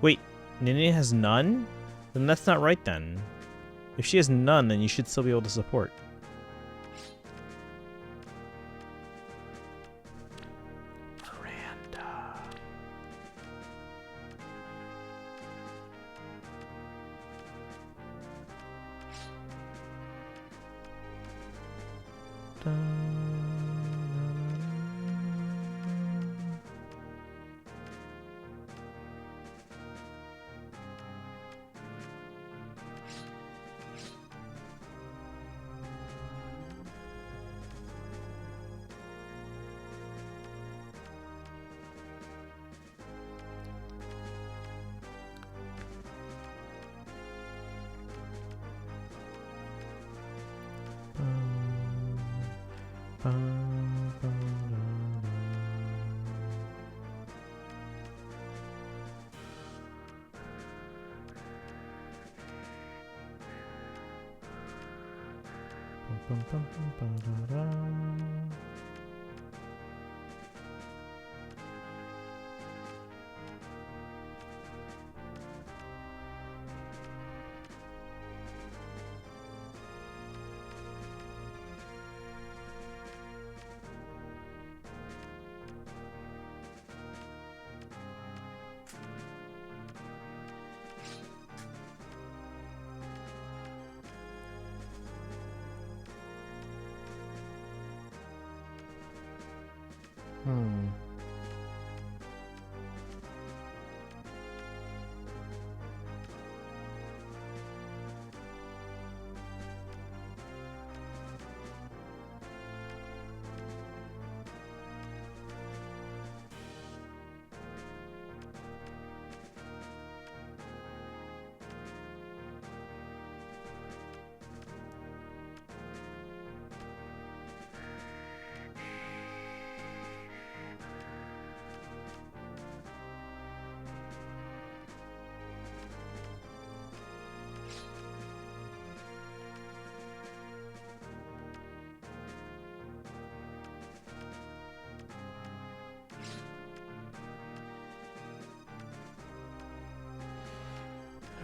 Wait, Nini has none? Then that's not right then. If she has none, then you should still be able to support. Miranda.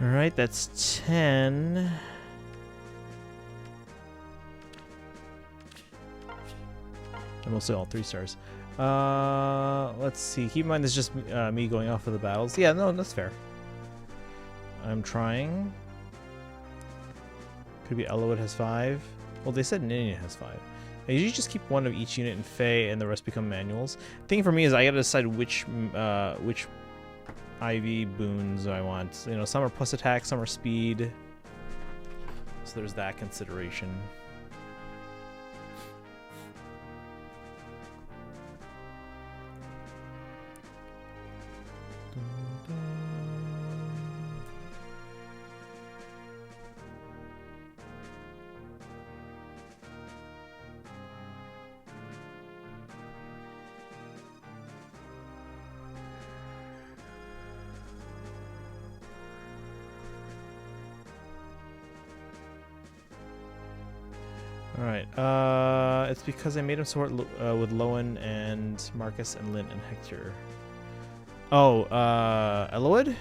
All right, that's 10. And mostly all 3 stars. Let's see. Keep in mind, this is just me going off of the battles. Yeah, no, that's fair. I'm trying. Could be Elowood has 5. Well, they said Ninian has 5. I usually just keep 1 of each unit in Fey, and the rest become manuals. The thing for me is I gotta decide which IV boons I want. You know, some are plus attack, some are speed. So there's that consideration. Alright, it's because I made him sort with Lowen and Marcus and Lynn and Hector. Oh, Elowood?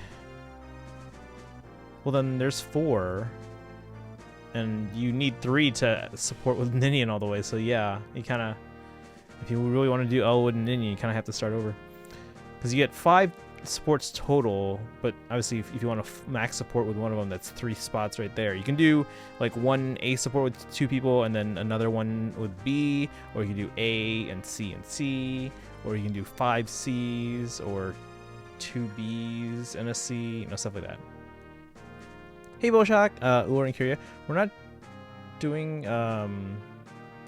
Well, then there's 4. And you need 3 to support with Ninian all the way, so yeah, you kind of... If you really want to do Elowood and Ninian, you kind of have to start over. Because you get 5 supports total, but obviously if you want to max support with one of them, that's 3 spots right there. You can do like 1 A support with 2 people and then another one with B, or you can do A and C, or you can do 5 C's or 2 B's and a C, you know, stuff like that. Hey Boshak, Uor and Kyria, we're not doing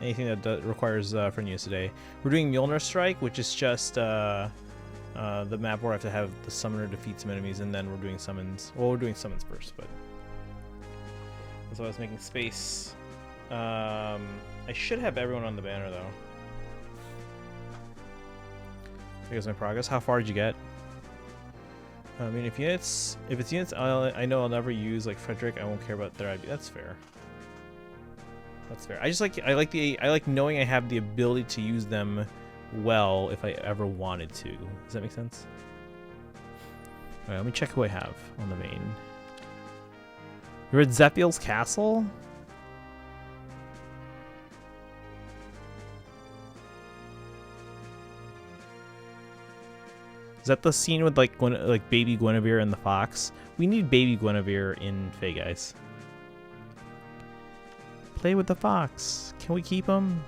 anything that requires friend use today. We're doing Mjolnir Strike, which is just the map where I have to have the summoner defeat some enemies, and then we're doing summons. Well, we're doing summons first, but that's why I was making space. I should have everyone on the banner though. Here's my progress. How far did you get? I mean, if it's units I know I'll never use, like Frederick, I won't care about their IB. That's fair. That's fair. I like knowing I have the ability to use them well if I ever wanted to. Does that make sense? Alright, let me check who I have on the main. You're at Zephiel's castle? Is that the scene with like baby Guinevere and the fox? We need baby Guinevere in Fae, guys. Play with the fox. Can we keep him?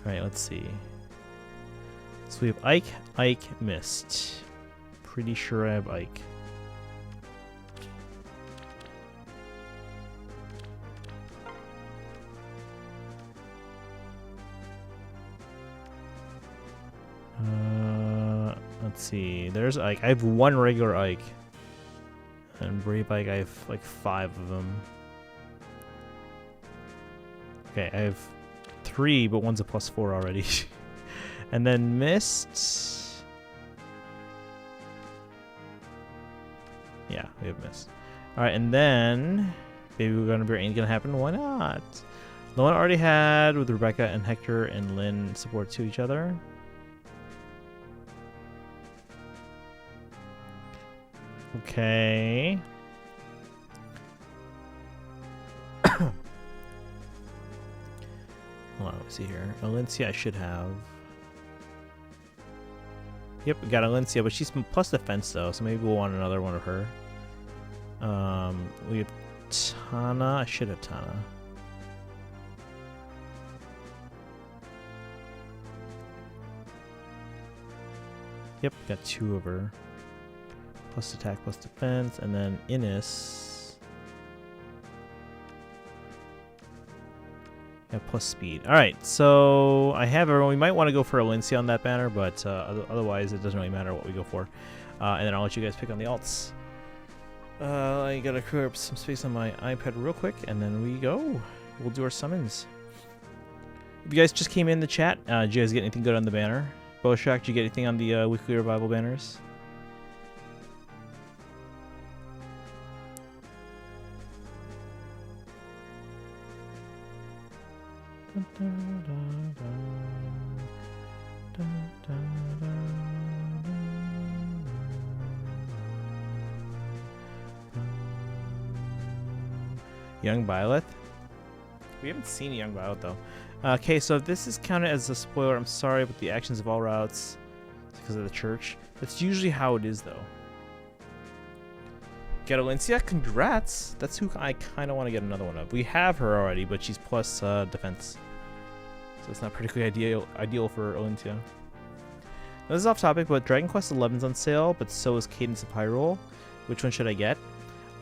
Alright, let's see. So we have Ike, Mist. Pretty sure I have Ike. Let's see. There's Ike. I have 1 regular Ike. And Brave Ike, I have like 5 of them. Okay, I have 3, but one's a +4 already. And then Mist. Yeah, we have Mist. Alright, and then Baby Guinevere ain't gonna happen. Why not? The one I already had with Rebecca and Hector and Lynn support to each other. Okay. Hold on, let's see here. Alencia I should have. Yep, we got Alencia, but she's plus defense though, so maybe we'll want another one of her. We have Tana. I should have Tana. Yep, got 2 of her. Plus attack, plus defense, and then Innis. Yeah, plus speed. Alright, so I have everyone. We might want to go for Alencia on that banner, but otherwise it doesn't really matter what we go for. And then I'll let you guys pick on the alts. I gotta clear up some space on my iPad real quick, and then we go. We'll do our summons. If you guys just came in the chat, did you guys get anything good on the banner? Boshak, did you get anything on the weekly revival banners? Young Violet? We haven't seen Young Violet though. Okay, so if this is counted as a spoiler, I'm sorry, but the actions of all routes because of the church. That's usually how it is though. Get Olencia, congrats! That's who I kind of want to get another one of. We have her already, but she's plus defense. So it's not particularly ideal for Olencia. This is off topic, but Dragon Quest XI's on sale, but so is Cadence of Hyrule. Which one should I get?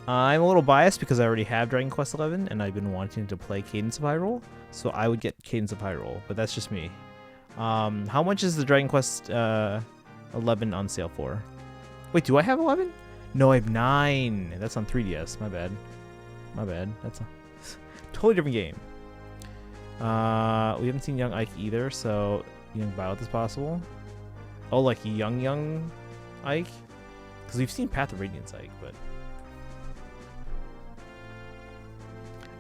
I'm a little biased because I already have Dragon Quest XI, and I've been wanting to play Cadence of Hyrule, so I would get Cadence of Hyrule, but that's just me. How much is the Dragon Quest 11 on sale for? Wait, do I have 11? No, I have 9. That's on 3DS. My bad. My bad. That's a totally different game. We haven't seen Young Ike either, so Young Violet is possible. Oh, like young Ike? Because we've seen Path of Radiance Ike, but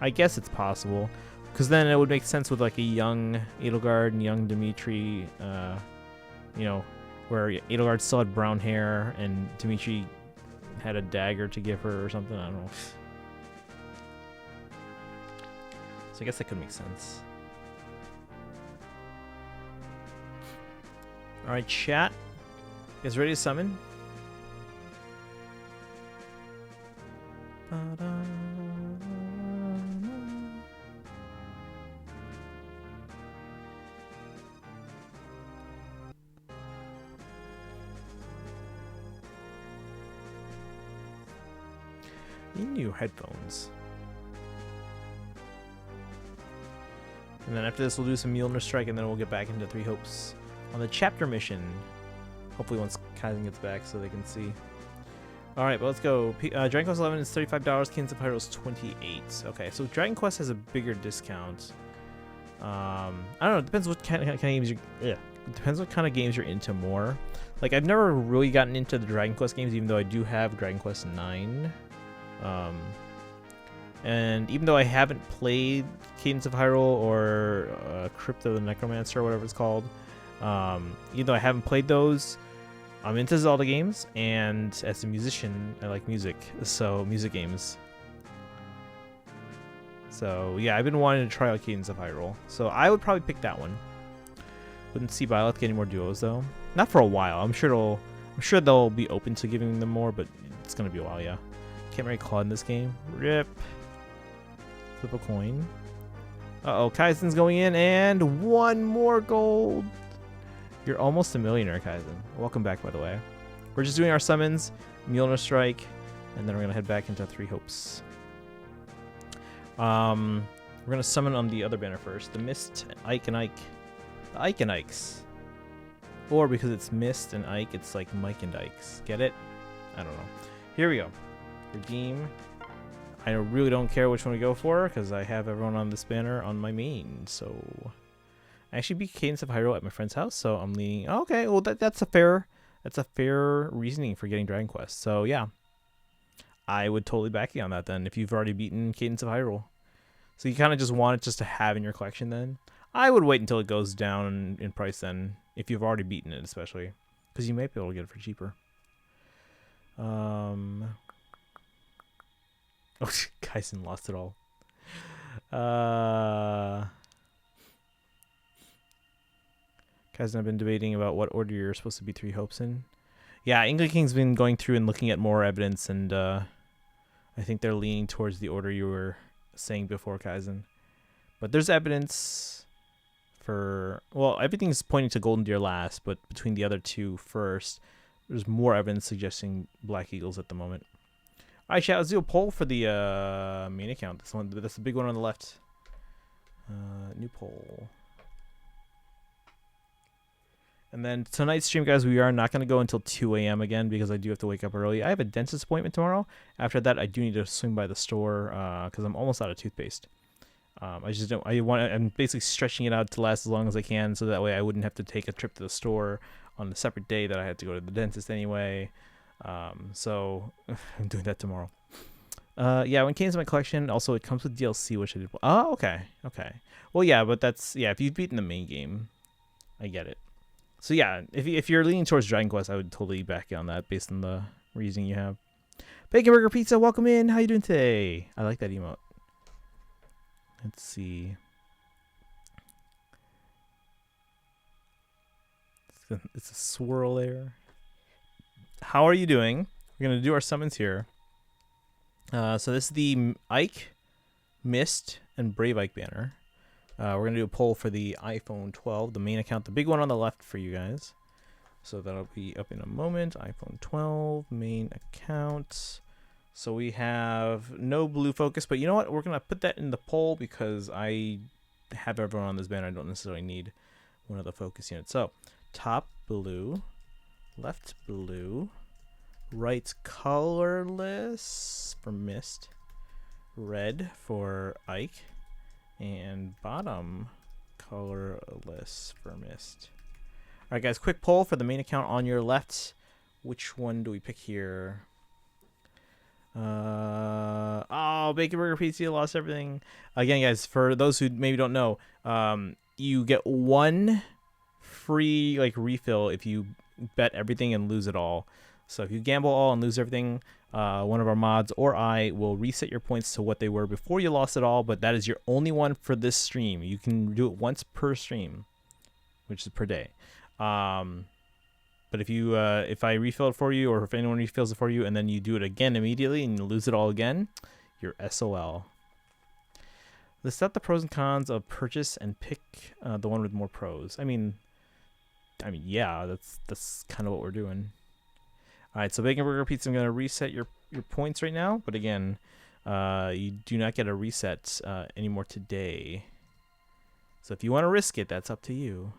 I guess it's possible. Because then it would make sense with like a young Edelgard and young Dimitri, you know, where Edelgard still had brown hair and Dimitri had a dagger to give her or something. I don't know. So I guess that could make sense. Alright, chat. You guys ready to summon? New headphones. And then after this we'll do some Mjolnir Strike, and then we'll get back into Three Hopes on the chapter mission. Hopefully once Kaizen gets back so they can see. Alright, but let's go. Dragon Quest 11 is $35, Cadence of Hyrule is $28. Okay, so Dragon Quest has a bigger discount. I don't know, it depends what kind of games it depends what kind of games you're into more. Like, I've never really gotten into the Dragon Quest games, even though I do have Dragon Quest 9. And even though I haven't played Cadence of Hyrule or Crypt of the Necromancer or whatever it's called, even though I haven't played those, I'm into Zelda games, and as a musician, I like music, so music games. So yeah, I've been wanting to try out Cadence of Hyrule, so I would probably pick that one. Wouldn't see Violet getting more duos though. Not for a while. I'm sure they'll be open to giving them more, but it's gonna be a while, yeah. Can't marry Claude in this game. Rip. Flip a coin. Uh-oh, Kaizen's going in, and one more gold. You're almost a millionaire, Kaizen. Welcome back, by the way. We're just doing our summons, Mjolnir Strike, and then we're gonna head back into Three Hopes. We're gonna summon on the other banner first. The Mist, Ike and Ike. The Ike and Ikes. Or because it's Mist and Ike, it's like Mike and Ikes. Get it? I don't know. Here we go. Redeem. I really don't care which one we go for because I have everyone on this banner on my main. So I actually beat Cadence of Hyrule at my friend's house, so I'm leaning. Oh, okay, well that's a fair reasoning for getting Dragon Quest. So yeah, I would totally back you on that then if you've already beaten Cadence of Hyrule. So you kind of just want it just to have in your collection then. I would wait until it goes down in price then, if you've already beaten it especially, because you might be able to get it for cheaper. Oh, Kaizen lost it all. Kaizen, I've been debating about what order you're supposed to be Three Hopes in. Yeah, England King's been going through and looking at more evidence, and I think they're leaning towards the order you were saying before, Kaizen. But there's evidence for... Well, everything's pointing to Golden Deer last, but between the other two first, there's more evidence suggesting Black Eagles at the moment. Alright, chat, let's do a poll for the main account. That's the big one on the left. New poll. And then tonight's stream, guys, we are not going to go until 2 a.m. again because I do have to wake up early. I have a dentist appointment tomorrow. After that, I do need to swing by the store because I'm almost out of toothpaste. I just don't. I'm basically stretching it out to last as long as I can, so that way I wouldn't have to take a trip to the store on a separate day that I had to go to the dentist anyway. So I'm doing that tomorrow. Yeah, when it came to my collection, also it comes with DLC, which I did. Oh, okay. Well, yeah, but that's if you've beaten the main game, I get it. So yeah, if you're leaning towards Dragon Quest, I would totally back you on that based on the reasoning you have. Bacon Burger Pizza, welcome in. How you doing today? I like that emote. Let's see. It's a swirl there. How are you doing? We're going to do our summons here. So this is the Ike, Mist, and Brave Ike banner. We're going to do a poll for the iPhone 12, the main account, the big one on the left for you guys. So that'll be up in a moment. iPhone 12, main account. So we have no blue focus, but you know what? We're going to put that in the poll because I have everyone on this banner. I don't necessarily need one of the focus units. So top blue, left blue, right colorless for Mist, red for Ike, and bottom colorless for Mist. All right, guys, quick poll for the main account on your left. Which one do we pick here? Oh, Bacon Burger Pizza lost everything. Again, guys, for those who maybe don't know, you get one free refill if you bet everything and lose it all. So if you gamble all and lose everything, one of our mods or I will reset your points to what they were before you lost it all, but that is your only one for this stream. You can do it once per stream, which is per day. But if I refill it for you, or if anyone refills it for you, and then you do it again immediately and you lose it all again, you're SOL. List out the pros and cons of purchase and pick the one with more pros. I mean, yeah, that's kind of what we're doing. All right, so Bacon Burger Pizza, I'm going to reset your points right now. But again, you do not get a reset anymore today. So if you want to risk it, that's up to you.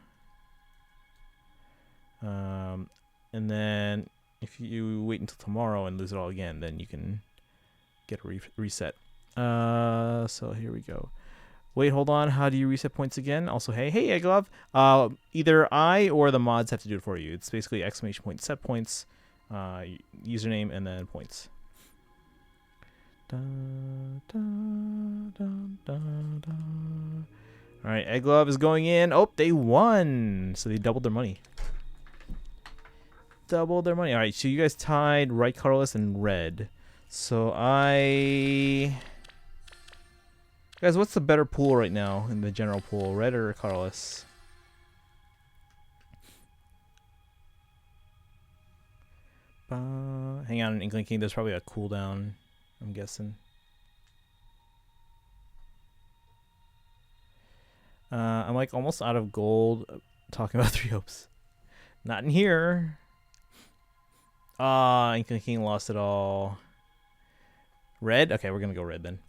And then if you wait until tomorrow and lose it all again, then you can get a reset. So here we go. Wait, hold on. How do you reset points again? Also, hey, Egglove. Either I or the mods have to do it for you. It's basically exclamation point set points, username, and then points. All right, Egglove is going in. Oh, they won. So they doubled their money. All right, so you guys tied right colorless and red. So guys, what's the better pool right now in the general pool, red or colorless? Hang on, Inkling King, there's probably a cooldown, I'm guessing. I'm like almost out of gold talking about 3 hopes. Not in here. Inkling King lost it all. Red? Okay, we're gonna go red then.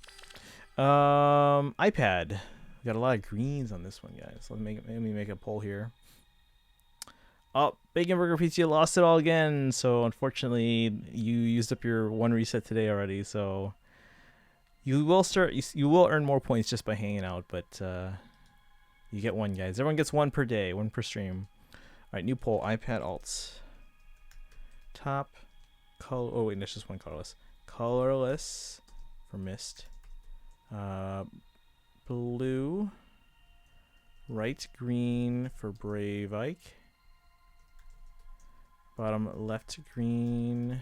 iPad. We got a lot of greens on this one, guys. Let me make a poll here. Oh, Bacon Burger Pizza lost it all again. So unfortunately, you used up your one reset today already. So you will earn more points just by hanging out, but you get one, guys. Everyone gets one per day, one per stream. All right, new poll. iPad alts. Top color. Oh wait, there's just one colorless. Colorless for Mist. Blue. Right green for Brave Ike. Bottom left green.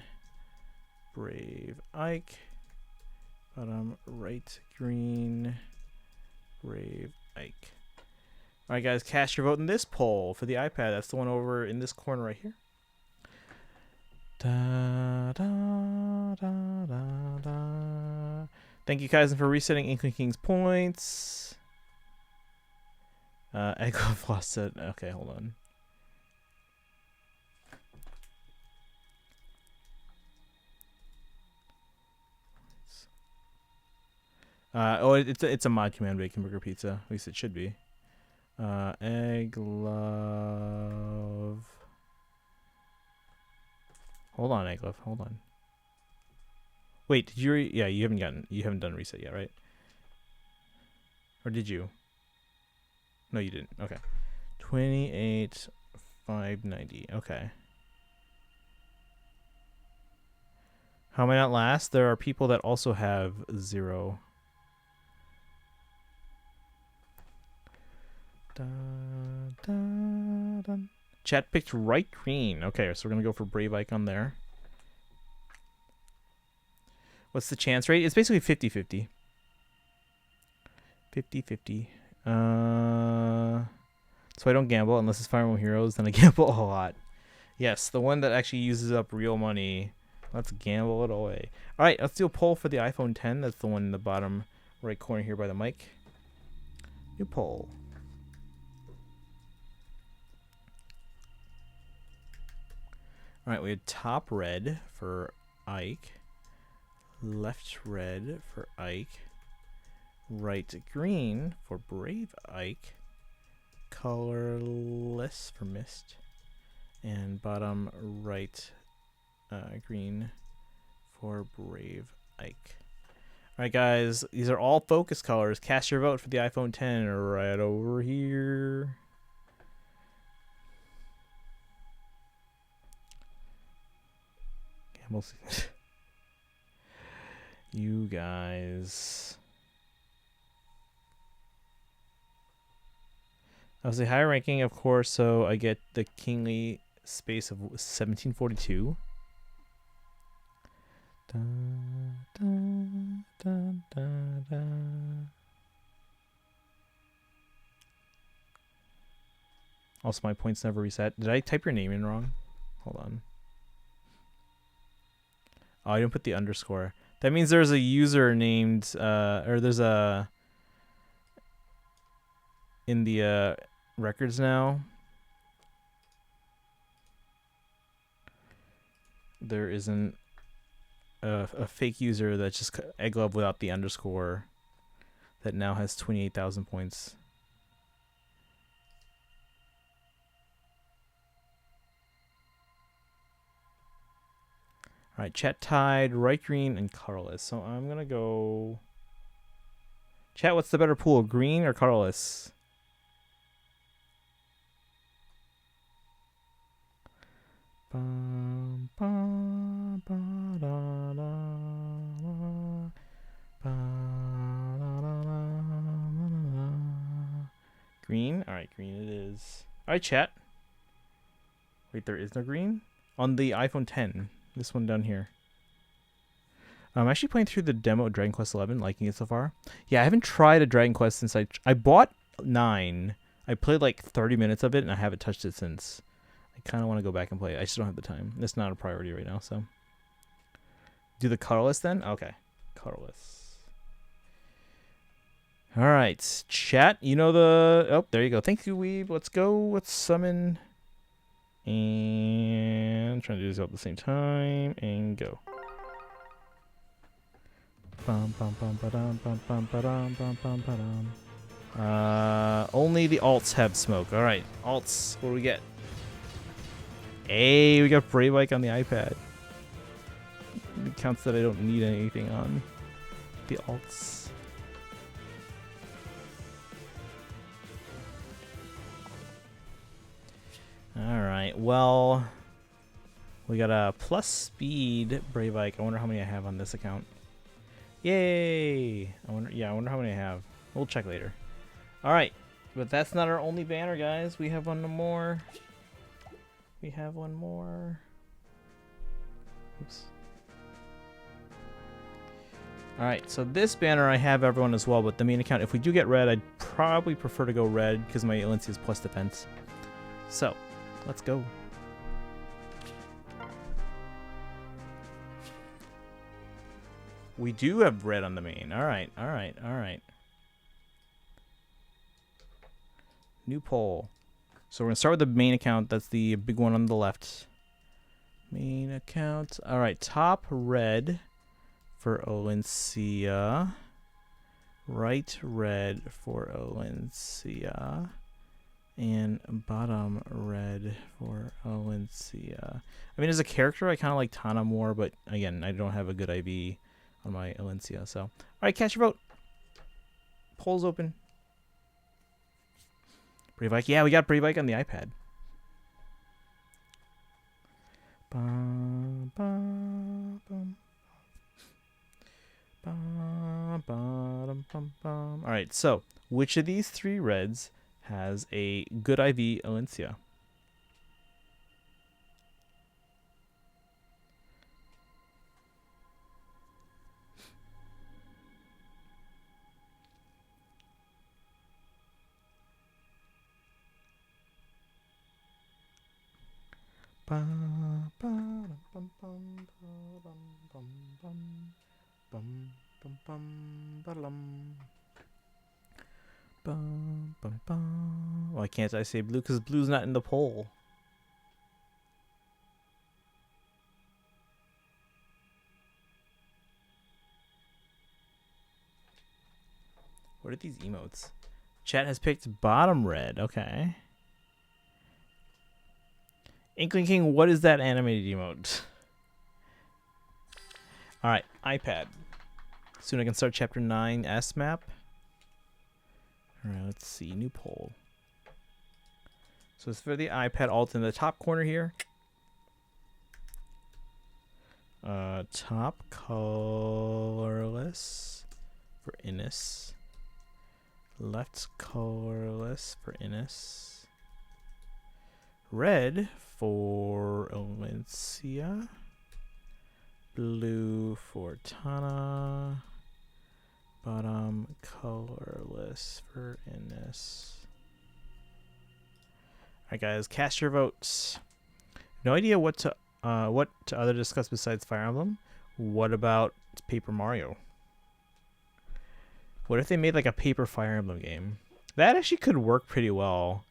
Brave Ike. Bottom right green. Brave Ike. All right, guys, cast your vote in this poll for the iPad. That's the one over in this corner right here. Da, da, da, da, da. Thank you, Kaizen, for resetting Inkling King's points. Egglove lost it. Okay, hold on. It's a mod command, Bacon Burger Pizza. At least it should be. Egglove. Hold on, Egglove. Hold on. Wait, did you? Yeah, you haven't done reset yet, right? Or did you? No, you didn't. Okay. 28,590. Okay. How am I not last? There are people that also have 0. Da, da, da. Chat picked right green. Okay, so we're gonna go for Brave Icon there. What's the chance rate? It's basically 50-50. 50-50. So I don't gamble unless it's Fire Emblem Heroes, then I gamble a lot. Yes, the one that actually uses up real money. Let's gamble it away. All right, let's do a poll for the iPhone 10. That's the one in the bottom right corner here by the mic. New poll. All right, we had top red for Ike, left red for Ike, right green for Brave Ike, colorless for Mist, and bottom right green for Brave Ike. All right, guys, these are all focus colors. Cast your vote for the iPhone 10 right over here. You guys. I was a higher ranking, of course, so I get the kingly space of 1742. Dun, dun, dun, dun, dun. Also, my points never reset. Did I type your name in wrong? Hold on. Oh, I didn't put the underscore. That means there's a user named, or there's a, in the records now, there isn't a fake user that's just Egglove without the underscore that now has 28,000 points. All right, chat tied, right green, and colorless. So I'm going to go... Chat, what's the better pool, green or colorless? Bum, bum, ba, da, da, da, ba, da, da, da, da. Green? All right, green it is. All right, chat. Wait, there is no green? On the iPhone 10. This one down here. I'm actually playing through the demo of Dragon Quest XI, liking it so far. Yeah, I haven't tried a Dragon Quest since I bought 9. I played like 30 minutes of it, and I haven't touched it since. I kind of want to go back and play it. I just don't have the time. It's not a priority right now, so. Do the colorless then? Okay. Colorless. All right. Chat, you know the... Oh, there you go. Thank you, Weeb. Let's go. Let's summon... And trying to do this all at the same time and go. Bum, bum, bum, ba-dum, bum, bum, ba-dum, bum, bum, ba-dum. Only the alts have smoke. All right, alts. What do we get? Hey, we got Brave Ike on the iPad. It counts that I don't need anything on the alts. Alright, well, we got a plus speed Brave Ike. I wonder how many I have on this account. Yay! I wonder how many I have. We'll check later. Alright, but that's not our only banner, guys. We have one more. We have one more. Oops. Alright, so this banner I have everyone as well, but the main account, if we do get red, I'd probably prefer to go red because my Alencia is plus defense. So, let's go. We do have red on the main. Alright, alright, alright. New poll. So we're going to start with the main account. That's the big one on the left. Main account. Alright, top red for Alencia. Right red for Alencia. And bottom red for Alencia. I mean, as a character, I kind of like Tana more, but again, I don't have a good IV on my Alencia. So, all right, cast your vote. Polls open. Brave Ike. Yeah, we got Brave Ike on the iPad. Bum, bum, bum. Bum, bum, bum, bum. All right, so which of these three reds has a good IV Alencia? Why can't I say blue? Because blue's not in the poll. What are these emotes? Chat has picked bottom red. Okay. Inkling King, what is that animated emote? Alright, iPad. Soon I can start chapter 9 S map. Alright, let's see. New poll. So it's for the iPad alt in the top corner here. Top colorless for Innis. Left colorless for Innis. Red for Valencia. Blue for Tana. Bottom colorless for Innis. Alright guys, cast your votes. No idea what to other discuss besides Fire Emblem. What about Paper Mario? What if they made like a Paper Fire Emblem game? That actually could work pretty well.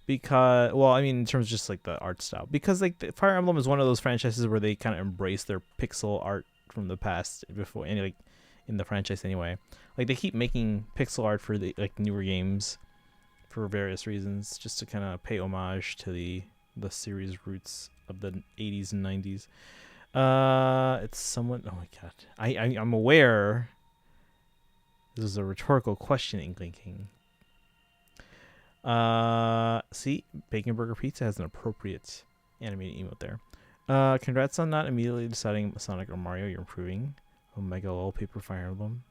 Because, well, I mean, in terms of just like the art style. Because like the Fire Emblem is one of those franchises where they kind of embrace their pixel art from the past before, and like in the franchise anyway. Like they keep making pixel art for the like newer games for various reasons, just to kind of pay homage to the series roots of the 80s and 90s. It's somewhat. Oh my god, I'm aware. This is a rhetorical question, Inkling King. See, Bacon Burger Pizza has an appropriate animated emote there. Congrats on not immediately deciding Sonic or Mario. You're improving. Omega Lol, Paper Fire Emblem.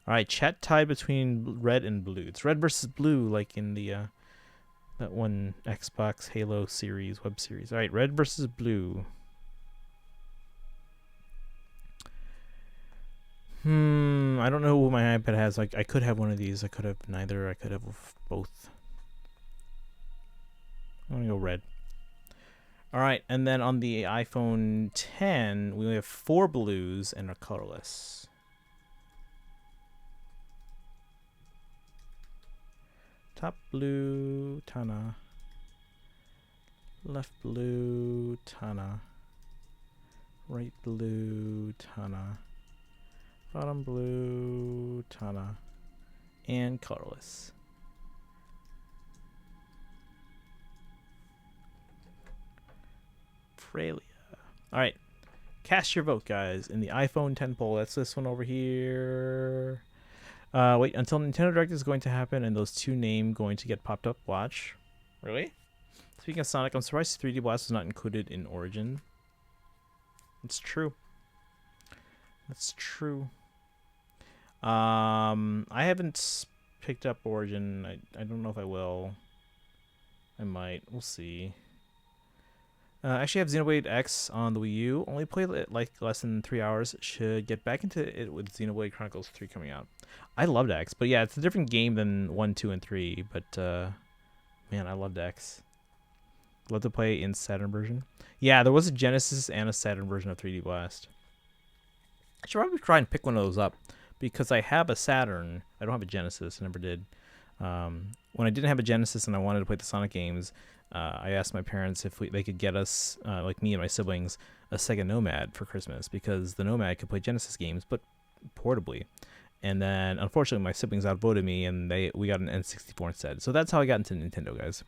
Alright, chat tied between red and blue. It's red versus blue, like in the that one Xbox Halo series, web series. Alright, red versus blue. I don't know what my iPad has. Like, I could have one of these. I could have neither. I could have both. I'm gonna go red. Alright, and then on the iPhone 10, we have 4 blues and are colorless. Top blue, Tana. Left blue, Tana. Right blue, Tana. Bottom blue, Tana. And colorless. Australia. Alright. Cast your vote, guys, in the iPhone 10 poll. That's this one over here. Wait, until Nintendo Direct is going to happen and those two names going to get popped up. Watch. Really? Speaking of Sonic, I'm surprised 3D Blast was not included in Origin. It's true. That's true. I haven't picked up Origin. I don't know if I will. I might. We'll see. I actually have Xenoblade X on the Wii U. Only played it like less than 3 hours. Should get back into it with Xenoblade Chronicles 3 coming out. I loved X, but yeah, it's a different game than 1, 2, and 3. But man, I loved X. Love to play in Saturn version. Yeah, there was a Genesis and a Saturn version of 3D Blast. I should probably try and pick one of those up because I have a Saturn. I don't have a Genesis. I never did. When I didn't have a Genesis and I wanted to play the Sonic games, I asked my parents if they could get us, like me and my siblings, a Sega Nomad for Christmas because the Nomad could play Genesis games, but portably. And then, unfortunately, my siblings outvoted me, and we got an N64 instead. So that's how I got into Nintendo, guys.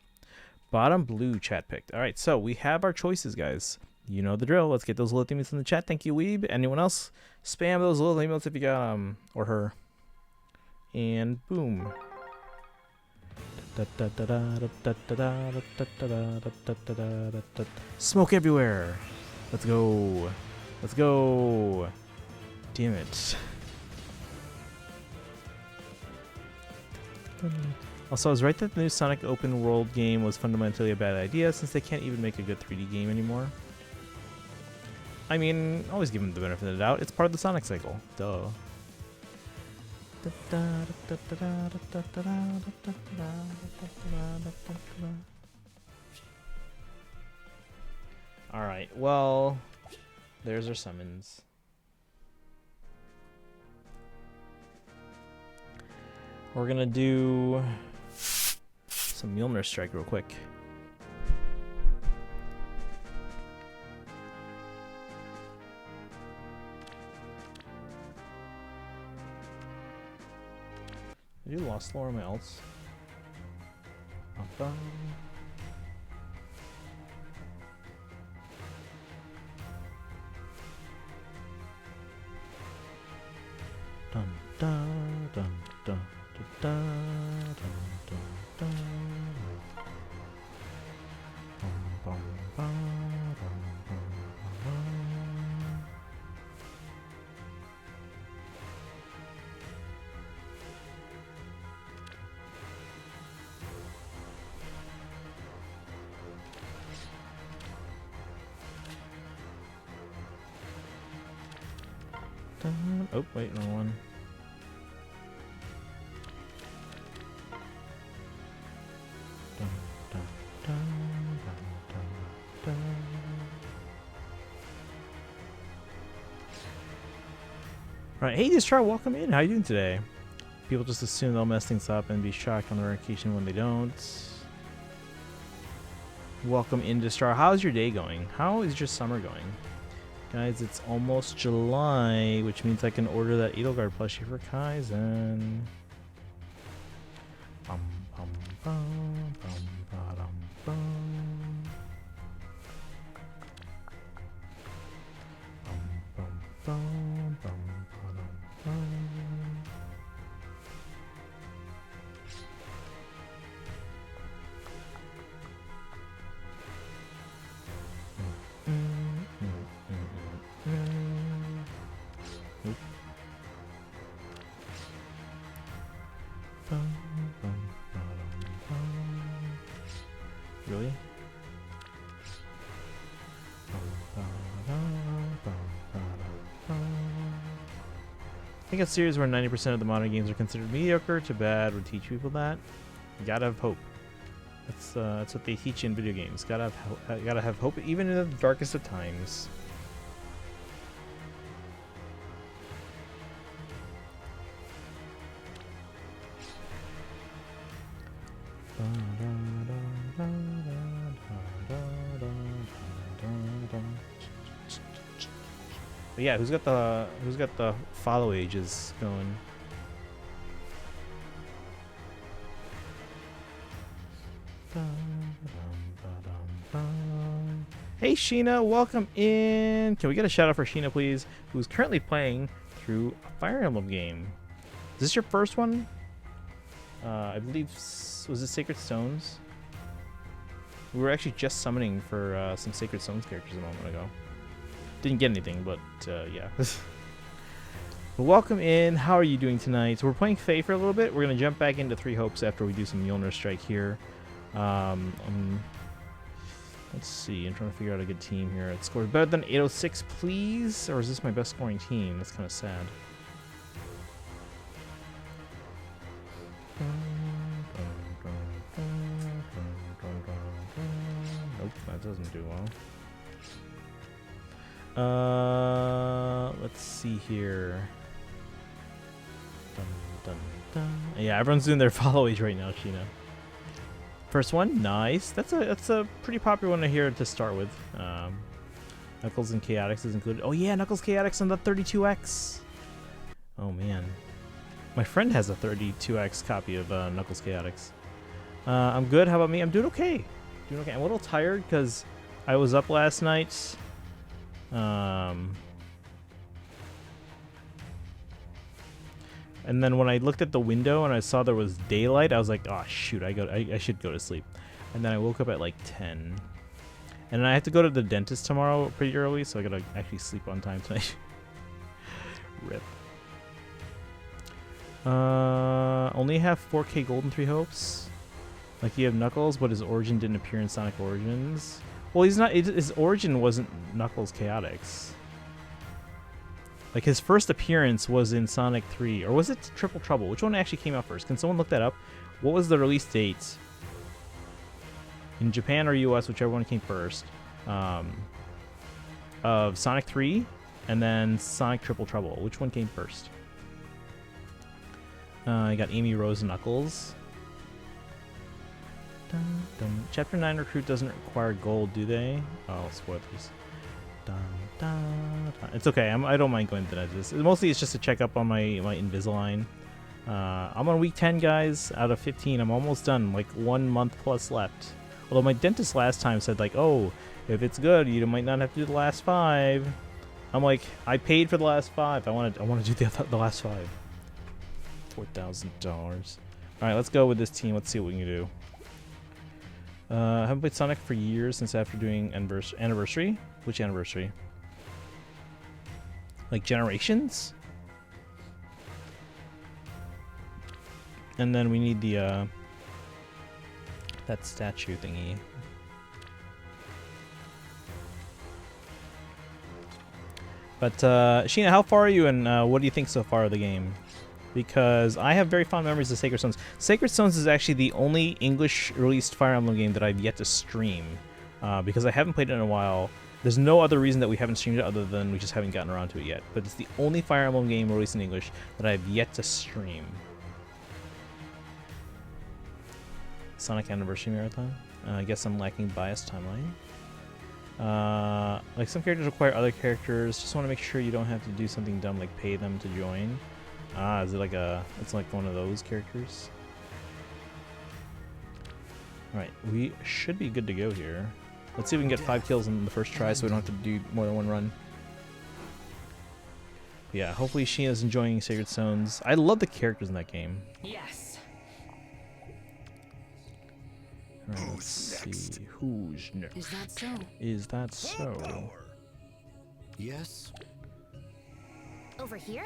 Bottom blue chat picked. All right, so we have our choices, guys. You know the drill. Let's get those little emotes in the chat. Thank you, Weeb. Anyone else? Spam those little emotes if you got or her. And boom. Smoke everywhere. Let's go. Let's go. Damn it. Also, I was right that the new Sonic open world game was fundamentally a bad idea since they can't even make a good 3D game anymore. I mean, always give him the benefit of the doubt. It's part of the Sonic cycle. Duh. Alright, well, there's our summons. We're gonna do some Mjolnir Strike real quick. Did you lost lore on my alts? Dun, dun, dun, dun, dun, dun, dun, dun. Bum, bum, bum, bum, bum, bum. Oh, wait, wrong one. Dun, dun, dun, dun, dun, dun. Right, hey, just try welcome in. How you doing today? People just assume they'll mess things up and be shocked on their occasion when they don't. Welcome in, Destar. How's your day going? How is your summer going? Guys, it's almost July, which means I can order that Edelgard plushie for Kaizen. Bum, bum, bum, bum, ba-dum, bum. Bum, bum, bum, bum, ba-dum, bum. Really? I think a series where 90% of the modern games are considered mediocre to bad would teach people that. You gotta have hope. That's what they teach you in video games. Gotta have hope even in the darkest of times. But yeah, who's got the follow ages going? Hey Sheena, welcome in. Can we get a shout out for Sheena, please? Who's currently playing through a Fire Emblem game. Is this your first one? I believe, was it Sacred Stones? We were actually just summoning for some Sacred Stones characters a moment ago. Didn't get anything, but yeah. But welcome in. How are you doing tonight? So we're playing Fae for a little bit. We're going to jump back into Three Hopes after we do some Mjolnir Strike here. Let's see. I'm trying to figure out a good team here. It scores better than 806, please? Or is this my best scoring team? That's kind of sad. Nope, that doesn't do well. Let's see here. Dun, dun, dun. Yeah, everyone's doing their follow age right now, Sheena. First one, nice. That's a pretty popular one to hear to start with. Knuckles and Chaotix is included. Oh yeah, Knuckles Chaotix on the 32X. Oh man, my friend has a 32X copy of Knuckles Chaotix. I'm good. How about me? I'm doing okay. Doing okay. I'm a little tired because I was up last night. And then when I looked at the window and I saw there was daylight, I was like, oh shoot, I should go to sleep. And then I woke up at like 10. And then I have to go to the dentist tomorrow pretty early, so I gotta actually sleep on time tonight. Rip. Only have 4K gold and 3 hopes. Like you have Knuckles, but his origin didn't appear in Sonic Origins. Well, he's not. His origin wasn't Knuckles Chaotix. Like his first appearance was in Sonic 3, or was it Triple Trouble? Which one actually came out first? Can someone look that up? What was the release date in Japan or US, whichever one came first, of Sonic 3 and then Sonic Triple Trouble? Which one came first? I got Amy, Rose, and Knuckles. Dun, dun. Chapter 9 recruit doesn't require gold, do they? Oh, spoilers. Dun, dun, dun. It's okay. I don't mind going to this. Mostly it's just to check up on my Invisalign. I'm on week 10, guys, out of 15. I'm almost done. Like 1 month plus left. Although my dentist last time said like, oh, if it's good, you might not have to do the last 5. I'm like, I paid for the last 5. I want to do the last 5. $4,000. All right, let's go with this team. Let's see what we can do. I haven't played Sonic for years since after doing Anniversary. Which Anniversary? Like Generations? And then we need the that statue thingy. But Sheena, how far are you, and what do you think so far of the game? Because I have very fond memories of Sacred Stones. Sacred Stones is actually the only English-released Fire Emblem game that I've yet to stream, because I haven't played it in a while. There's no other reason that we haven't streamed it other than we just haven't gotten around to it yet. But it's the only Fire Emblem game released in English that I've yet to stream. Sonic Anniversary Marathon. I guess I'm lacking biased timeline. Like some characters require other characters. Just want to make sure you don't have to do something dumb like pay them to join. Ah, is it like it's like one of those characters? Alright, we should be good to go here. Let's see if we can get 5 kills in the first try so we don't have to do more than one run. Yeah, hopefully Sheena's enjoying Sacred Stones. I love the characters in that game. Yes. Alright, let's see. Who's next? Is that so? Is that so? Yes. Over here?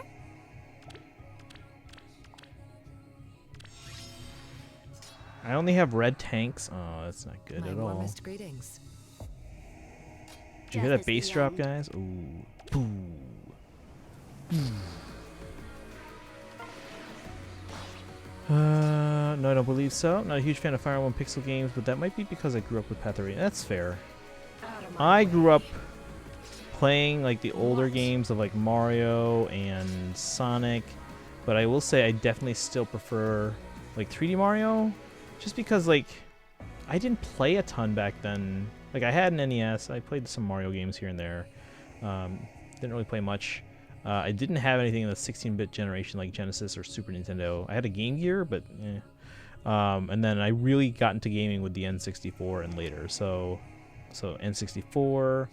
I only have red tanks. Oh, that's not good My at all. warmest greetings. Did you hear that bass drop, guys? Ooh. Boo. No, I don't believe so. Not a huge fan of Fire Emblem pixel games, but that might be because I grew up with Path Arena. That's fair. I grew up playing like the older games of like Mario and Sonic, but I will say I definitely still prefer like 3D Mario, just because like I didn't play a ton back then. Like I had an NES, I played some Mario games here and there. Didn't really play much. I didn't have anything in the 16-bit generation like Genesis or Super Nintendo. I had a Game Gear, but eh. And then I really got into gaming with the N64 and later. So N64.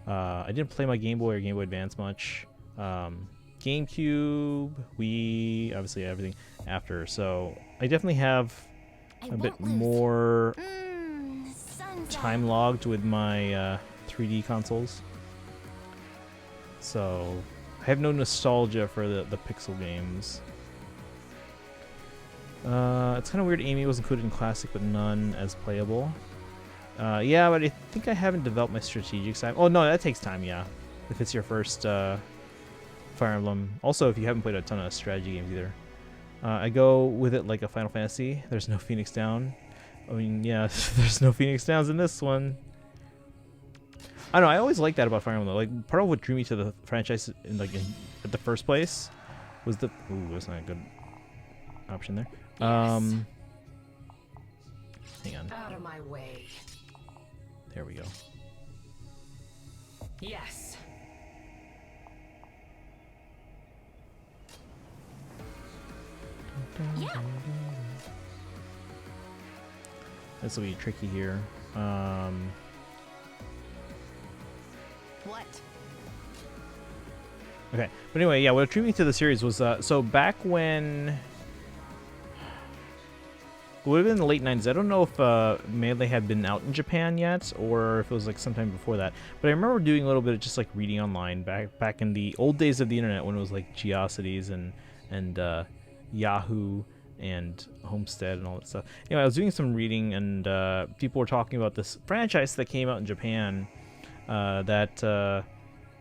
I didn't play my Game Boy or Game Boy Advance much. GameCube, Wii, obviously everything after. So I definitely have a bit more time logged with my 3D consoles. So I have no nostalgia for the pixel games. It's kind of weird Amy was included in Classic but none as playable. Yeah, but I think I haven't developed my strategic side. Oh no, that takes time, yeah. If it's your first Fire Emblem. Also, if you haven't played a ton of strategy games either. I go with it like a Final Fantasy. There's no Phoenix Down. I mean, yeah, there's no Phoenix Downs in this one. I don't know, I always liked that about Fire Emblem. Like, part of what drew me to the franchise at the first place was the... Ooh, that's not a good option there. Yes. Hang on. Out of my way. There we go. Yes. Yeah. This will be tricky here. What? Okay, but anyway, yeah, what drew me to the series was so back when it would have been in the late 90s. I don't know if Melee had been out in Japan yet or if it was like sometime before that. But I remember doing a little bit of just like reading online back in the old days of the internet when it was like Geocities and Yahoo and Homestead and all that stuff. Anyway, I was doing some reading, and people were talking about this franchise that came out in Japan that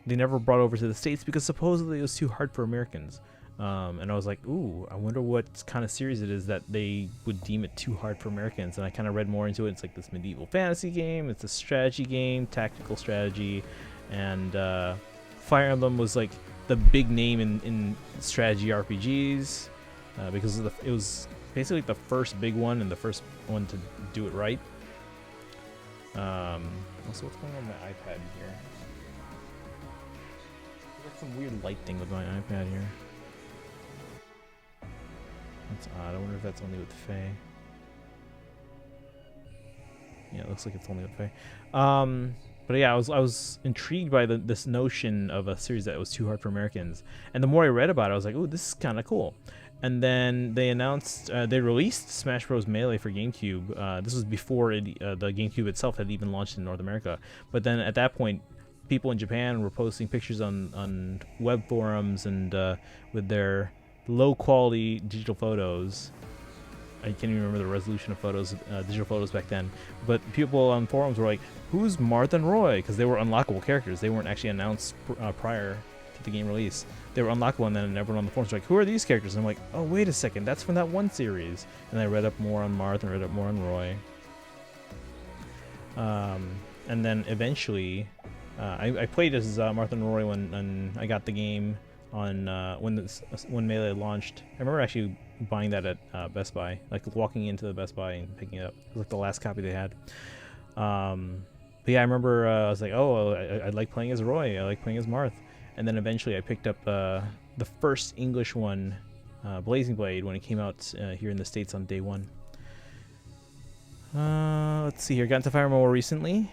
they never brought over to the States because supposedly it was too hard for Americans. And I was like, ooh, I wonder what kind of series it is that they would deem it too hard for Americans. And I kind of read more into it. It's like this medieval fantasy game. It's a strategy game, tactical strategy. And Fire Emblem was like the big name in strategy RPGs because it was basically the first big one and the first one to do it right. Also, what's going on with my iPad here? There's like some weird light thing with my iPad here. That's odd. I wonder if that's only with Faye. Yeah, it looks like it's only with Faye. But yeah, I was intrigued by this notion of a series that was too hard for Americans. And the more I read about it, I was like, ooh, this is kind of cool. And then they announced, they released Smash Bros. Melee for GameCube. This was before the GameCube itself had even launched in North America. But then at that point, people in Japan were posting pictures on web forums and with their low-quality digital photos. I can't even remember the resolution of photos, digital photos back then. But people on forums were like, "Who's Marth and Roy?" Because they were unlockable characters. They weren't actually announced prior to the game release. They were unlockable, and then everyone on the forums was like, "Who are these characters?" And I'm like, "Oh, wait a second, that's from that one series." And I read up more on Marth and read up more on Roy. And then eventually, I played as Marth and Roy when I got the game on when Melee launched. I remember actually buying that at Best Buy, like walking into the Best Buy and picking it up. It was like the last copy they had. But yeah, I remember I was like, oh, I like playing as Roy. I like playing as Marth. And then eventually I picked up the first English one, Blazing Blade, when it came out here in the States on day one. Let's see here. Got into Fire Emblem more recently.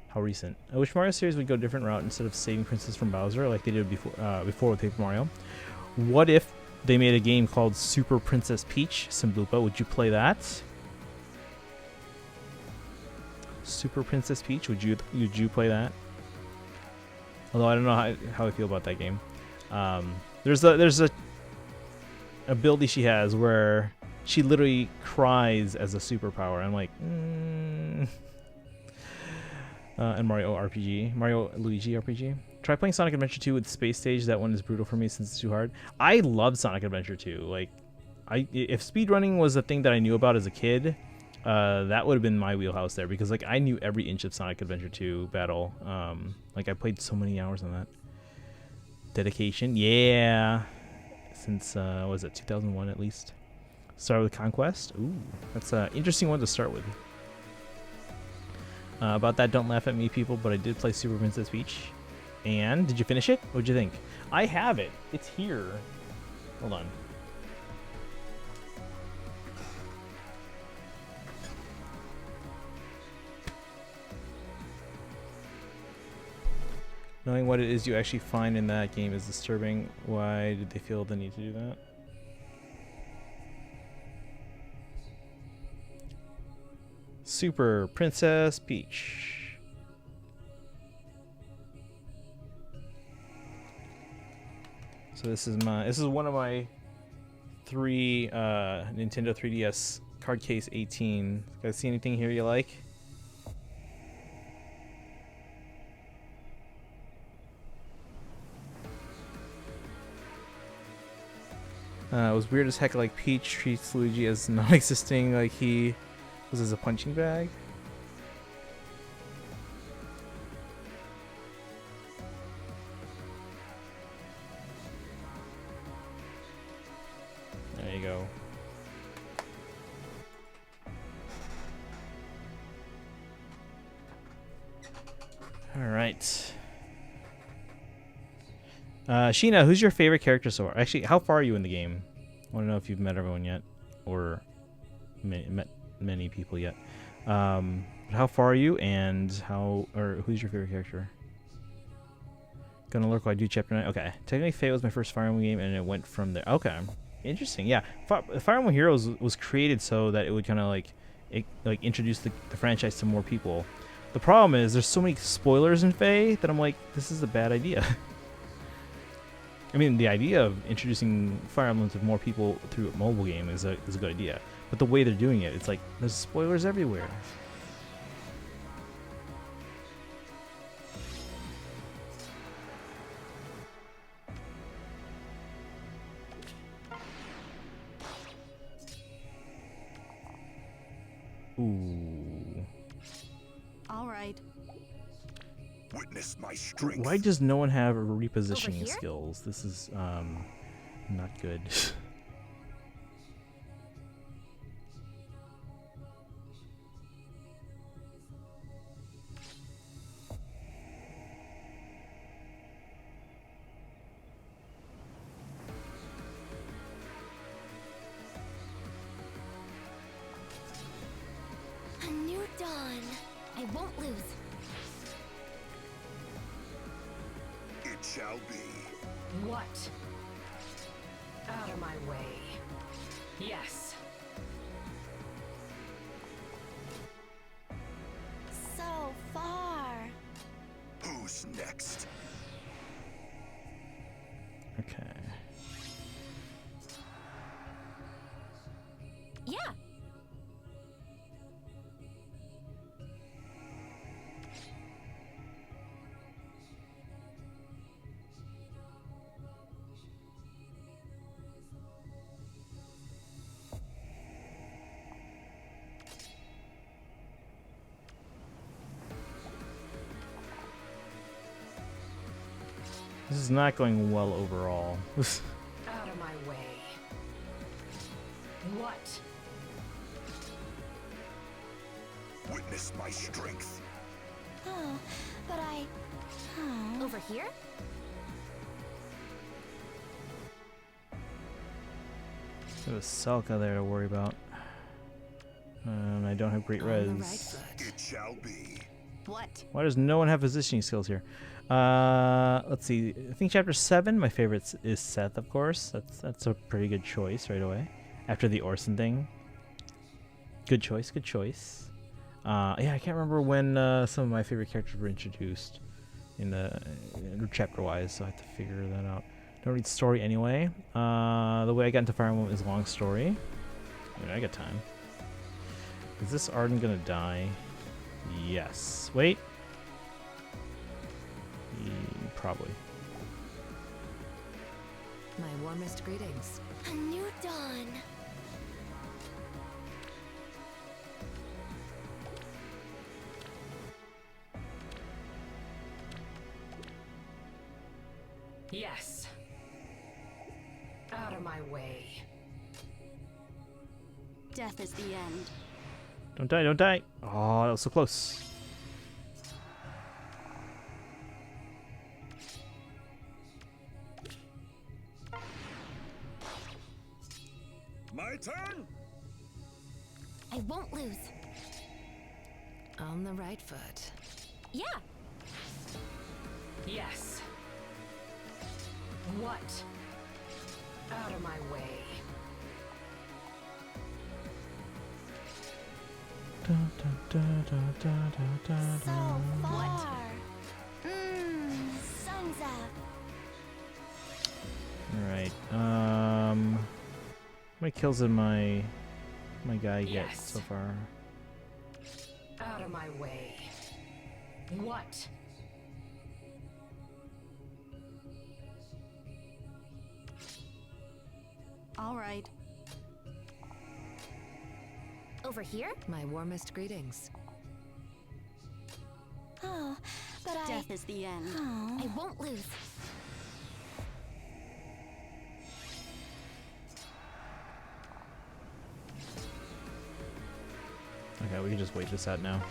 How recent? I wish Mario series would go a different route instead of saving Princess from Bowser like they did before with Paper Mario. What if they made a game called Super Princess Peach Symblupa? Would you play that? Super Princess Peach, would you play that? Although I don't know how I feel about that game. There's a ability she has where she literally cries as a superpower. I'm like, and Mario Luigi RPG. Try playing Sonic Adventure 2 with Space Stage. That one is brutal for me since it's too hard. I love Sonic Adventure 2. Like, if speedrunning was a thing that I knew about as a kid, that would have been my wheelhouse there, because like I knew every inch of Sonic Adventure 2 battle. Like I played so many hours on that. Dedication, yeah. Since what was it, 2001 at least. Start with Conquest. Ooh, that's an interesting one to start with. About that, don't laugh at me, people, but I did play Super Princess Peach. And did you finish it? What'd you think? I have it. It's here. Hold on. Knowing what it is you actually find in that game is disturbing. Why did they feel the need to do that? Super Princess Peach. So this is one of my 3 Nintendo 3DS card case 18. Guys, see anything here you like? It was weird as heck, like Peach treats Luigi as non-existing, like he was as a punching bag. There you go. All right. Sheena, who's your favorite character so far? Actually, how far are you in the game? I want to know if you've met everyone yet, or met many people yet. How far are you, and who's your favorite character? Gonna lurk while I do chapter 9. Okay, technically Faye was my first Fire Emblem game, and it went from there. Okay, interesting. Yeah, Fire Emblem Heroes was created so that it would kind of like introduce the franchise to more people. The problem is there's so many spoilers in Faye that I'm like, this is a bad idea. I mean, the idea of introducing Fire Emblem to more people through a mobile game is a good idea. But the way they're doing it, it's like there's spoilers everywhere. Ooh. All right. Witness my strength. Why does no one have repositioning skills? This is not good. A new dawn. I won't lose. It shall be. What? Out of my way. Yes. So far. Who's next? Okay. Yeah. This is not going well overall. Out of my way. What? Witness my strength. Oh, but I... Oh. Over here? There's Selka there to worry about. And I don't have great res. It shall be. What? Why does no one have positioning skills here? Let's see. I think chapter 7, my favorite is Seth, of course. That's a pretty good choice right away. After the Orson thing. Good choice, good choice. Yeah, I can't remember when some of my favorite characters were introduced in chapter-wise, so I have to figure that out. Don't read story anyway. The way I got into Fire Emblem is long story. I mean, I got time. Is this Arden gonna die? Yes. Wait. Probably. My warmest greetings. A new dawn. Yes. Out of my way. Death is the end. Don't die, don't die. Oh, that was so close. My turn? I won't lose. On the right foot. Yeah. Yes. What? Out of my way. So far. Sun's up. Alright, how many kills did my guy get Yes. so far? Out of my way. What? All right. Over here? My warmest greetings. Oh, but Death is the end. I won't lose. Okay, we can just wait this out now.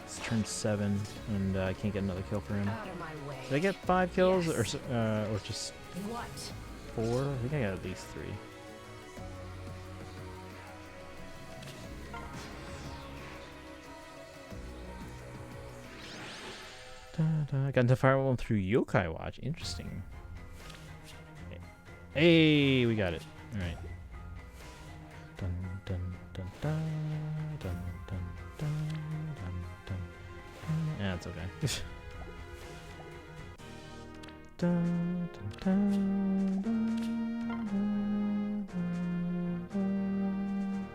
It's turn 7, and I can't get another kill for him. Out of my way. Did I get 5 kills, or just What? 4? I think I got at least 3. I got into Fire Emblem through Yokai Watch. Interesting. Hey, we got it. All right. Dun dun dun dun dun dun dun dun dun. Yeah, it's okay. Dun, dun, dun, dun, dun, dun.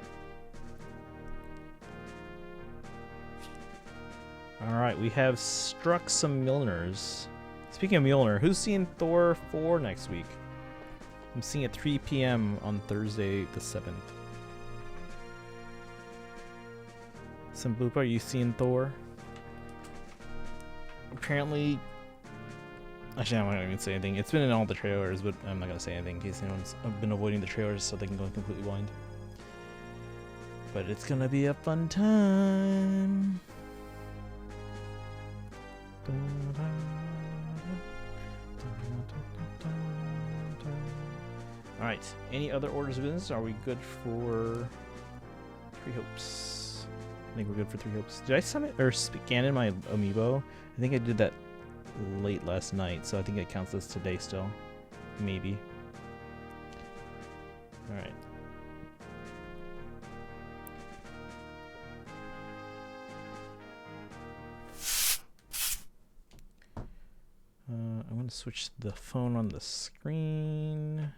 All right, we have struck some Milners. Speaking of Mjolnir, who's seeing Thor 4 next week? I'm seeing it 3 p.m. on Thursday the 7th. Sambupa, are you seeing Thor? Apparently, actually, I'm not gonna even say anything. It's been in all the trailers, but I'm not gonna say anything in case anyone's been avoiding the trailers so they can go completely blind. But it's gonna be a fun time. Alright, any other orders of business? Are we good for 3 hopes? I think we're good for 3 hopes. Did I summon or scan in my amiibo? I think I did that late last night, so I think it counts as today still. Maybe. Alright. I'm going to switch the phone on the screen.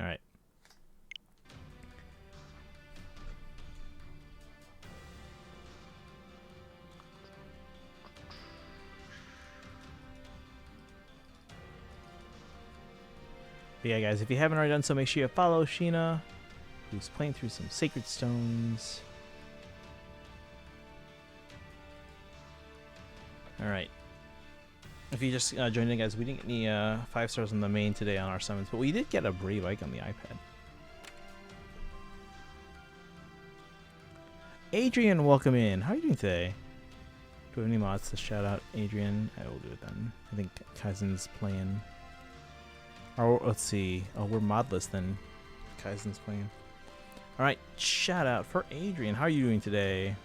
All right. But yeah, guys, if you haven't already done so, make sure you follow Sheena, who's playing through some Sacred Stones. Alright. If you just joined in, guys, we didn't get any 5 stars on the main today on our summons, but we did get a Brave Ike on the iPad. Adrian, welcome in. How are you doing today? Do we have any mods to shout out Adrian? I will do it then. I think Kaizen's playing. Or let's see. Oh, we're modless then. Kaizen's playing. Alright, shout out for Adrian. How are you doing today?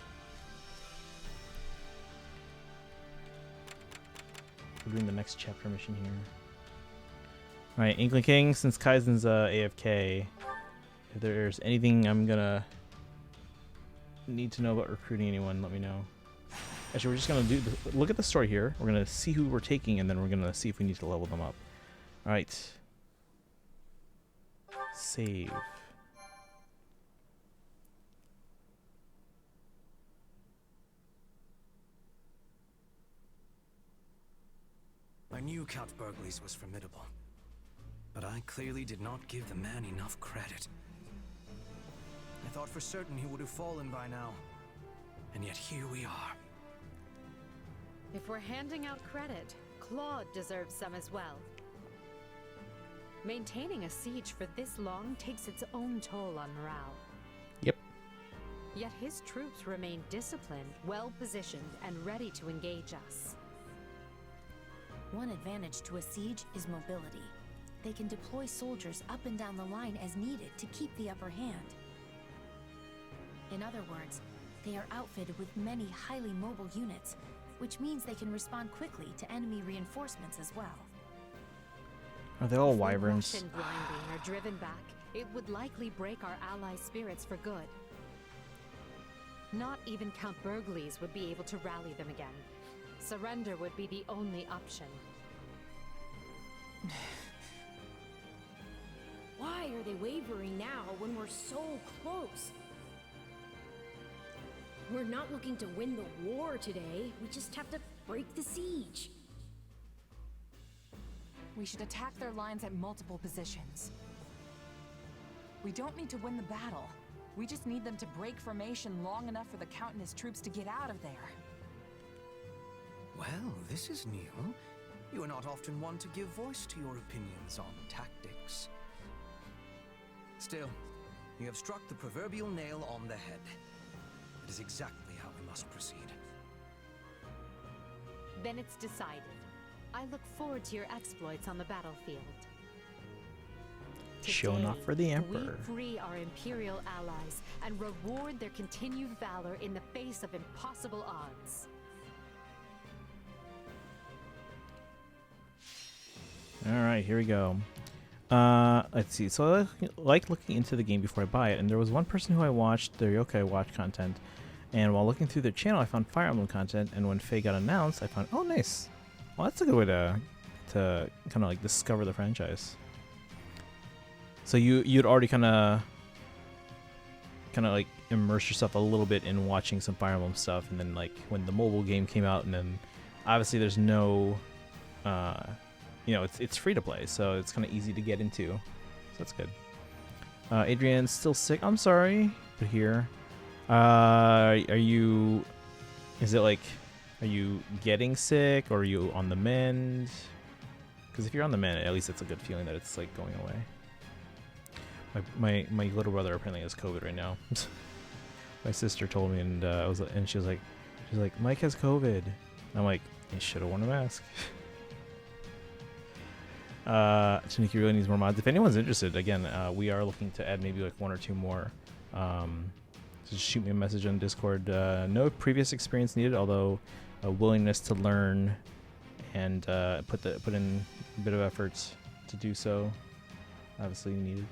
We're doing the next chapter mission here. Alright, Inkling King, since Kaizen's AFK, if there's anything I'm gonna need to know about recruiting anyone, let me know. Actually, we're just gonna look at the story here. We're gonna see who we're taking, and then we're gonna see if we need to level them up. Alright. Save. I knew Count Burgles was formidable, but I clearly did not give the man enough credit. I thought for certain he would have fallen by now, and yet here we are. If we're handing out credit, Claude deserves some as well. Maintaining a siege for this long takes its own toll on morale. Yep. Yet his troops remain disciplined, well-positioned, and ready to engage us. One advantage to a siege is mobility. They can deploy soldiers up and down the line as needed to keep the upper hand. In other words, they are outfitted with many highly mobile units, which means they can respond quickly to enemy reinforcements as well. Are they all If we wyverns? rush in blindly or driven back, it would likely break our allies' spirits for good. Not even Count Burgles would be able to rally them again. Surrender would be the only option. Why are they wavering now when we're so close? We're not looking to win the war today. We just have to break the siege. We should attack their lines at multiple positions. We don't need to win the battle. We just need them to break formation long enough for the Count and his troops to get out of there. Well, this is new. You are not often one to give voice to your opinions on tactics. Still, you have struck the proverbial nail on the head. It is exactly how we must proceed. Then it's decided. I look forward to your exploits on the battlefield. Showing off for the Emperor. We free our Imperial allies and reward their continued valor in the face of impossible odds. Alright, here we go. Let's see. So I like looking into the game before I buy it, and there was one person who I watched, their yokai watch content, And while looking through their channel, I found Fire Emblem content, and when FEH got announced, I found, oh, nice. Well, that's a good way to kind of like discover the franchise. So you'd already kind of like immerse yourself a little bit in watching some Fire Emblem stuff, and then like when the mobile game came out, and then obviously there's no, you know, it's free to play, so it's kind of easy to get into. So that's good. Adrian's still sick. I'm sorry, but here. Are you? Is it like? Are you getting sick, or are you on the mend? Because if you're on the mend, at least it's a good feeling that it's like going away. My little brother apparently has COVID right now. My sister told me, and she was like, Mike has COVID. And I'm like, you should have worn a mask. Taniki really needs more mods. If anyone's interested, again, we are looking to add maybe like 1 or 2 more. So just shoot me a message on Discord. No previous experience needed, although a willingness to learn and put in a bit of efforts to do so obviously needed.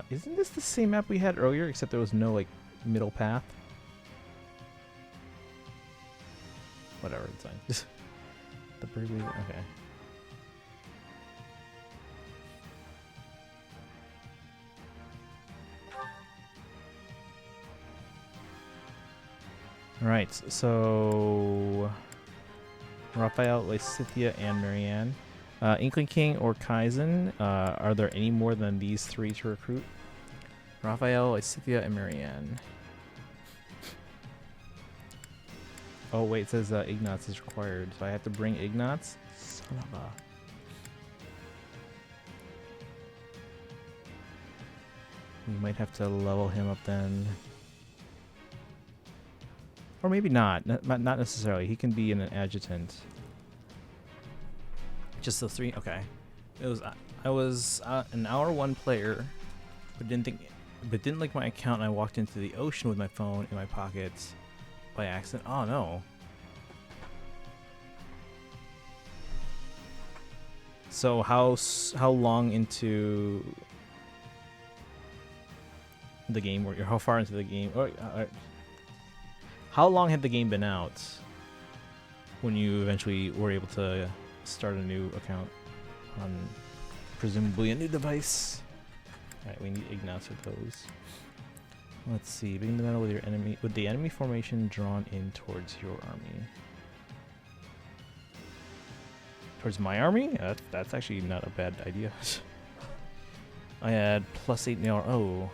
Isn't this the same map we had earlier, except there was no like middle path? Whatever, it's fine. The Burgley, okay. Alright, so Raphael, Lysithia, and Marianne. Inkling King or Kaizen, are there any more than these 3 to recruit? Raphael, Lysithia, and Marianne. Oh wait, it says Ignatz is required, so I have to bring Ignatz? Son of a... We might have to level him up then. Or maybe not. Not necessarily. He can be an adjutant. Just those 3? Okay. I was an hour 1 player, but didn't like my account, and I walked into the ocean with my phone in my pockets by accident. Oh no. So how long into the game were you? How far into the game? How long had the game been out when you eventually were able to start a new account on presumably a new device? Alright, we need Ignatz with those. Let's see. Begin the battle with your enemy, with the enemy formation drawn in towards your army. Towards my army? That's actually not a bad idea. I had +8 nail. Oh.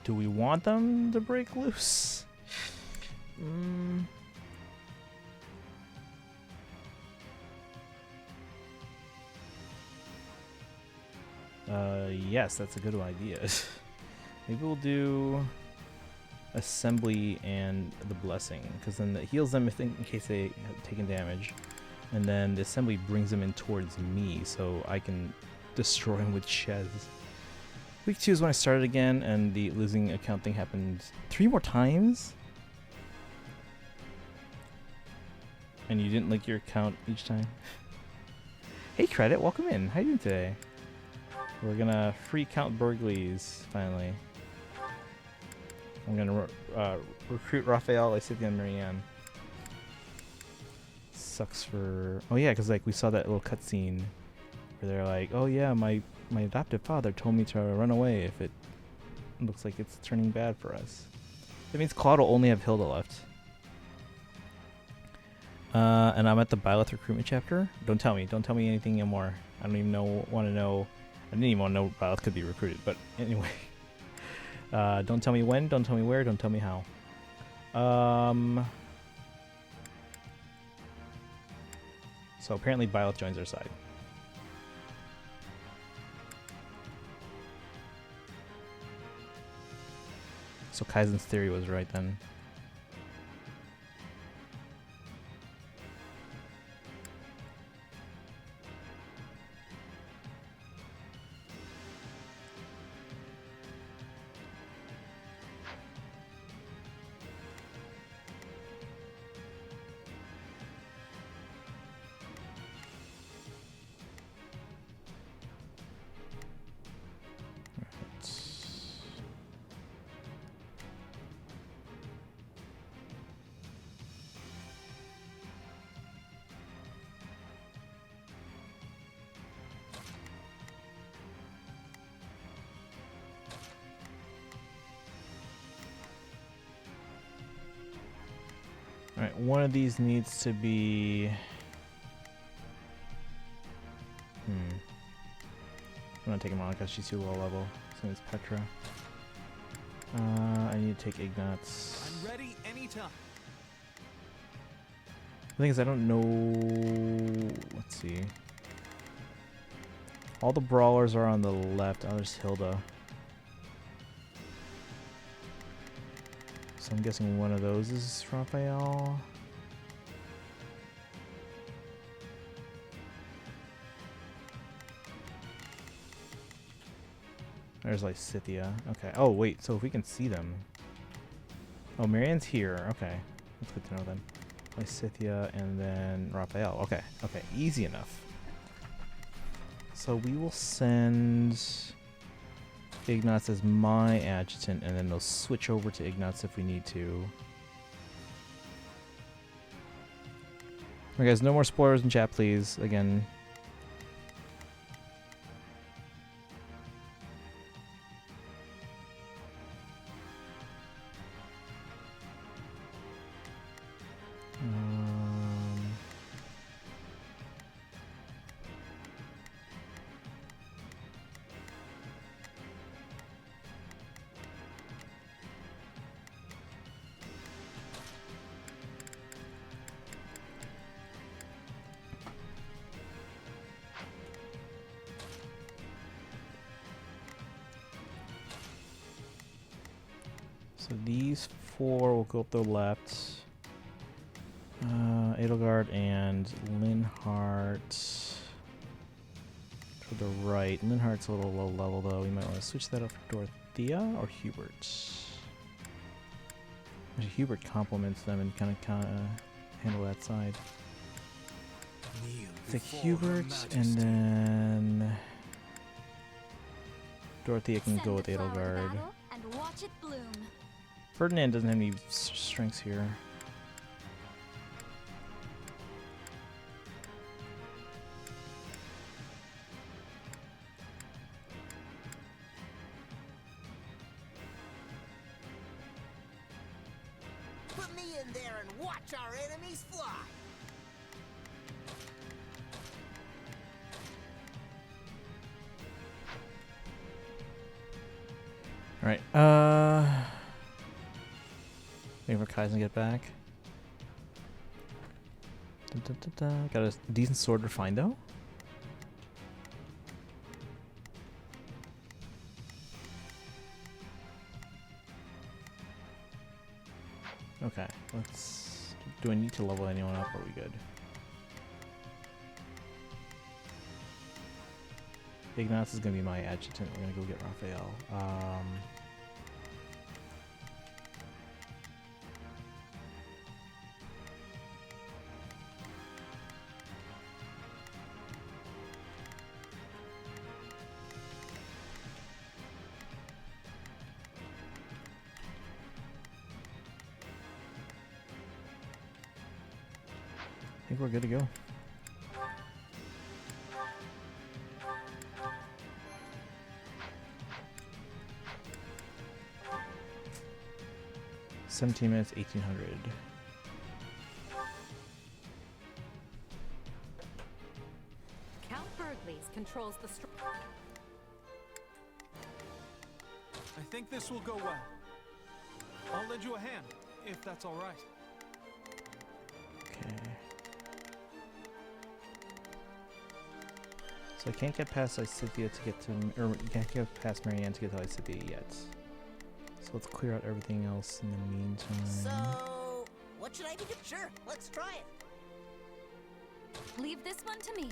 Do we want them to break loose? Yes, that's a good idea. Maybe we'll do Assembly and the Blessing, because then it heals them in case they have taken damage, and then the Assembly brings them in towards me, so I can destroy him with Shez. Week 2 is when I started again, and the losing account thing happened 3 more times? And you didn't link your account each time? Hey Credit, welcome in. How you doing today? We're gonna free count Burgleys, finally. I'm gonna recruit Raphael, Lysithia, and Marianne. Sucks for... Oh yeah, because like we saw that little cutscene where they're like, oh yeah, my adoptive father told me to run away if it looks like it's turning bad for us. That means Claude will only have Hilda left. And I'm at the Byleth recruitment chapter. Don't tell me anything anymore. I don't even want to know. I didn't even want to know Byleth could be recruited, but anyway. Don't tell me when, don't tell me where, don't tell me how. So apparently Byleth joins our side. So Kaizen's theory was right then. Alright, one of these needs to be... I'm not taking Monica, she's too low level. So it's Petra. I need to take Ignatz. I'm ready anytime. The thing is, I don't know... Let's see. All the brawlers are on the left. Oh, there's Hilda. So I'm guessing one of those is Raphael. There's like Scythia. Okay. Oh, wait. So if we can see them. Oh, Marianne's here. Okay. That's good to know then. Like Scythia and then Raphael. Okay. Okay. Easy enough. So we will send Ignatz as my adjutant, and then they'll switch over to Ignatz if we need to. Alright guys, no more spoilers in chat please. Again. So these four will go up the left. Edelgard and Linhardt to the right. Linhardt's a little low level though. We might want to switch that up for Dorothea or Hubert. Actually, Hubert complements them and kind of handle that side. Take Hubert and then Dorothea can go with Edelgard. And watch it bloom. Ferdinand doesn't have any strengths here. Put me in there and watch our enemies fly. Alright, wait for Kaizen to get back. Got a decent sword to find though. Okay, let's... Do I need to level anyone up, or are we good? Ignatz is gonna be my adjutant. We're gonna go get Raphael. I think we're good to go. $17 minutes, 1800. Count Burgley's controls the I think this will go well. I'll lend you a hand, if that's all right. Okay. So I can't get past Lysithea to get to, or you can't get past Marianne to get to Lysithea yet. So let's clear out everything else in the meantime. So, what should I be doing? Sure, let's try it. Leave this one to me.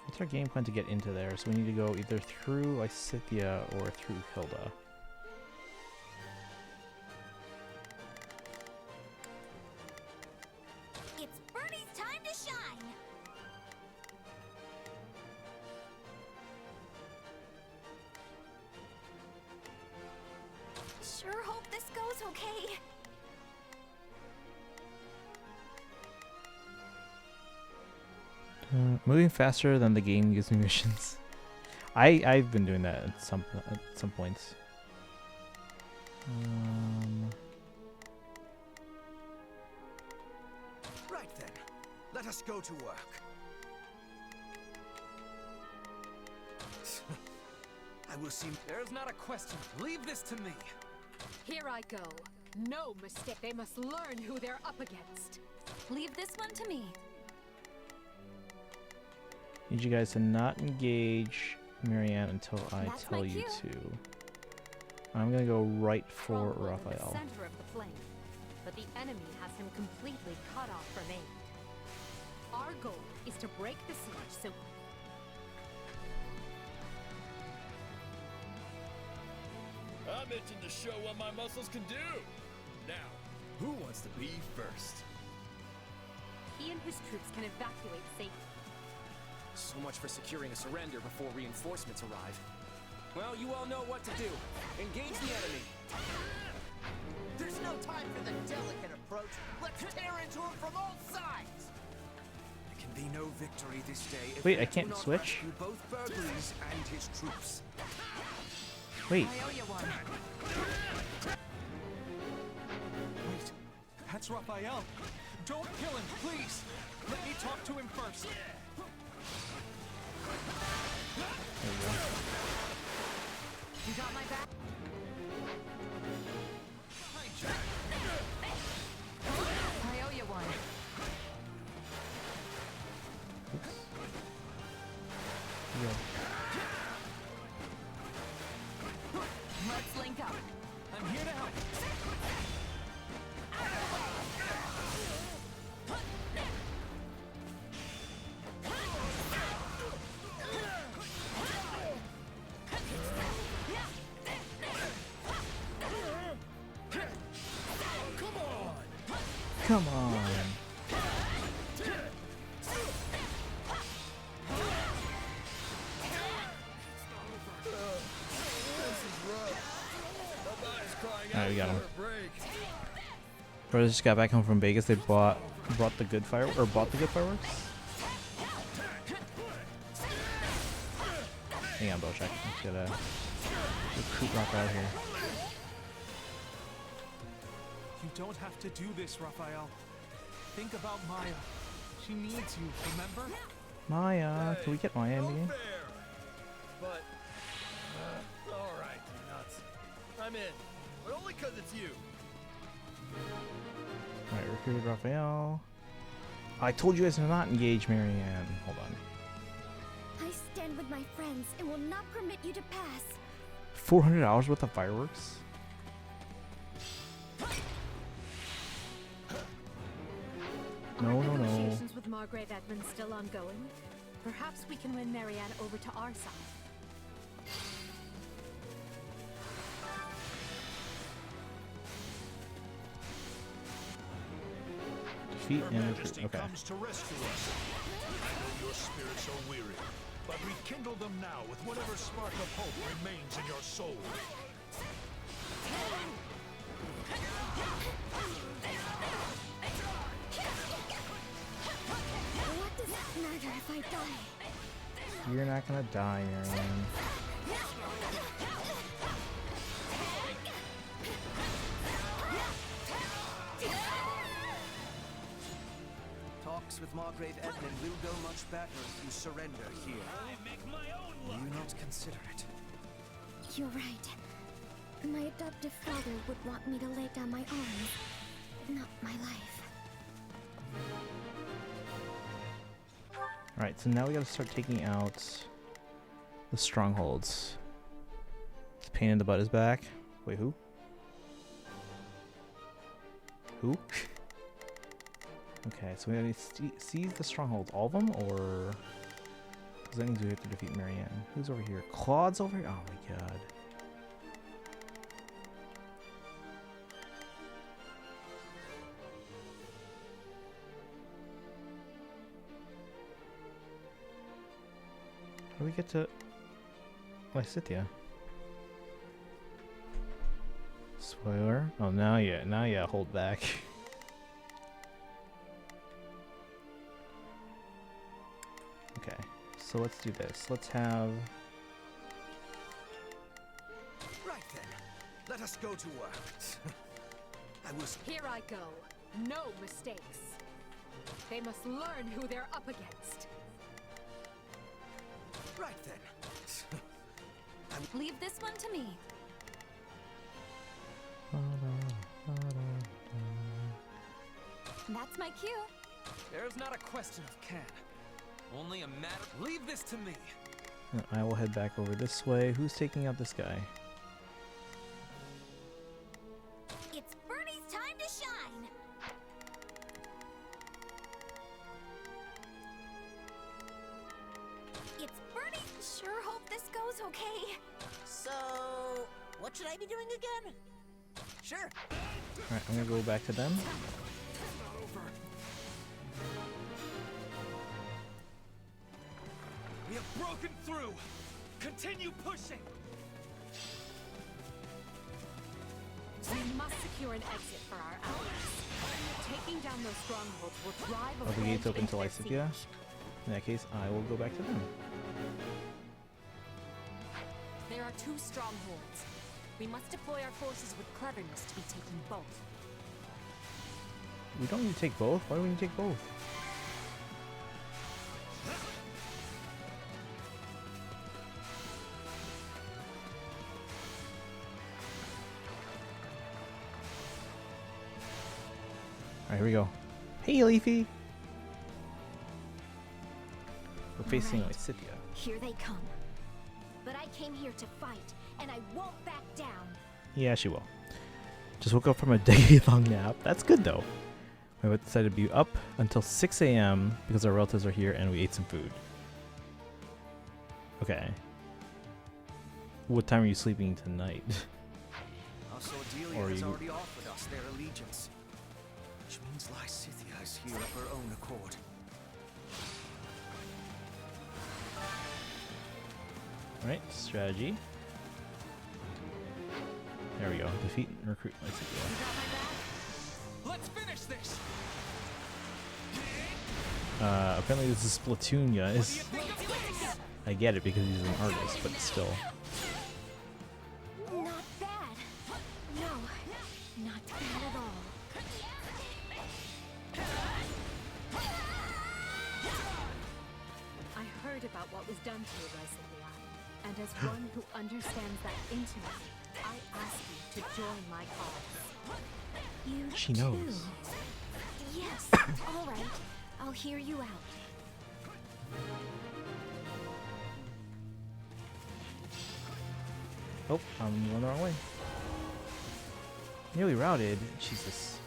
What's our game plan to get into there? So we need to go either through Lysithea or through Hilda. It's Bernie's time to shine. Sure hope this goes okay. Moving faster than the game gives me missions. I've been doing that at some points. Right then, let us go to work. I will see. There's not a question. Leave this to me. Here I go. No mistake. They must learn who they're up against. Leave this one to me. Need you guys to not engage Marianne until I tell you to. I'm gonna go right for Raphael. Center of the flame, but the enemy has him completely cut off from aid. Our goal is to break the siege so I'm itching to show what my muscles can do. Now, who wants to be first? he and his troops can evacuate safely. So much for securing a surrender before reinforcements arrive. Well, you all know what to do. Engage the enemy. There's no time for the delicate approach. Let's tear into him from all sides. There can be no victory this day if Wait, I we do can't not switch? rescue both Burglaries and his troops. Wait. I owe you one. Wait, that's Raphael. Don't kill him, please. Let me talk to him first. There we go. You got my back? I owe you one. Yeah. Let's link up. I'm here to help. Come on. Alright, we got him. Brothers just got back home from Vegas. They brought the good fireworks. Hang on, Bojack. Let's get a recruit rock out here. You don't have to do this, Raphael. Think about Maya. She needs you, remember? Maya, can we get Maya in the game? But, all right, you nuts. I'm in, but only 'cause it's you. Alright, recruited Raphael. I told you guys to not engage Marianne. Hold on. I stand with my friends and will not permit you to pass. $400 worth of fireworks? No, no, no. Negotiations with Margrave Edmund still ongoing. Perhaps we can win Marianne over to our side. Defeat and recruit. Okay. comes to rescue us. I know your spirits are weary, but rekindle them now with whatever spark of hope remains in your soul. What does it matter if I die? You're not gonna die, Marianne. Talks with Margrave Edmund will go much better if you surrender here. Will you not consider it? You're right. My adoptive father would want me to lay down my arms, not my life. Alright, so now we gotta start taking out the strongholds. This pain in the butt is back. Wait, who? Who? Okay, so we gotta seize the strongholds. All of them, or... Because that means we have to defeat Marianne. Who's over here? Claude's over here? Oh my god. How do we get to Lysithia? Spoiler. Oh, now you hold back. Okay, so let's do this. Let's have Let us go to work. I was... Here I go. No mistakes. They must learn who they're up against. Right then. Leave this one to me. That's my cue. There's not a question of can. Only a matter. Leave this to me. I will head back over this way. Who's taking out this guy? It's Bernie's time to shine. It's Bernie's. Sure hope this goes okay. So, what should I be doing again? Sure. Alright, I'm gonna go back to them. We have broken through. Continue pushing. We must secure an exit for our allies. Taking down those strongholds will drive a Are the gates wedge open into till their Lysithea? siege. In that case, I will go back to them. There are two strongholds. We must deploy our forces with cleverness to be taking both. We don't need to take both. Why do we need to take both? Alright, here we go. Hey, Leafy! We're facing Lysithea. Here they come. But I came here to fight, and I won't back down. Yeah, she will. Just woke up from a decade-long nap. That's good, though. My wife decided to be up until 6 a.m. because our relatives are here and we ate some food. Okay. What time are you sleeping tonight? Also, Delia Or has you- already offered us their allegiance. Which means Lysithea is here of her own accord. Alright, strategy. There we go. Defeat and recruit Lysithea. Let's finish this. Apparently this is Splatoon, guys. I get it because he's an artist, but still. Not bad. No, not bad at all. I heard about what was done to you, Lysithea, and as one who understands that intimately, I ask you to join my cause. You She knows. too. Yes, all right. I'll hear you out. Oh, I'm going the wrong way. Nearly routed. Jesus.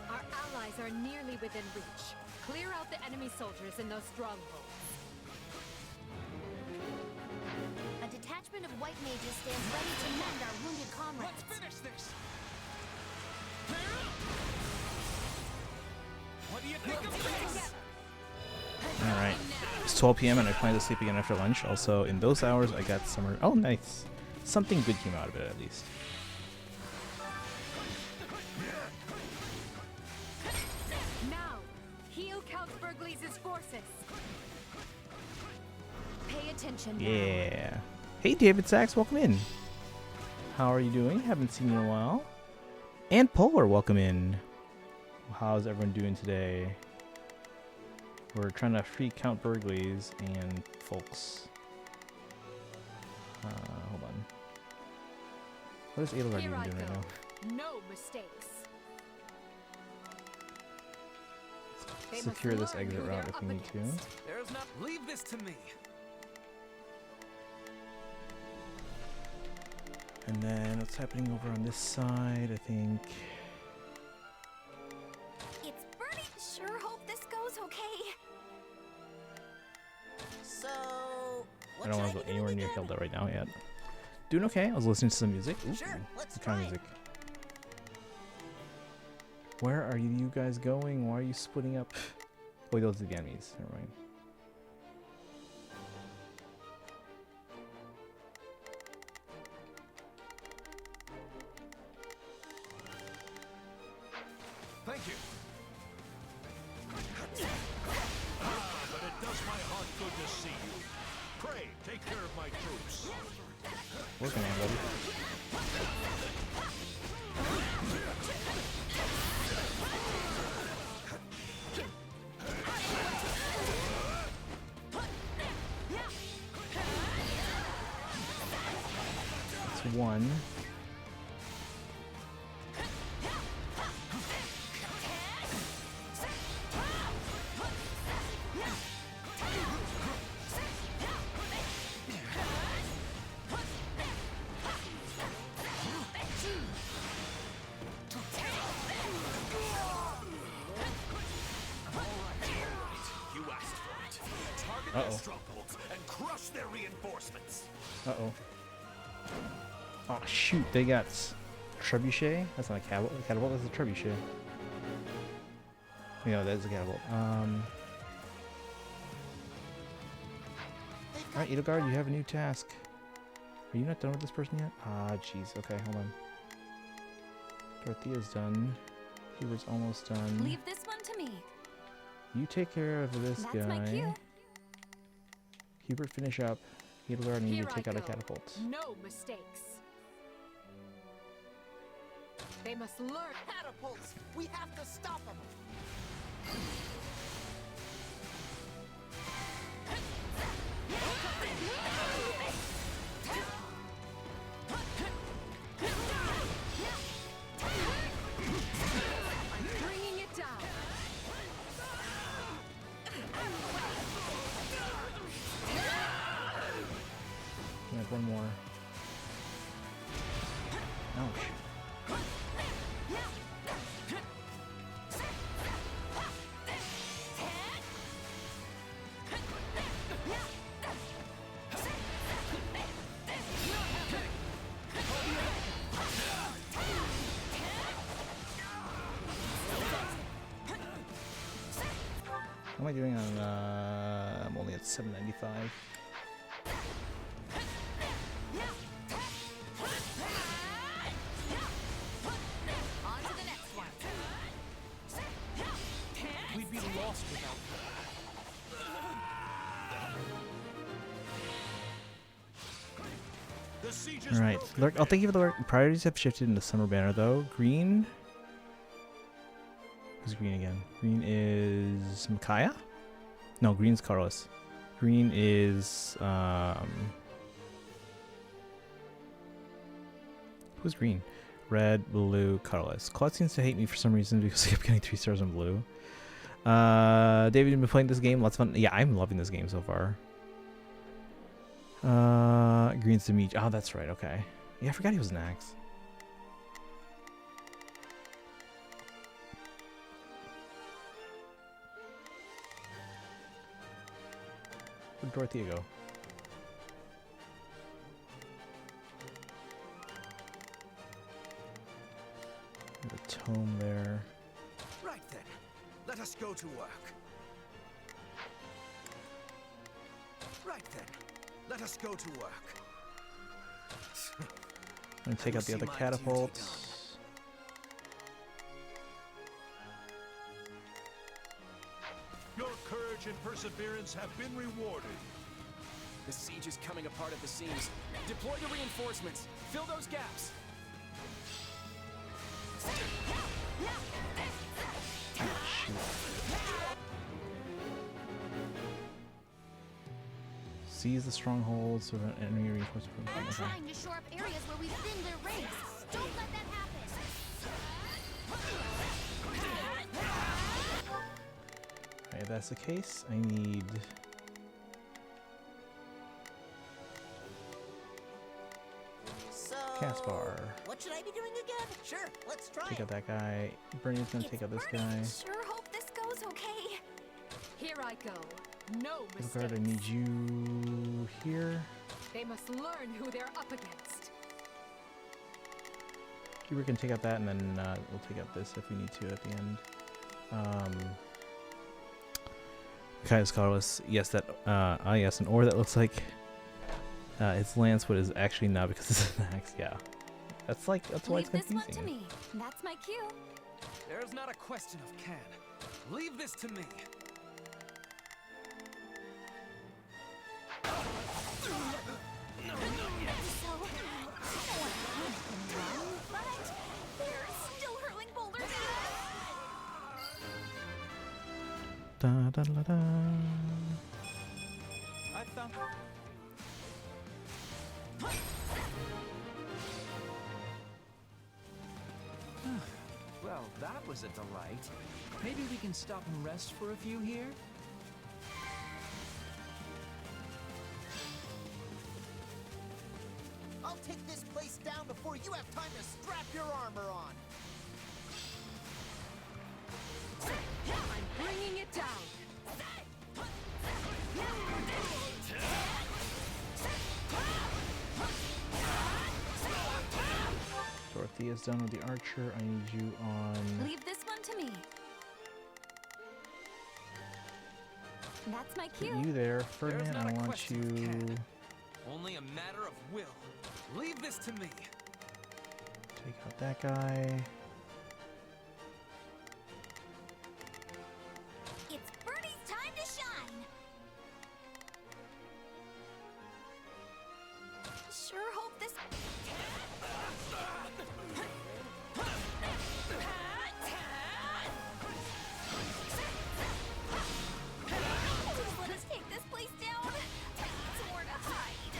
Our allies are nearly within reach. Clear out the enemy soldiers in those strongholds. A detachment of white mages stands ready to mend our wounded comrades. Let's finish this. What do you think of this? Alright. It's 12 p.m. and I plan to sleep again after lunch. Also, in those hours, I got summer. Oh, nice. Something good came out of it, at least. Now, heal Count Bergleys' forces. Pay attention now. Yeah. Hey, David Sachs, welcome in. How are you doing? Haven't seen you in a while. And Polar, welcome in. How's everyone doing today? We're trying to free Count Bergleys and folks. Hold on. What is Edelgard even doing right now? No mistakes. They must Secure this learn exit who route they're if we up need to. against. There's not. Leave this to me. And then what's happening over on this side, I think. It's Bernie. Sure hope this goes okay. So, I don't want to go anywhere near Hilda right now yet. Doing okay. I was listening to some music. Ooh, Sure, let's what kind of music? Where are you guys going? Why are you splitting up? Oh, those are the enemies. Never mind. Thank you. But it does my heart good to see you. Hey, take care of my troops. Working on it, buddy. That's one. Target their strongholds and crush their reinforcements. Uh-oh. Oh, shoot. They got trebuchet? That's not a catapult. That's a trebuchet. Yeah, that is a catapult. Alright, Edelgard, you have a new task. Are you not done with this person yet? Ah, jeez. Okay, hold on. Dorothea's done. Hubert's almost done. Leave this one to me. You take care of this That's my guy. cue. Hubert, finish up. Edelgard, I need you Here to I take out a go. catapult. No mistakes. They must learn. Catapults! We have to stop them! I'm bringing it down. I have one more. Ouch. How am I doing on, I'm only at 795. On to the next one. We'd be lost without The siege is Alright, broken. I'll thank you for the work. Priorities have shifted into Summer Banner though. Green. Who's green again? Green is Micaiah? No, green's Carlos. Green is who's green? Red, blue, Carlos. Claude seems to hate me for some reason because I kept getting 3 stars on blue. David, you've been playing this game? Lots of fun. Yeah, I'm loving this game so far. Green's the meat. Oh, that's right. Okay. Yeah, I forgot he was an axe. Where'd Dorothea go? There's a tome there. Right then, let us go to work. Right then, let us go to work. I'm gonna take out the other catapults. Your courage and perseverance have been rewarded. The siege is coming apart at the seams. Deploy the reinforcements. Fill those gaps. Seize the strongholds so that enemy reinforcement. They're Okay. trying to shore up areas where we thin their ranks. Don't let that happen. Alright, if that's the case, I need So, Caspar. what should I be doing again? Sure, let's try Take it. out that guy. Bernie's gonna take out this guy. Sure hope this goes okay. Here I go. No Edelgard, I mistakes. need you here. They must learn who they're up against. Hubert can take out that, and then we'll take out this if we need to at the end. Caius Carlos, yes, that, yes, an ore that looks like it's lance, but is actually not because it's an axe. Yeah, that's why it's Leave this one confusing. to me. That's my cue. There's not a question of can. Leave this to me. Da, da, da, da. I found. Well, that was a delight. Maybe we can stop and rest for a few here? I'll take this place down before you have time to strap your armor on. I'm bringing it down. Dorothea's done with the archer. I need you on. Leave this one to me. That's my cue. You there, Ferdinand. I want you. Only a matter of will. Leave this to me. Take out that guy. It's Bernie's time to shine. Sure hope this. Just let us take this place down. I need somewhere to hide.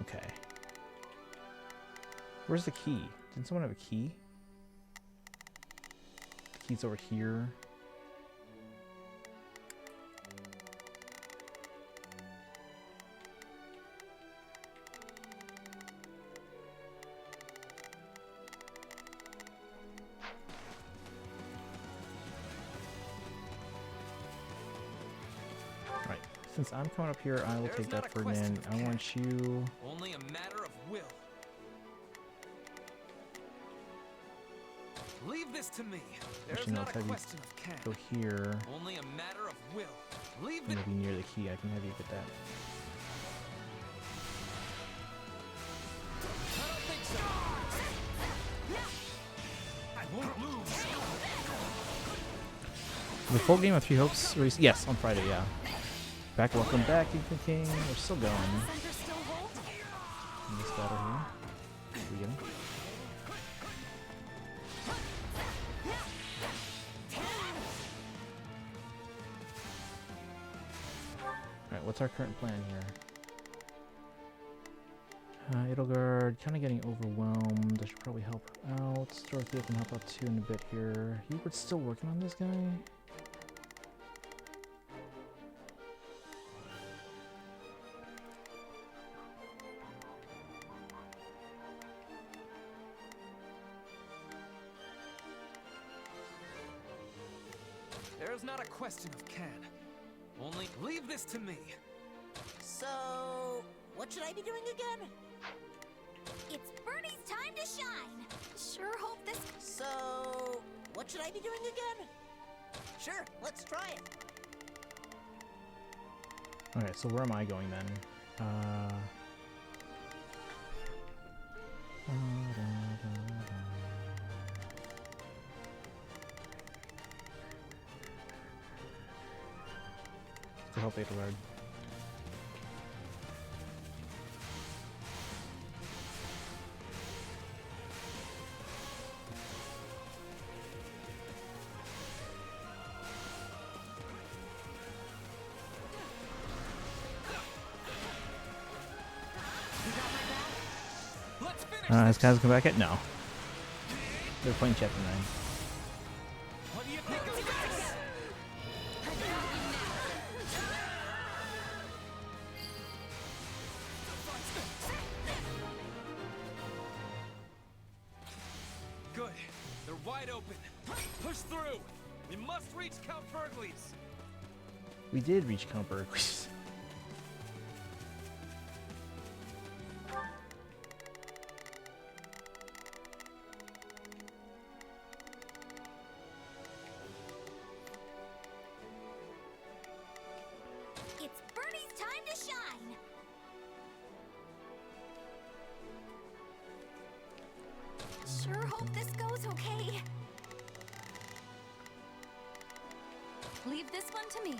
Okay. Where's the key? Didn't someone have a key? The key's over here. Right. Since I'm coming up here, I will take that, Ferdinand. I want you. Only a matter of will. Leave this to me. There's Actually, no, not let's a have you question of can. go here. Only a matter of will. Leave I'm it. gonna be near the key. I can have you get that. I don't think so. I won't lose. The full game of Three Hopes release? Yes, on Friday, yeah. Welcome back, Ethan King. We're still going. In this battle here. Here we go. Alright, what's our current plan here? Edelgard, kind of getting overwhelmed. I should probably help her out. Dorothea can help out too in a bit here. Hubert's still working on this guy? There's not a question of can. Only leave this to me. So, what should I be doing again? It's Bernie's time to shine. Sure hope this. So, what should I be doing again? Sure, let's try it. Okay, so where am I going then? To help Edelgard. Has Kaz come back yet? No. They're playing Chapter 9. What do you think of this? Good. They're wide open. Push through. We must reach Count Bergley's. We did reach Count Bergley's. It's Bernie's time to shine. Sure hope this goes okay. Leave this one to me.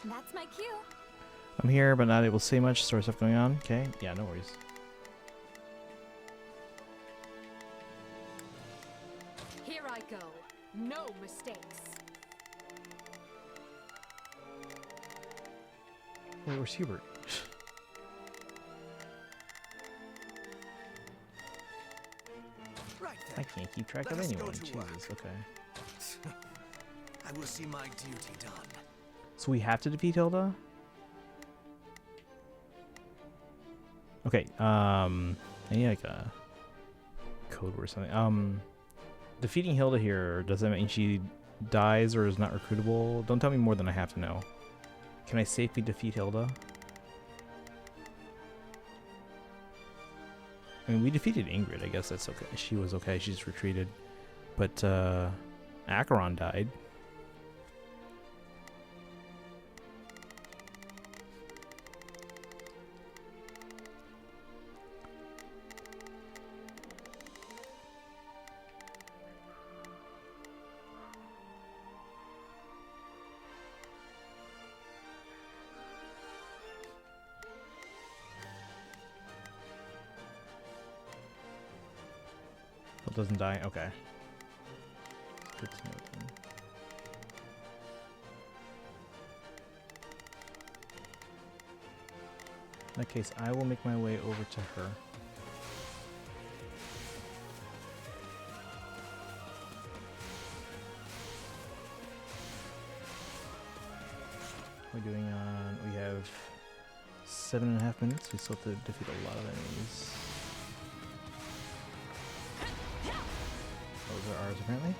That's my cue. I'm here, but not able to say much. Story stuff going on. Okay. Yeah, no worries. stakes. Wait, where's Hubert? Right I then. can't keep track Let of us go anyone. to Jesus, work. okay. I will see my duty done. So we have to defeat Hilda? Okay, I need like a code word or something. Defeating Hilda here, does that mean she dies or is not recruitable? Don't tell me more than I have to know. Can I safely defeat Hilda? I mean, we defeated Ingrid. I guess that's okay. She was okay. She just retreated. But, Acheron died. Doesn't die? Okay. It's good to know then. In that case, I will make my way over to her. We're doing on... We have 7.5 minutes. We still have to defeat a lot of enemies. Those are ours, apparently.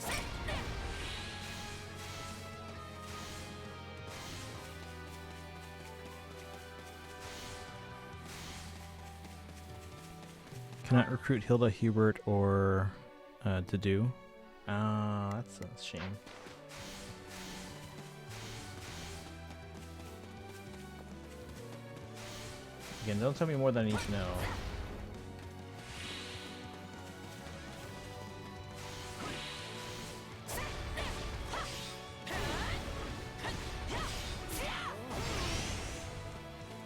Cannot recruit Hilda, Hubert, or Dedu. That's a shame. Again, don't tell me more than I need to know.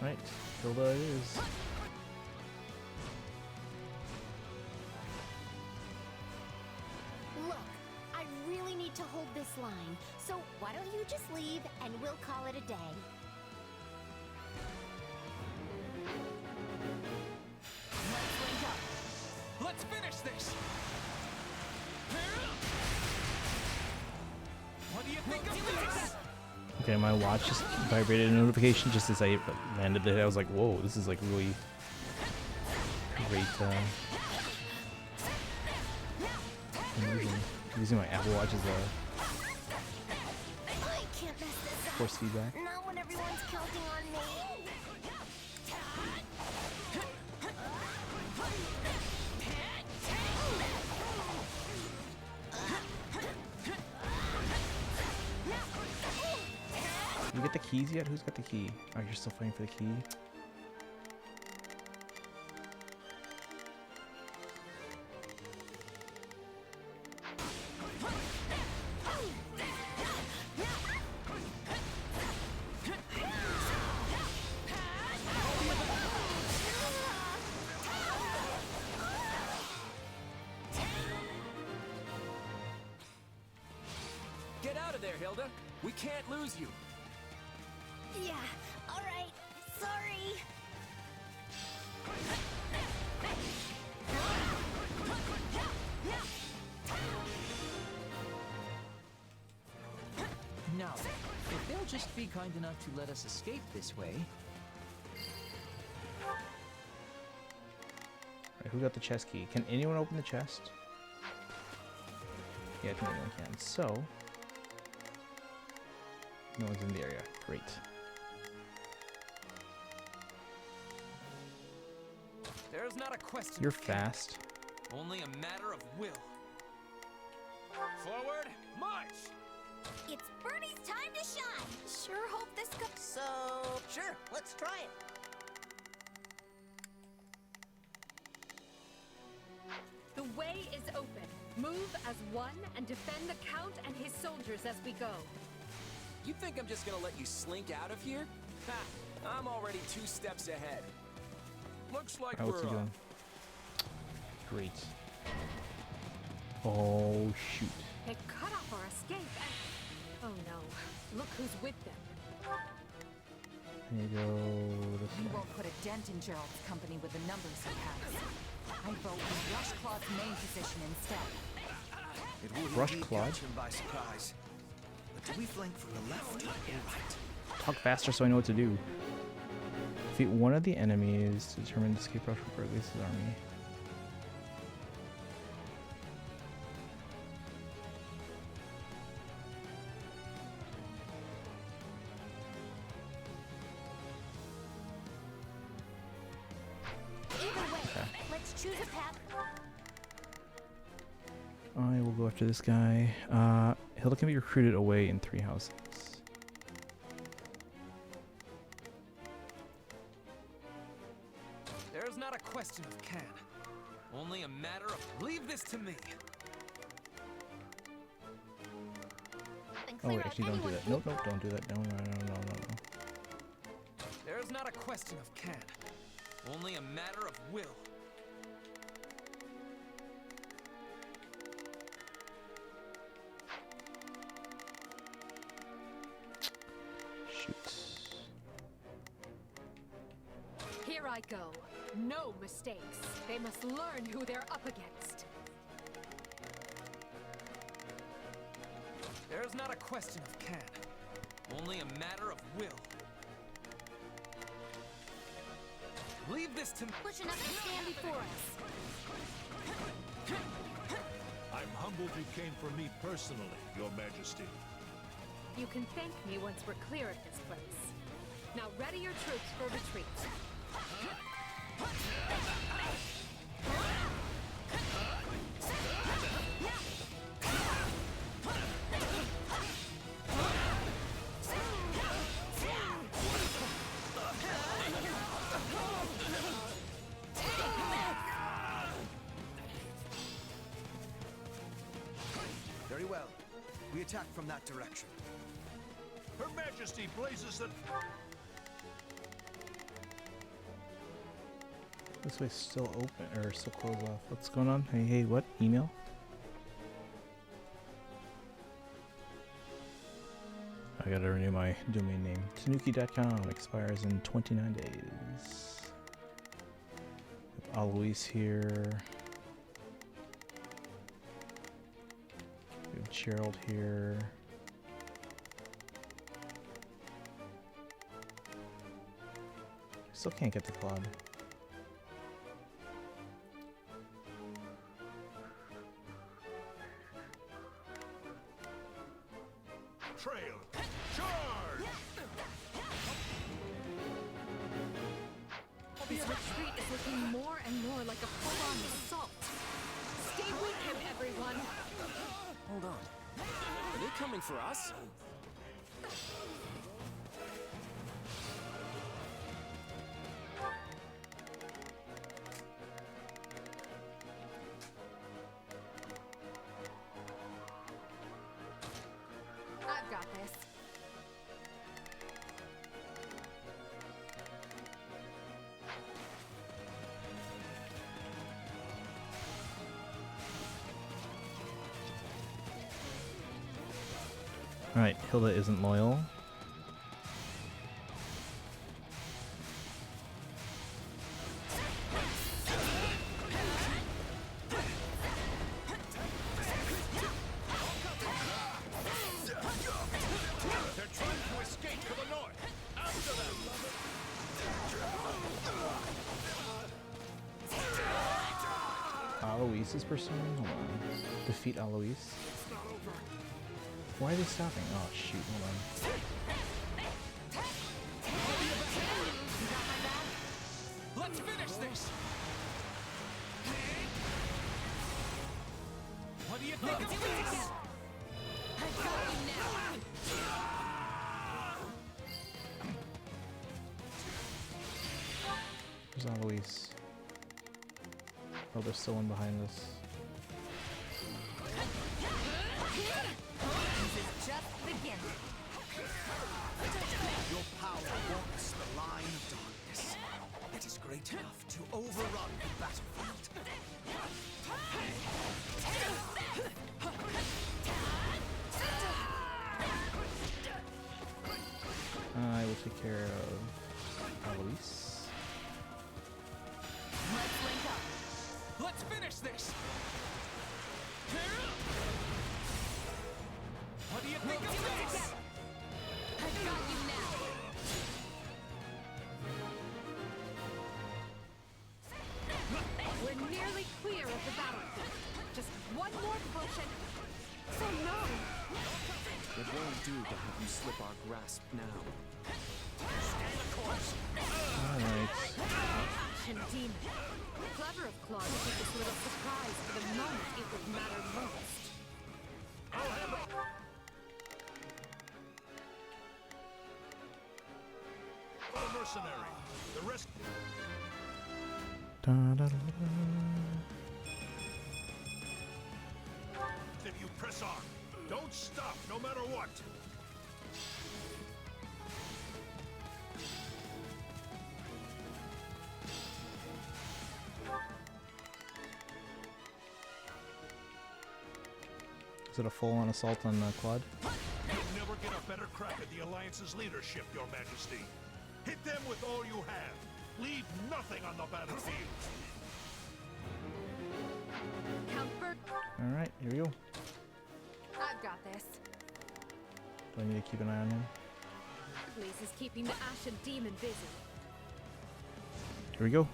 Right, Hilda it is. Look, I really need to hold this line, so why don't you just leave and we'll call it a day. Let's finish this! What do you think of this? Okay, my watch just vibrated a notification just as I landed it. I was like, whoa, this is like really great. I'm using my Apple Watch as I can't mess this up. force feedback. Not when everyone's counting on me. You get the keys yet? Who's got the key? Oh, you're still fighting for the key? Get out of there, Hilda. We can't lose you. Yeah, alright. Sorry. Now, if they'll just be kind enough to let us escape this way. Right, who got the chest key? Can anyone open the chest? Yeah, I think anyone can. So, no one's in the area. Great. There's not a question. You're fast. Only a matter of will. Forward, march! It's Bernie's time to shine. Sure hope this goes. So, sure, let's try it. The way is open. Move as one and defend the Count and his soldiers as we go. You think I'm just gonna let you slink out of here? Ha! I'm already 2 steps ahead. Looks like Alright, what's he we're doing? Great. Oh, shoot. They cut off our escape and... Oh no. Look who's with them. There you go. We won't put a dent in Gerald's company with the numbers he has. I vote we rush Claude's main position instead. It would Rush indeed Claude? catch him by surprise. But do we flank from the left or right? Talk faster so I know what to do. Defeat one of the enemies to determine the escape route for Burglace's army. Either way, let's choose a path. I will go after this guy. Hilda can be recruited away in 3 houses. There's not a question of can. Only a matter of leave this to me. Oh wait, actually don't do that. Nope, nope, don't do that. No, no, no, no, no, no. There's not a question of can. Only a matter of will. Shoot. Here I go. No mistakes. They must learn who they're up against. There's not a question of can. Only a matter of will. Leave this to me. Pushing up to stand before us. I'm humbled you came for me personally, Your Majesty. You can thank me once we're clear of this place. Now ready your troops for retreat. Very well. We attack from that direction. Her Majesty blazes the... This way's still open, or still closed off. What's going on? Hey, hey, what? Email? I gotta renew my domain name. Tanuki.com expires in 29 days. Alois here. We have Gerald here. Still can't get the club. Trail! Charge! This retreat is looking more and more like a full-on assault. Stay with him, everyone. Hold on. Are they coming for us? I've got this. Alright, Hilda isn't loyal. They're trying to escape to the north! After them! Alois is pursuing? Hold on. Defeat Alois. Why are they stopping? Oh shoot, hold on. Let's finish this! What do you think of this? I've got you now. Where's Alois? Oh, there's still one behind us. Just begin. Your power walks the line of darkness. It is great enough to overrun the battlefield. take care of Eloise. Let's link up. Let's finish this. What do you think of this? I've got you now. We're nearly clear of the battlefield. Just one more push and... Oh no! It won't do to have you slip our grasp now. Alright. Ashen demon. Clever of Claude to take this little surprise for the moment it would matter most. A mercenary. The rest. Da, da, da, da. Then you press on. Don't stop, no matter what. Is it a full-on assault on Claude? You'll never get a better crack at the Alliance's leadership, Your Majesty. Hit them with all you have. Leave nothing on the battlefield. Comfort. Alright, here we go. I've got this. Do I need to keep an eye on him? Blaze is keeping the Ashen demon busy. Here we go.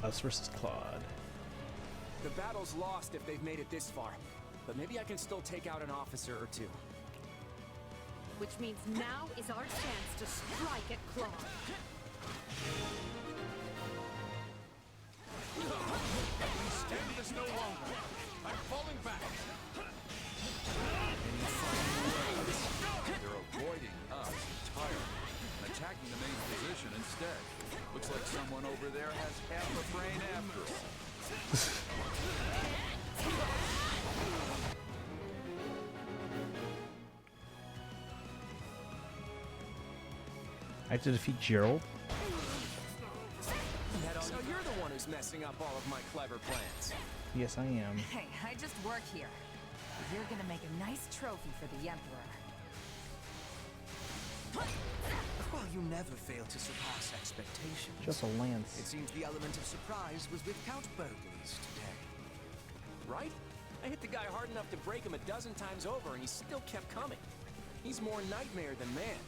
Us versus Claude. The battle's lost if they've made it this far, but maybe I can still take out an officer or two. Which means now is our chance to strike at Claude. We stand this no longer. I'm falling back. They're avoiding us entirely and attacking the main position instead. Looks like someone over there has half a brain after all. I have to defeat Gerald? So you're the one who's messing up all of my clever plans. Yes, I am. Hey, I just work here. You're gonna make a nice trophy for the Emperor. Well, you never fail to surpass expectations. Just a lance. It seems the element of surprise was with Count Burgley's today. Right? I hit the guy hard enough to break him a dozen times over, and he still kept coming. He's more nightmare than man.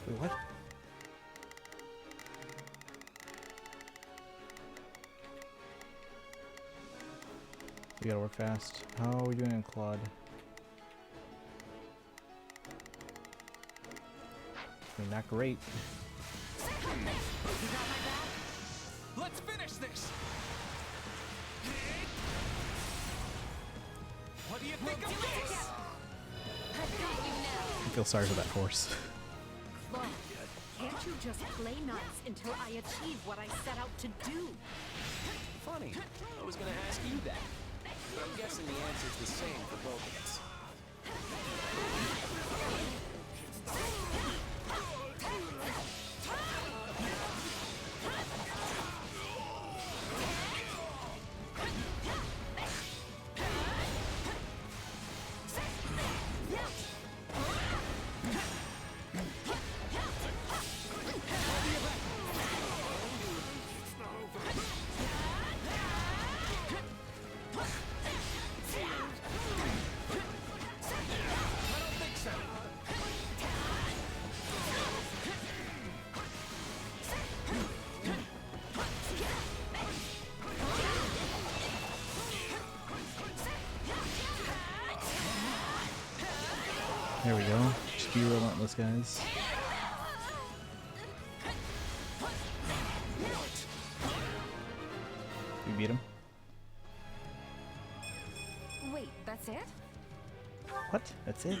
Wait, what? We gotta work fast. How are we doing in Claude? I mean, not great. Let's finish this. What do you think of this? I feel sorry for that horse. Claude, can't you just play nice until I achieve what I set out to do? Funny. I was gonna ask you that. But I'm guessing the answer's the same for both of us. There we go. Just be relentless, guys. We beat him. Wait, that's it? What? That's it?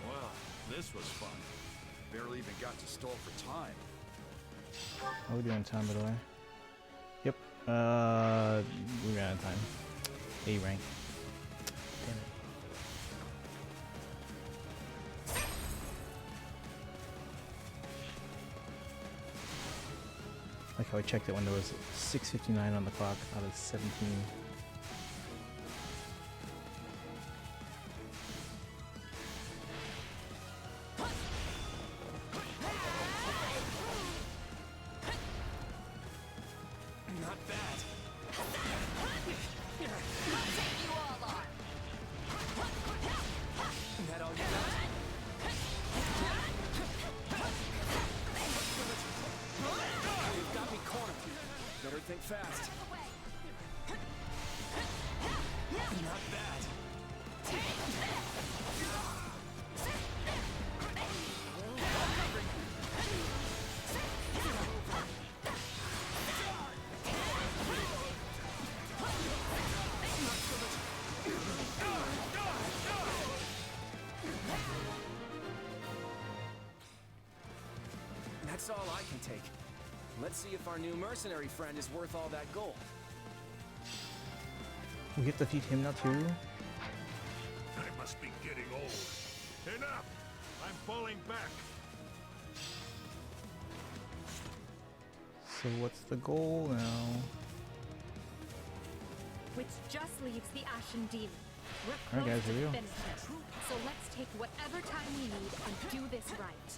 Well, this was fun. Barely even got to stall for time. How are we doing time, by the way? Yep. We ran out of time. A rank. Damn it. Like how I checked it when there was 6:59 on the clock out of 17. That's all I can take. Let's see if our new mercenary friend is worth all that gold. We have to defeat him now too. I must be getting old. Enough! I'm falling back. So what's the goal now? Which just leaves the Ashen Demon. We're Alright guys, close here we to go. finishing it. So let's take whatever time we need and do this right.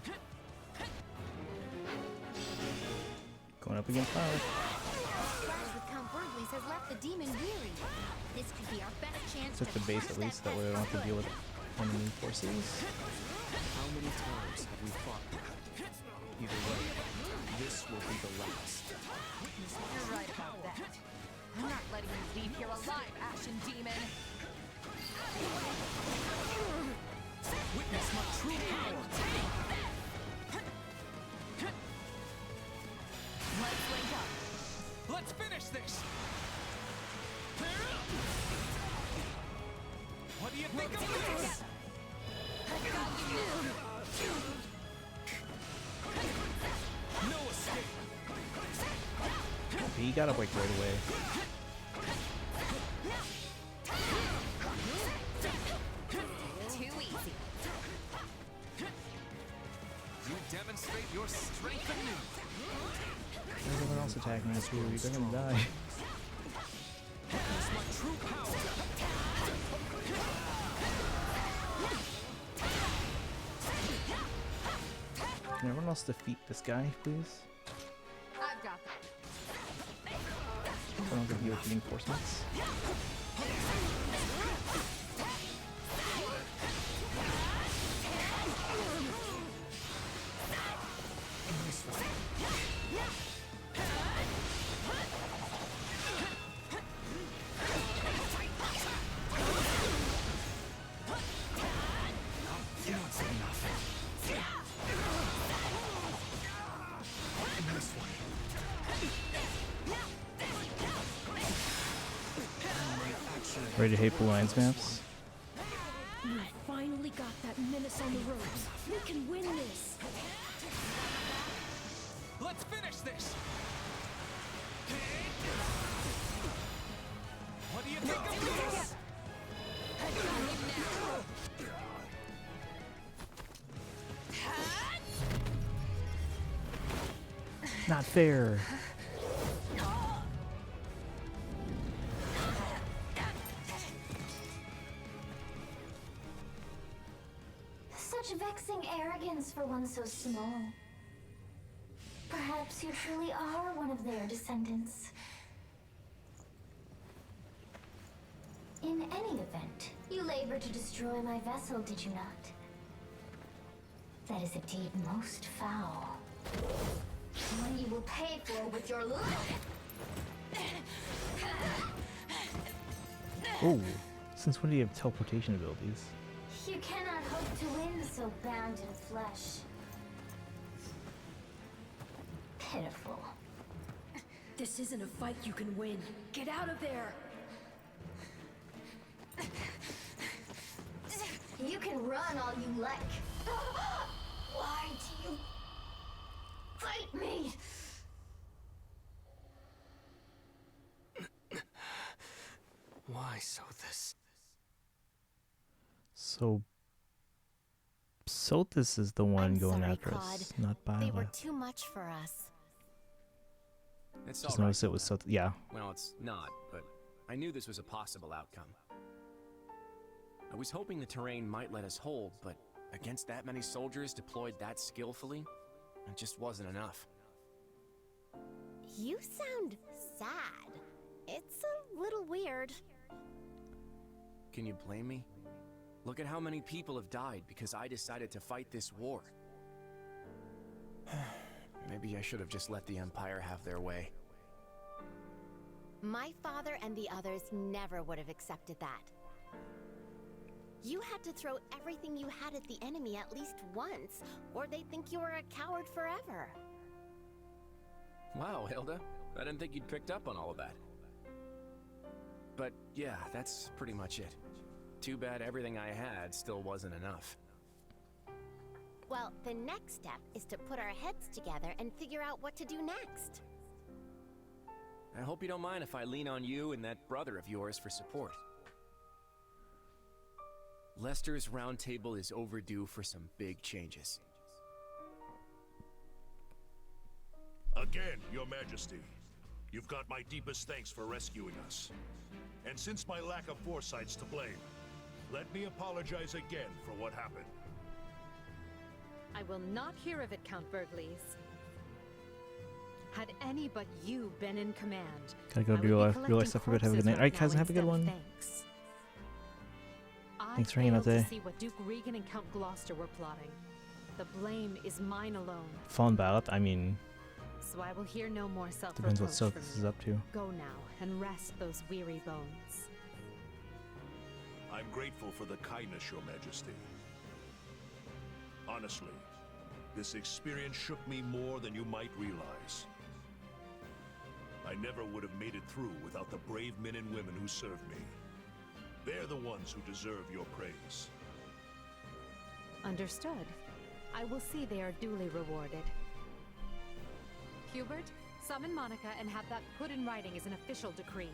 Going up against Scarlet. Clash with Count Burgleys has left the demon weary. This could be our best chance Took to the base crush at least, that way I don't have to deal with enemy forces. How many times have we fought? Either way, this will be the last. You're right about that. I'm not letting you leave here alive, Ashen Demon. Witness my true power. Let's link up. Let's finish this. What do you think of this? No escape. He got up like right away. Too easy. You demonstrate your strength anew. Everyone else attacking us here, they're gonna die. Witness my true power. Can everyone else defeat this guy, please? I've got that. So I don't get healed with reinforcements. Ready to hate Blue Lines maps? You finally got that menace on the ropes. We can win this. Let's finish this. What do you think of this? Not fair. Such vexing arrogance for one so small. Perhaps you truly are one of their descendants. In any event, you labored to destroy my vessel, did you not? That is a deed most foul. One you will pay for with your life. Oh, since when do you have teleportation abilities? You cannot hope to win so bound in flesh. Pitiful. This isn't a fight you can win. Get out of there! You can run all you like. Why do you fight me? Why Sothis? So Sothis is the one I'm going sorry, after Claude. us, not They were Bila. too much for us. It's Just all right. notice it was Sothis. Yeah. Well, it's not, but I knew this was a possible outcome. I was hoping the terrain might let us hold, but against that many soldiers deployed that skillfully, it just wasn't enough. You sound sad. It's a little weird. Can you blame me? Look at how many people have died because I decided to fight this war. Maybe I should have just let the Empire have their way. My father and the others never would have accepted that. You had to throw everything you had at the enemy at least once, or they'd think you were a coward forever. Wow, Hilda. I didn't think you'd picked up on all of that. But yeah, that's pretty much it. Too bad everything I had still wasn't enough. Well, the next step is to put our heads together and figure out what to do next. I hope you don't mind if I lean on you and that brother of yours for support. Lester's roundtable is overdue for some big changes. Again, Your Majesty, you've got my deepest thanks for rescuing us. And since my lack of foresight's to blame, let me apologize again for what happened. I will not hear of it, Count Bergles. Had any but you been in command, Gotta go do real life stuff for a bit. Have a good night. Alright, cousin, have a good one. Thanks for hanging out today. To see what Duke Regan and Count Gloucester were plotting. The blame is mine alone. Fallen ballot? I mean, So I will hear no more self-reproach. depends what Silkus is up to. Go now and rest those weary bones. I'm grateful for the kindness, Your Majesty. Honestly, this experience shook me more than you might realize. I never would have made it through without the brave men and women who served me. They're the ones who deserve your praise. Understood. I will see they are duly rewarded. Hubert, summon Monica and have that put in writing as an official decree.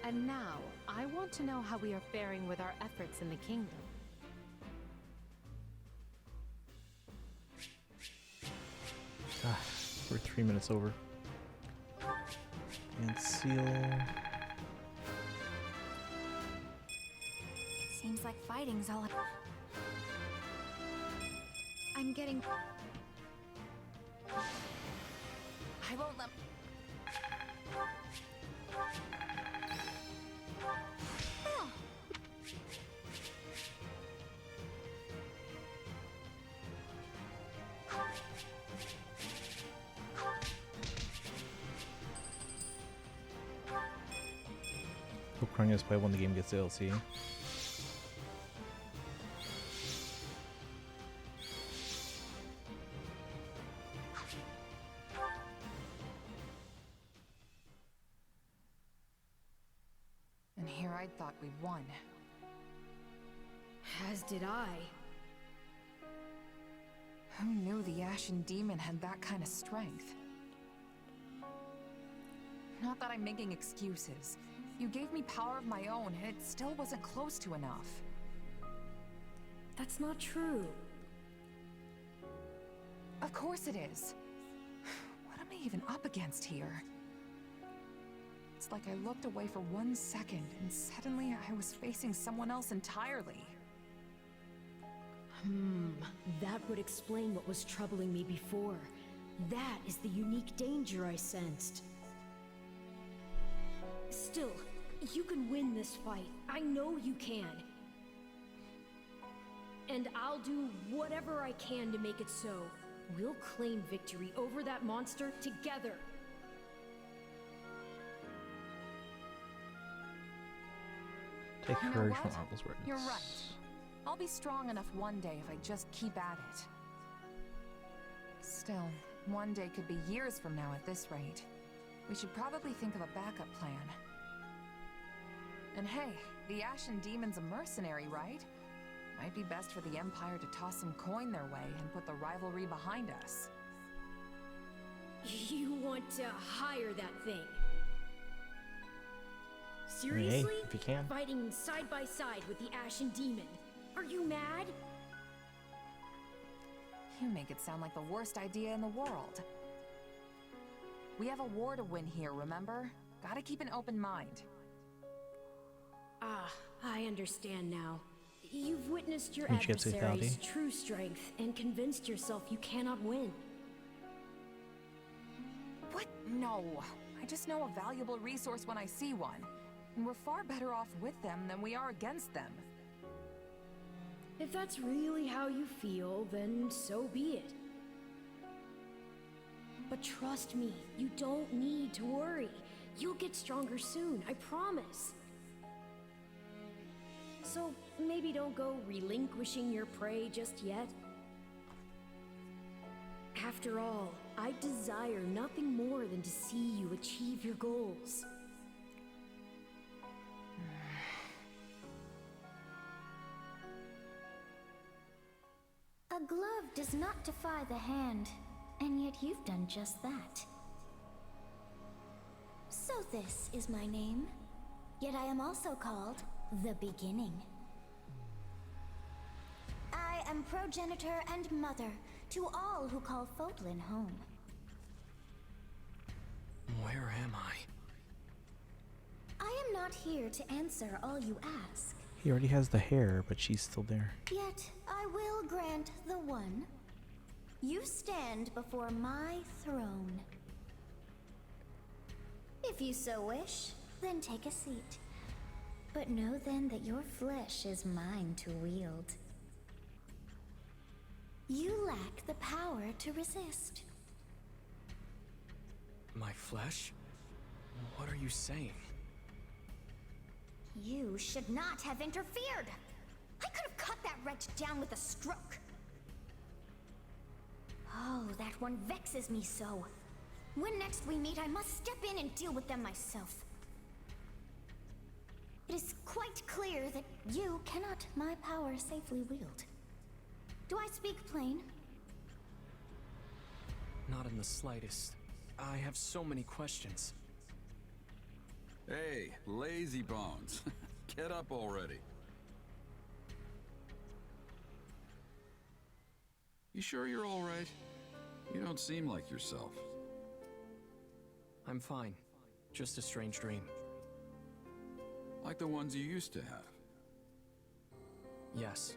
And now, I want to know how we are faring with our efforts in the kingdom. We're 3 minutes over. And seal. Seems like fighting's all. I'm getting. I won't let. Oh. Hope Krungus play when the game gets DLC. And here I thought we won. As did I. Who knew the Ashen Demon had that kind of strength? Not that I'm making excuses. You gave me power of my own, and it still wasn't close to enough. That's not true. Of course it is. What am I even up against here? It's like I looked away for 1 second, and suddenly I was facing someone else entirely. That would explain what was troubling me before. That is the unique danger I sensed. Still, you can win this fight. I know you can. And I'll do whatever I can to make it so. We'll claim victory over that monster together. Take You know courage what? from Arbel's words. You're right. I'll be strong enough one day if I just keep at it. Still, one day could be years from now at this rate. We should probably think of a backup plan. And hey, the Ashen Demon's a mercenary, right? Might be best for the Empire to toss some coin their way and put the rivalry behind us. You want to hire that thing? Seriously? Hey, if you can. Fighting side by side with the Ashen Demon. Are you mad? You make it sound like the worst idea in the world. We have a war to win here, remember? Gotta keep an open mind. Ah, I understand now. You've witnessed your Didn't you get to adversary's lethality? true strength and convinced yourself you cannot win. What? No. I just know a valuable resource when I see one. And we're far better off with them than we are against them. If that's really how you feel, then so be it. But trust me, you don't need to worry. You'll get stronger soon, I promise. So maybe don't go relinquishing your prey just yet. After all, I desire nothing more than to see you achieve your goals. A glove does not defy the hand, and yet you've done just that. So this is my name, yet I am also called the Beginning. I am progenitor and mother to all who call Fodlan home. Where am I? I am not here to answer all you ask. He already has the hair, but she's still there. Yet I will grant the one. You stand before my throne. If you so wish, then take a seat. But know then that your flesh is mine to wield. You lack the power to resist. My flesh? What are you saying? You should not have interfered. I could have cut that wretch down with a stroke. Oh, that one vexes me so. When next we meet, I must step in and deal with them myself. It is quite clear that you cannot my power safely wield. Do I speak plain? Not in the slightest. I have so many questions. Hey, lazy bones. Get up already. You sure you're all right? You don't seem like yourself. I'm fine. Just a strange dream. Like the ones you used to have. Yes,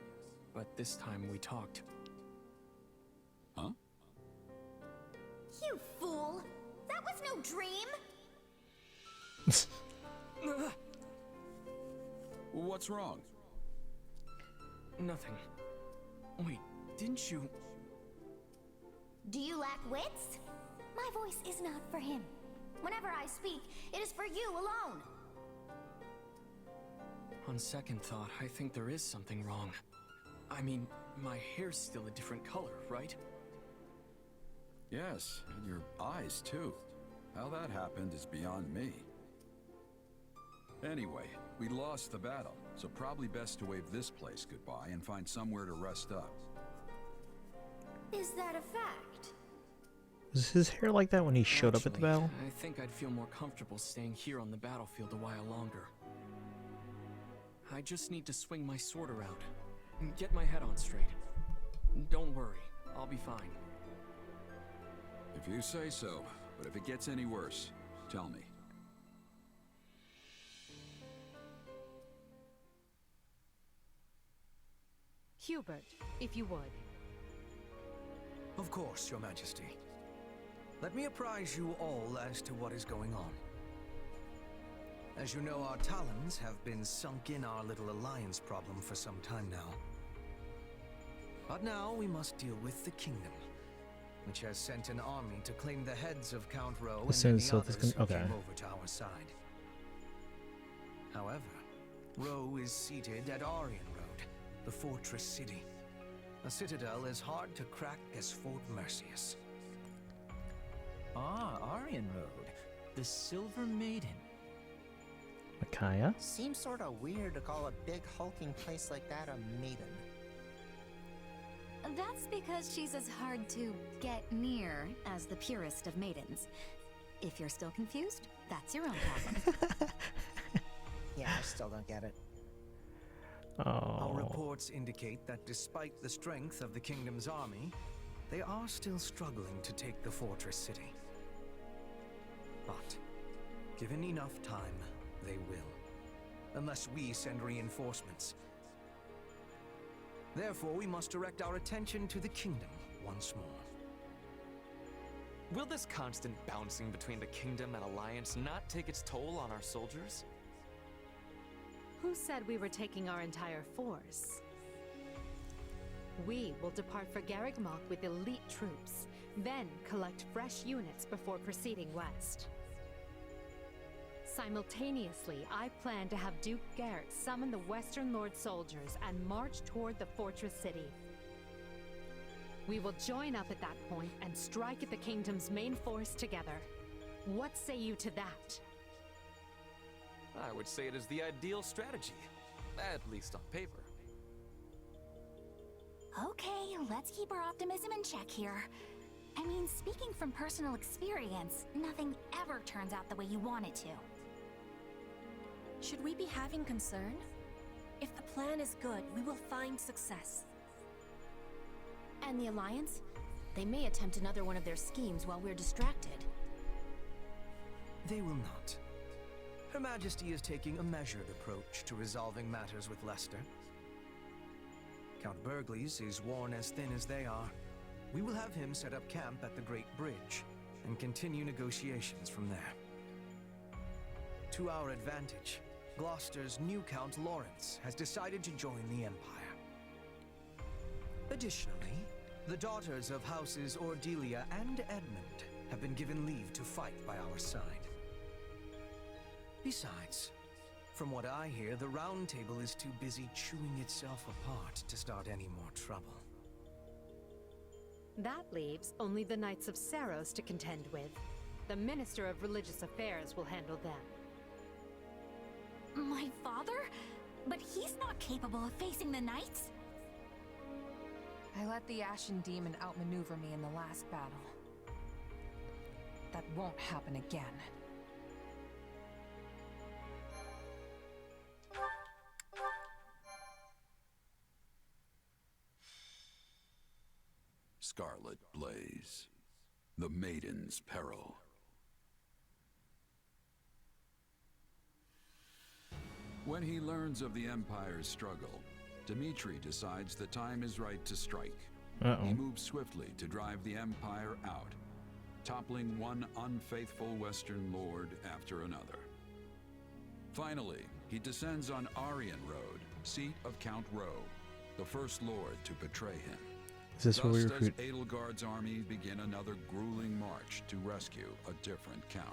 but this time we talked. Huh? You fool! That was no dream! What's wrong? Nothing. Wait, didn't you... Do you lack wits? My voice is not for him. Whenever I speak, it is for you alone. On second thought, I think there is something wrong. I mean, my hair's still a different color, right? Yes, and your eyes too. How that happened is beyond me. Anyway, we lost the battle, so probably best to wave this place goodbye and find somewhere to rest up. Is that a fact? Was his hair like that when he showed up at the battle? I think I'd feel more comfortable staying here on the battlefield a while longer. I just need to swing my sword around and get my head on straight. Don't worry, I'll be fine. If you say so, but if it gets any worse, tell me. Hubert, if you would. Of course, Your Majesty. Let me apprise you all as to what is going on. As you know, our talons have been sunk in our little alliance problem for some time now. But now we must deal with the kingdom, which has sent an army to claim the heads of Count Rowe and many others who came over to our side. However, Rowe is seated at Aryan Road, the fortress city. A citadel as hard to crack as Fort Mercius. Ah, Aryan Road. The Silver Maiden. Micaiah? Seems sorta weird to call a big hulking place like that a maiden. That's because she's as hard to get near as the purest of maidens. If you're still confused, that's your own problem. Yeah, I still don't get it. Our reports indicate that despite the strength of the kingdom's army, they are still struggling to take the fortress city. But, given enough time, they will. Unless we send reinforcements. Therefore, we must direct our attention to the kingdom once more. Will this constant bouncing between the kingdom and alliance not take its toll on our soldiers? Who said we were taking our entire force? We will depart for Garrigmok with elite troops, then collect fresh units before proceeding west. Simultaneously, I plan to have Duke Garrett summon the Western Lord soldiers and march toward the fortress city. We will join up at that point and strike at the kingdom's main force together. What say you to that? I would say it is the ideal strategy, at least on paper. Okay, let's keep our optimism in check here. I mean, speaking from personal experience, nothing ever turns out the way you want it to. Should we be having concern? If the plan is good, we will find success. And the Alliance? They may attempt another one of their schemes while we're distracted. They will not. Her Majesty is taking a measured approach to resolving matters with Leicester. Count Burgleys is worn as thin as they are. We will have him set up camp at the Great Bridge and continue negotiations from there. To our advantage, Gloucester's new Count Lawrence has decided to join the Empire. Additionally, the daughters of Houses Ordelia and Edmund have been given leave to fight by our side. Besides, from what I hear, the Round Table is too busy chewing itself apart to start any more trouble. That leaves only the Knights of Saros to contend with. The Minister of Religious Affairs will handle them. My father? But he's not capable of facing the Knights. I let the Ashen Demon outmaneuver me in the last battle. That won't happen again. Scarlet Blaze, the Maiden's Peril. When he learns of the Empire's struggle, Dmitri decides the time is right to strike. He moves swiftly to drive the Empire out, toppling one unfaithful Western lord after another. Finally, he descends on Aryan Road, seat of Count Rowe, the first lord to betray him. Is this where we Thus recruit? does Edelgard's army begin another grueling march to rescue a different count.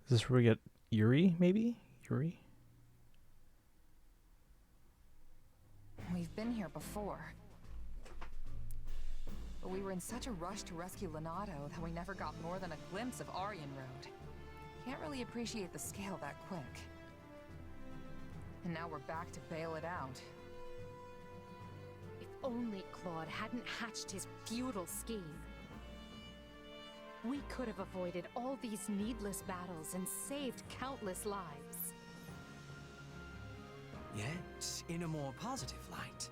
Is this where we get Yuri, maybe? Yuri? We've been here before. But we were in such a rush to rescue Lenato that we never got more than a glimpse of Aryan Road. Can't really appreciate the scale that quick. And now we're back to bail it out. If only Claude hadn't hatched his futile scheme. We could have avoided all these needless battles and saved countless lives. Yet, in a more positive light,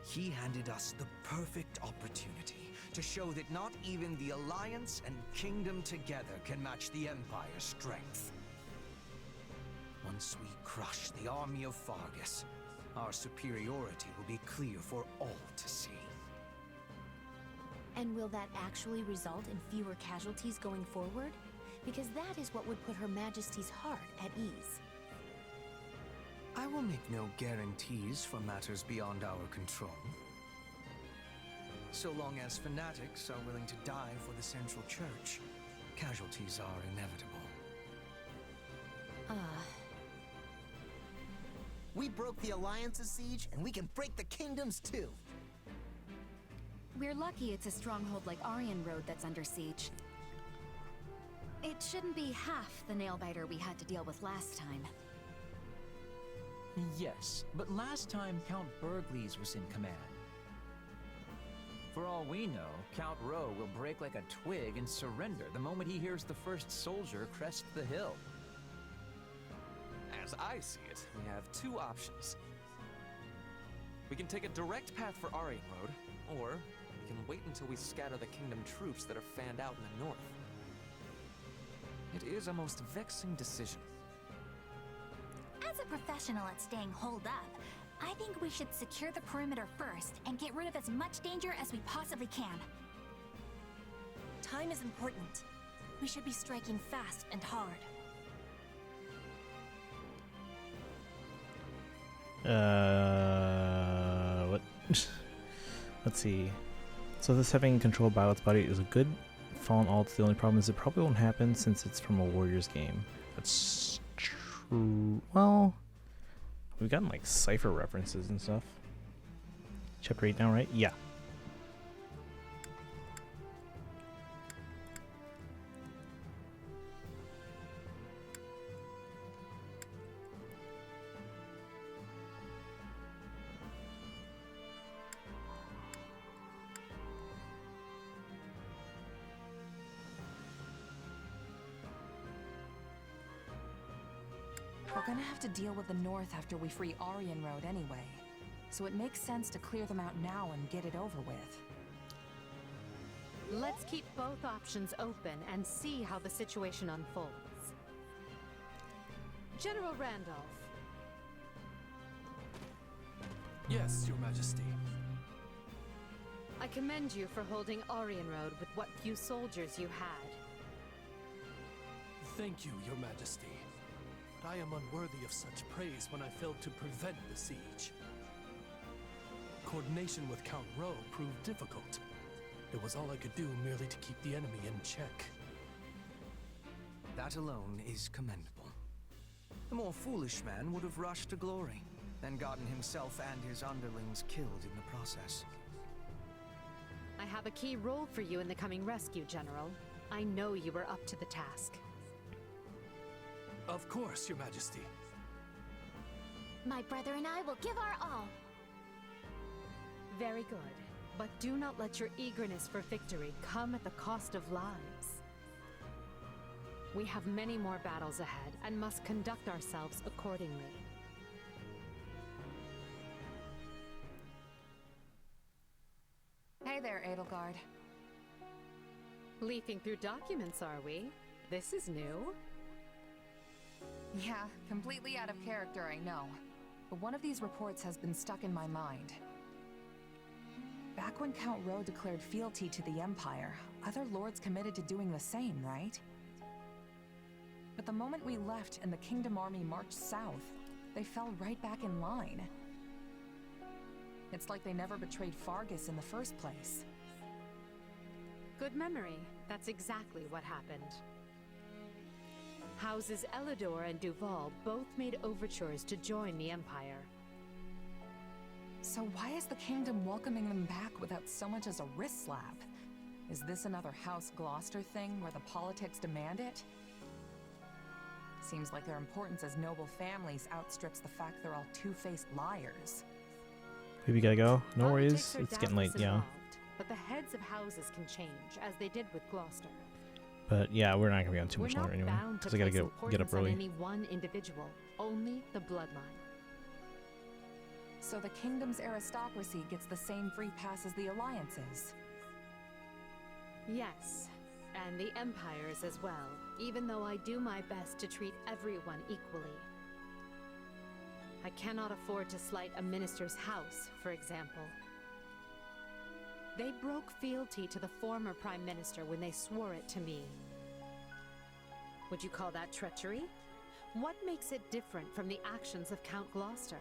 he handed us the perfect opportunity to show that not even the Alliance and Kingdom together can match the Empire's strength. Once we crush the army of Fargus, our superiority will be clear for all to see. And will that actually result in fewer casualties going forward? Because that is what would put Her Majesty's heart at ease. I will make no guarantees for matters beyond our control. So long as fanatics are willing to die for the Central Church, casualties are inevitable. We broke the Alliance's siege, and we can break the Kingdom's too. We're lucky it's a stronghold like Aryan Road that's under siege. It shouldn't be half the nail-biter we had to deal with last time. Yes, but last time Count Burgleys was in command. For all we know, Count Rowe will break like a twig and surrender the moment he hears the first soldier crest the hill. As I see it, we have two options. We can take a direct path for Aryan Road, or we can wait until we scatter the Kingdom troops that are fanned out in the north. It is a most vexing decision. As a professional at staying holed up, I think we should secure the perimeter first and get rid of as much danger as we possibly can. Time is important. We should be striking fast and hard. What? Let's see. So this having control of Violet's body is a good fallen alt. The only problem is it probably won't happen since it's from a Warriors game. That's true. Well, we've gotten like Cypher references and stuff. Chapter 8 now, right? Yeah. We're gonna have to deal with the North after we free Aryan Road anyway. So it makes sense to clear them out now and get it over with. Let's keep both options open and see how the situation unfolds. General Randolph. Yes, Your Majesty. I commend you for holding Aryan Road with what few soldiers you had. Thank you, Your Majesty. But I am unworthy of such praise when I failed to prevent the siege. Coordination with Count Rowe proved difficult. It was all I could do merely to keep the enemy in check. That alone is commendable. The more foolish man would have rushed to glory, then gotten himself and his underlings killed in the process. I have a key role for you in the coming rescue, General. I know you were up to the task. Of course, Your Majesty. My brother and I will give our all. Very good. But do not let your eagerness for victory come at the cost of lives. We have many more battles ahead and must conduct ourselves accordingly. Hey there, Edelgard. Leafing through documents, are we? This is new. Yeah, completely out of character, I know. But one of these reports has been stuck in my mind. Back when Count Rowe declared fealty to the Empire, other lords committed to doing the same, right? But the moment we left and the Kingdom Army marched south, they fell right back in line. It's like they never betrayed Fargus in the first place. Good memory. That's exactly what happened. Houses Elidor and Duval both made overtures to join the Empire. So why is the Kingdom welcoming them back without so much as a wrist slap? Is this another House Gloucester thing where the politics demand it? Seems like their importance as noble families outstrips the fact they're all two-faced liars. Baby, gotta go. No worries. Politics are It's getting late, doubtless yeah. involved, but the heads of houses can change, as they did with Gloucester. But yeah, we're not gonna be on too much We're longer not anyway. bound to Because I gotta place get up importance on early. any one individual, only the bloodline. So the Kingdom's aristocracy gets the same free pass as the Alliances? Yes, and the Empire's as well, even though I do my best to treat everyone equally. I cannot afford to slight a minister's house, for example. They broke fealty to the former Prime Minister when they swore it to me. Would you call that treachery? What makes it different from the actions of Count Gloucester?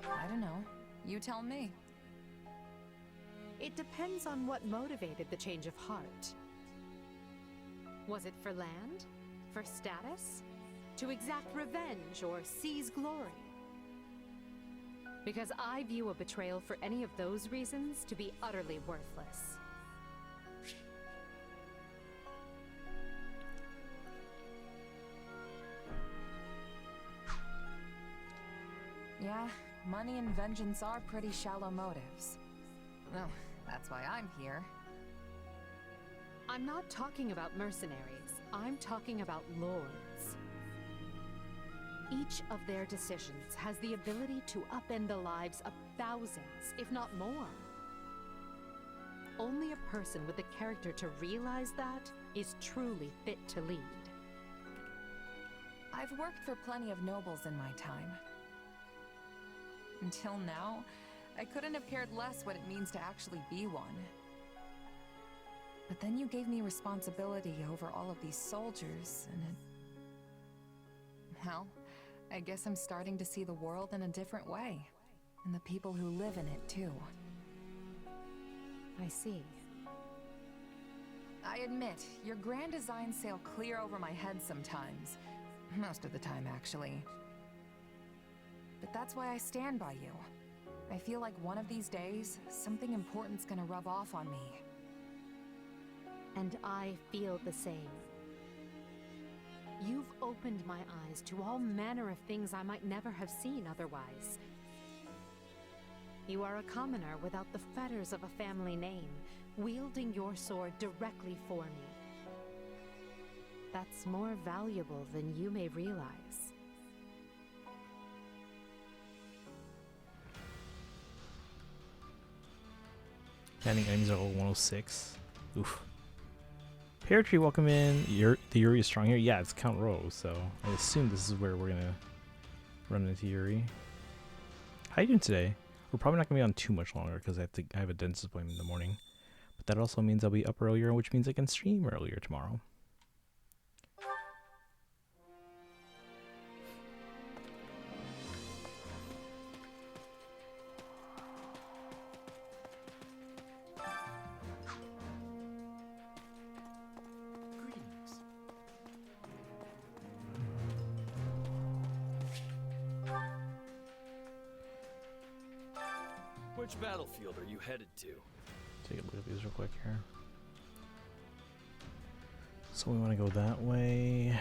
I don't know. You tell me. It depends on what motivated the change of heart. Was it for land? For status? To exact revenge or seize glory? Because I view a betrayal for any of those reasons to be utterly worthless. Yeah, money and vengeance are pretty shallow motives. Well, that's why I'm here. I'm not talking about mercenaries. I'm talking about lords. Each of their decisions has the ability to upend the lives of thousands, if not more. Only a person with the character to realize that is truly fit to lead. I've worked for plenty of nobles in my time. Until now, I couldn't have cared less what it means to actually be one. But then you gave me responsibility over all of these soldiers, and it... Well, I guess I'm starting to see the world in a different way. And the people who live in it, too. I see. I admit, your grand designs sail clear over my head sometimes. Most of the time, actually. But that's why I stand by you. I feel like one of these days, something important's gonna rub off on me. And I feel the same. You've opened my eyes to all manner of things I might never have seen otherwise. You are a commoner without the fetters of a family name, wielding your sword directly for me. That's more valuable than you may realize. Adding enemies are level 106. Oof. Pear Tree, welcome in. The Yuri is strong here. Yeah, it's Count Row, so I assume this is where we're gonna run into Yuri. How you doing today? We're probably not gonna be on too much longer because I have a dentist appointment in the morning. But that also means I'll be up earlier, which means I can stream earlier tomorrow. Which battlefield are you headed to? Take a look at these real quick here. So we want to go that way.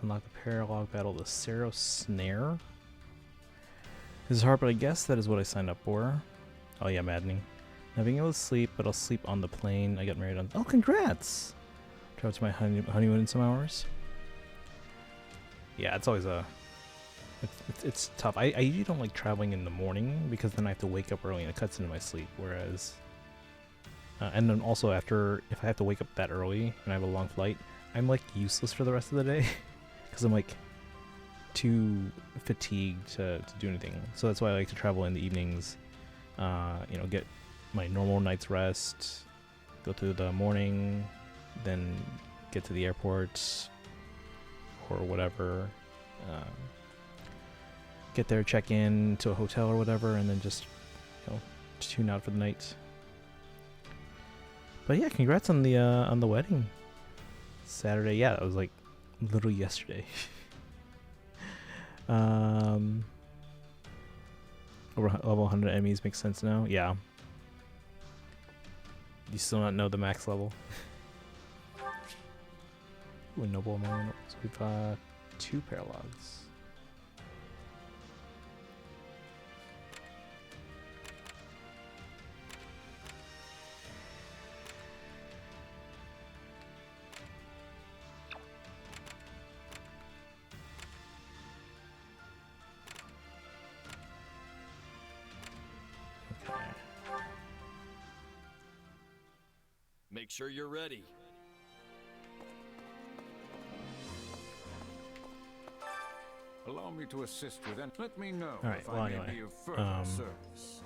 Unlock the paralog battle, the Sero Snare. This is hard, but I guess that is what I signed up for. Oh yeah, maddening. Not being able to sleep, but I'll sleep on the plane. I got married on. Oh, congrats! Travel to my honeymoon in some hours. Yeah, it's always a. It's tough. I usually don't like traveling in the morning because then I have to wake up early and it cuts into my sleep. Whereas, and then also after, if I have to wake up that early and I have a long flight, I'm like useless for the rest of the day because I'm like too fatigued to do anything. So that's why I like to travel in the evenings. You know, get my normal night's rest, go through the morning, then get to the airport or whatever. Get there, check in to a hotel or whatever, and then just, you know, tune out for the night. But yeah, congrats on the wedding. Saturday, yeah, it was like literally yesterday. Over level 100 enemies makes sense now. Yeah. You still not know the max level. Ooh, a noble moment. So we've got 2 paralogs. Make sure you're ready. Allow me to assist with and let me know All right, if well, I may anyway, be of further service.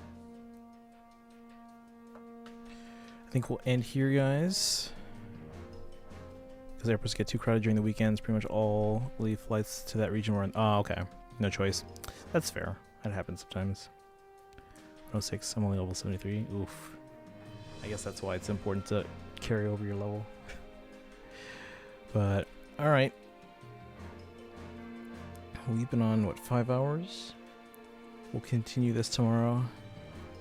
I think we'll end here, guys. Because airports get too crowded during the weekends. Pretty much all leave flights to that region were in. Oh, okay. No choice. That's fair. That happens sometimes. 106. I'm only level 73. Oof. I guess that's why it's important to carry over your level. But, alright. We've been on, what, 5 hours? We'll continue this tomorrow.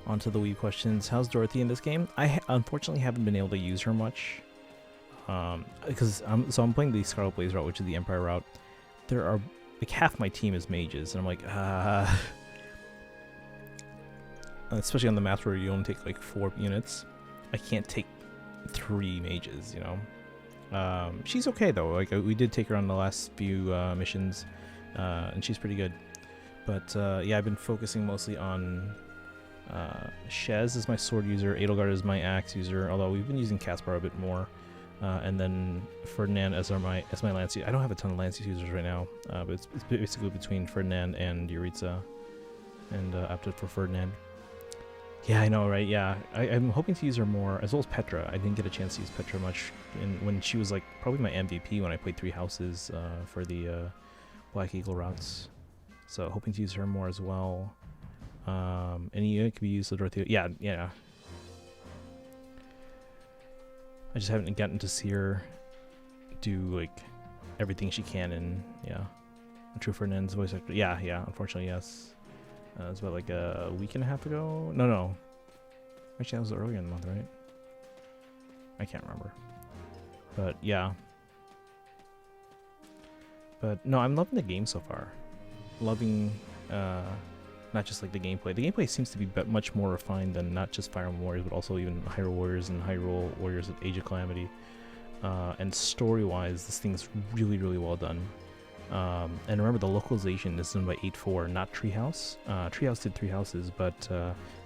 On to the Wii questions. How's Dorothy in this game? I unfortunately haven't been able to use her much. Because I'm playing the Scarlet Blaze route, which is the Empire route. There are, like, half my team is mages, and I'm like, especially on the maps where you only take, like, 4 units. I can't take 3 mages, you know. She's okay though. Like we did take her on the last few missions, and she's pretty good. But yeah, I've been focusing mostly on Shez as my sword user, Edelgard as my axe user. Although we've been using Caspar a bit more, and then Ferdinand as my lance user. I don't have a ton of lance users right now, but it's basically between Ferdinand and Yuritsa, and opted for Ferdinand. Yeah, I know, right? Yeah, I'm hoping to use her more, as well as Petra. I didn't get a chance to use Petra much when she was like probably my MVP when I played 3 houses for the Black Eagle routes. So hoping to use her more as well. Any unit can be used with Dorothea. Yeah. I just haven't gotten to see her do like everything she can, and yeah, True Ferdinand's voice actor. Yeah, unfortunately, yes. It was about like a week and a half ago. No. Actually, that was earlier in the month, right? I can't remember. But yeah. But no, I'm loving the game so far. Loving not just like the gameplay. The gameplay seems to be much more refined than not just Fire Emblem Warriors, but also even Hyrule Warriors and Hyrule Warriors at Age of Calamity. And story-wise, this thing's really, really well done. And remember, the localization is done by 8-4, not Treehouse. Treehouse did 3 houses, but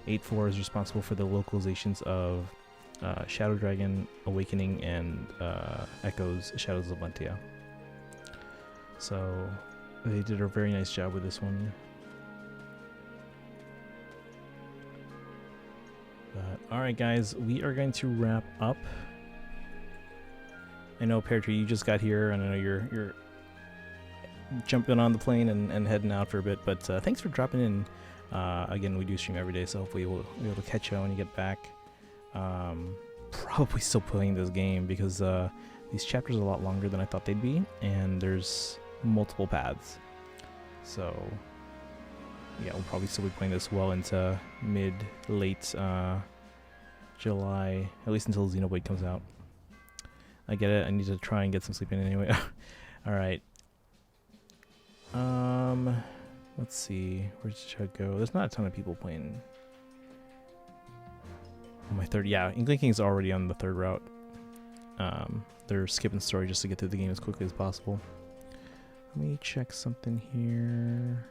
8-4 is responsible for the localizations of Shadow Dragon, Awakening, and Echoes, Shadows of Valentia. So they did a very nice job with this one. But alright guys, we are going to wrap up. I know Pear Tree, you just got here, and I know you're jumping on the plane and heading out for a bit, but thanks for dropping in. Again, we do stream every day, so hopefully we'll be able to catch you when you get back. Probably still playing this game because these chapters are a lot longer than I thought they'd be, and there's multiple paths. So yeah, we'll probably still be playing this well into late July, at least until Xenoblade comes out. I get it, I need to try and get some sleep in anyway. Alright. Let's see, where's Chug go? There's not a ton of people playing. On my third, yeah, Inkling King's already on the third route. They're skipping story just to get through the game as quickly as possible. Let me check something here.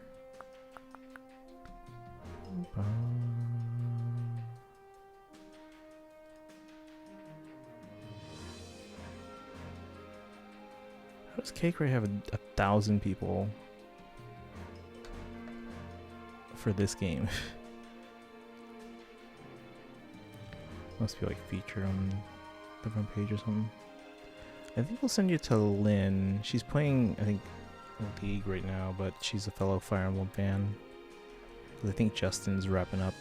How does Cake Ray have 1,000 people for this game? Must be like featured on the front page or something. I think we'll send you to Lynn. She's playing, I think, League right now, but she's a fellow Fire Emblem fan. I think Justin's wrapping up.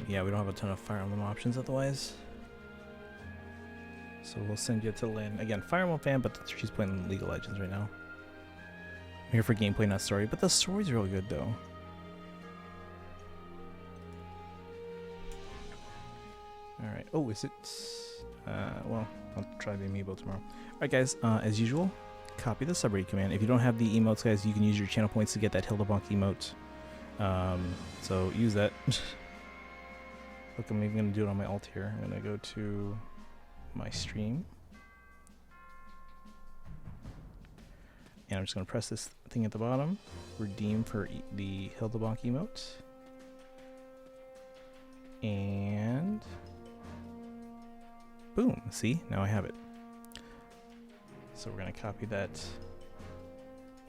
Yeah, we don't have a ton of Fire Emblem options otherwise. So we'll send you to Lynn. Again, Fire Emblem fan, but she's playing League of Legends right now. I'm here for gameplay, not story, but the story's really good though. Alright, oh, is it? Well, I'll try the amiibo tomorrow. Alright guys, as usual, copy the subreddit command. If you don't have the emotes, guys, you can use your channel points to get that Hildebonk emote. So use that. Look, I'm even going to do it on my alt here. I'm going to go to my stream. And I'm just going to press this thing at the bottom. Redeem for the Hildebonk emote. And boom. See? Now I have it. So we're going to copy that.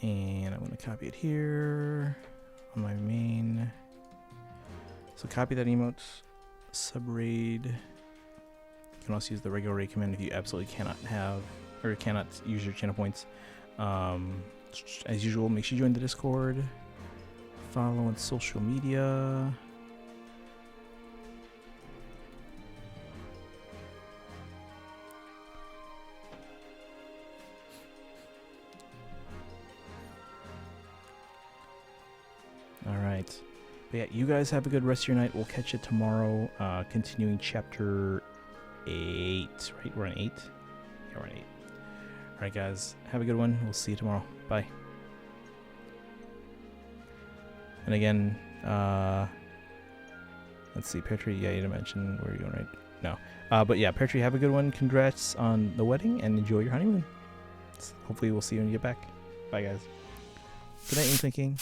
And I'm going to copy it here on my main. So copy that emote. Subraid. You can also use the regular raid command if you absolutely cannot have or cannot use your channel points. As usual, make sure you join the Discord. Follow on social media. Alright. But yeah, you guys have a good rest of your night. We'll catch you tomorrow, continuing chapter 8, right? We're on 8? Yeah, we're on 8. Alright guys, have a good one. We'll see you tomorrow. Bye. And again, let's see, Pear Tree, yeah, you didn't mention where you're going, right? No. But yeah, Pear Tree, have a good one. Congrats on the wedding and enjoy your honeymoon. Hopefully we'll see you when you get back. Bye guys. Good night, Inkling King.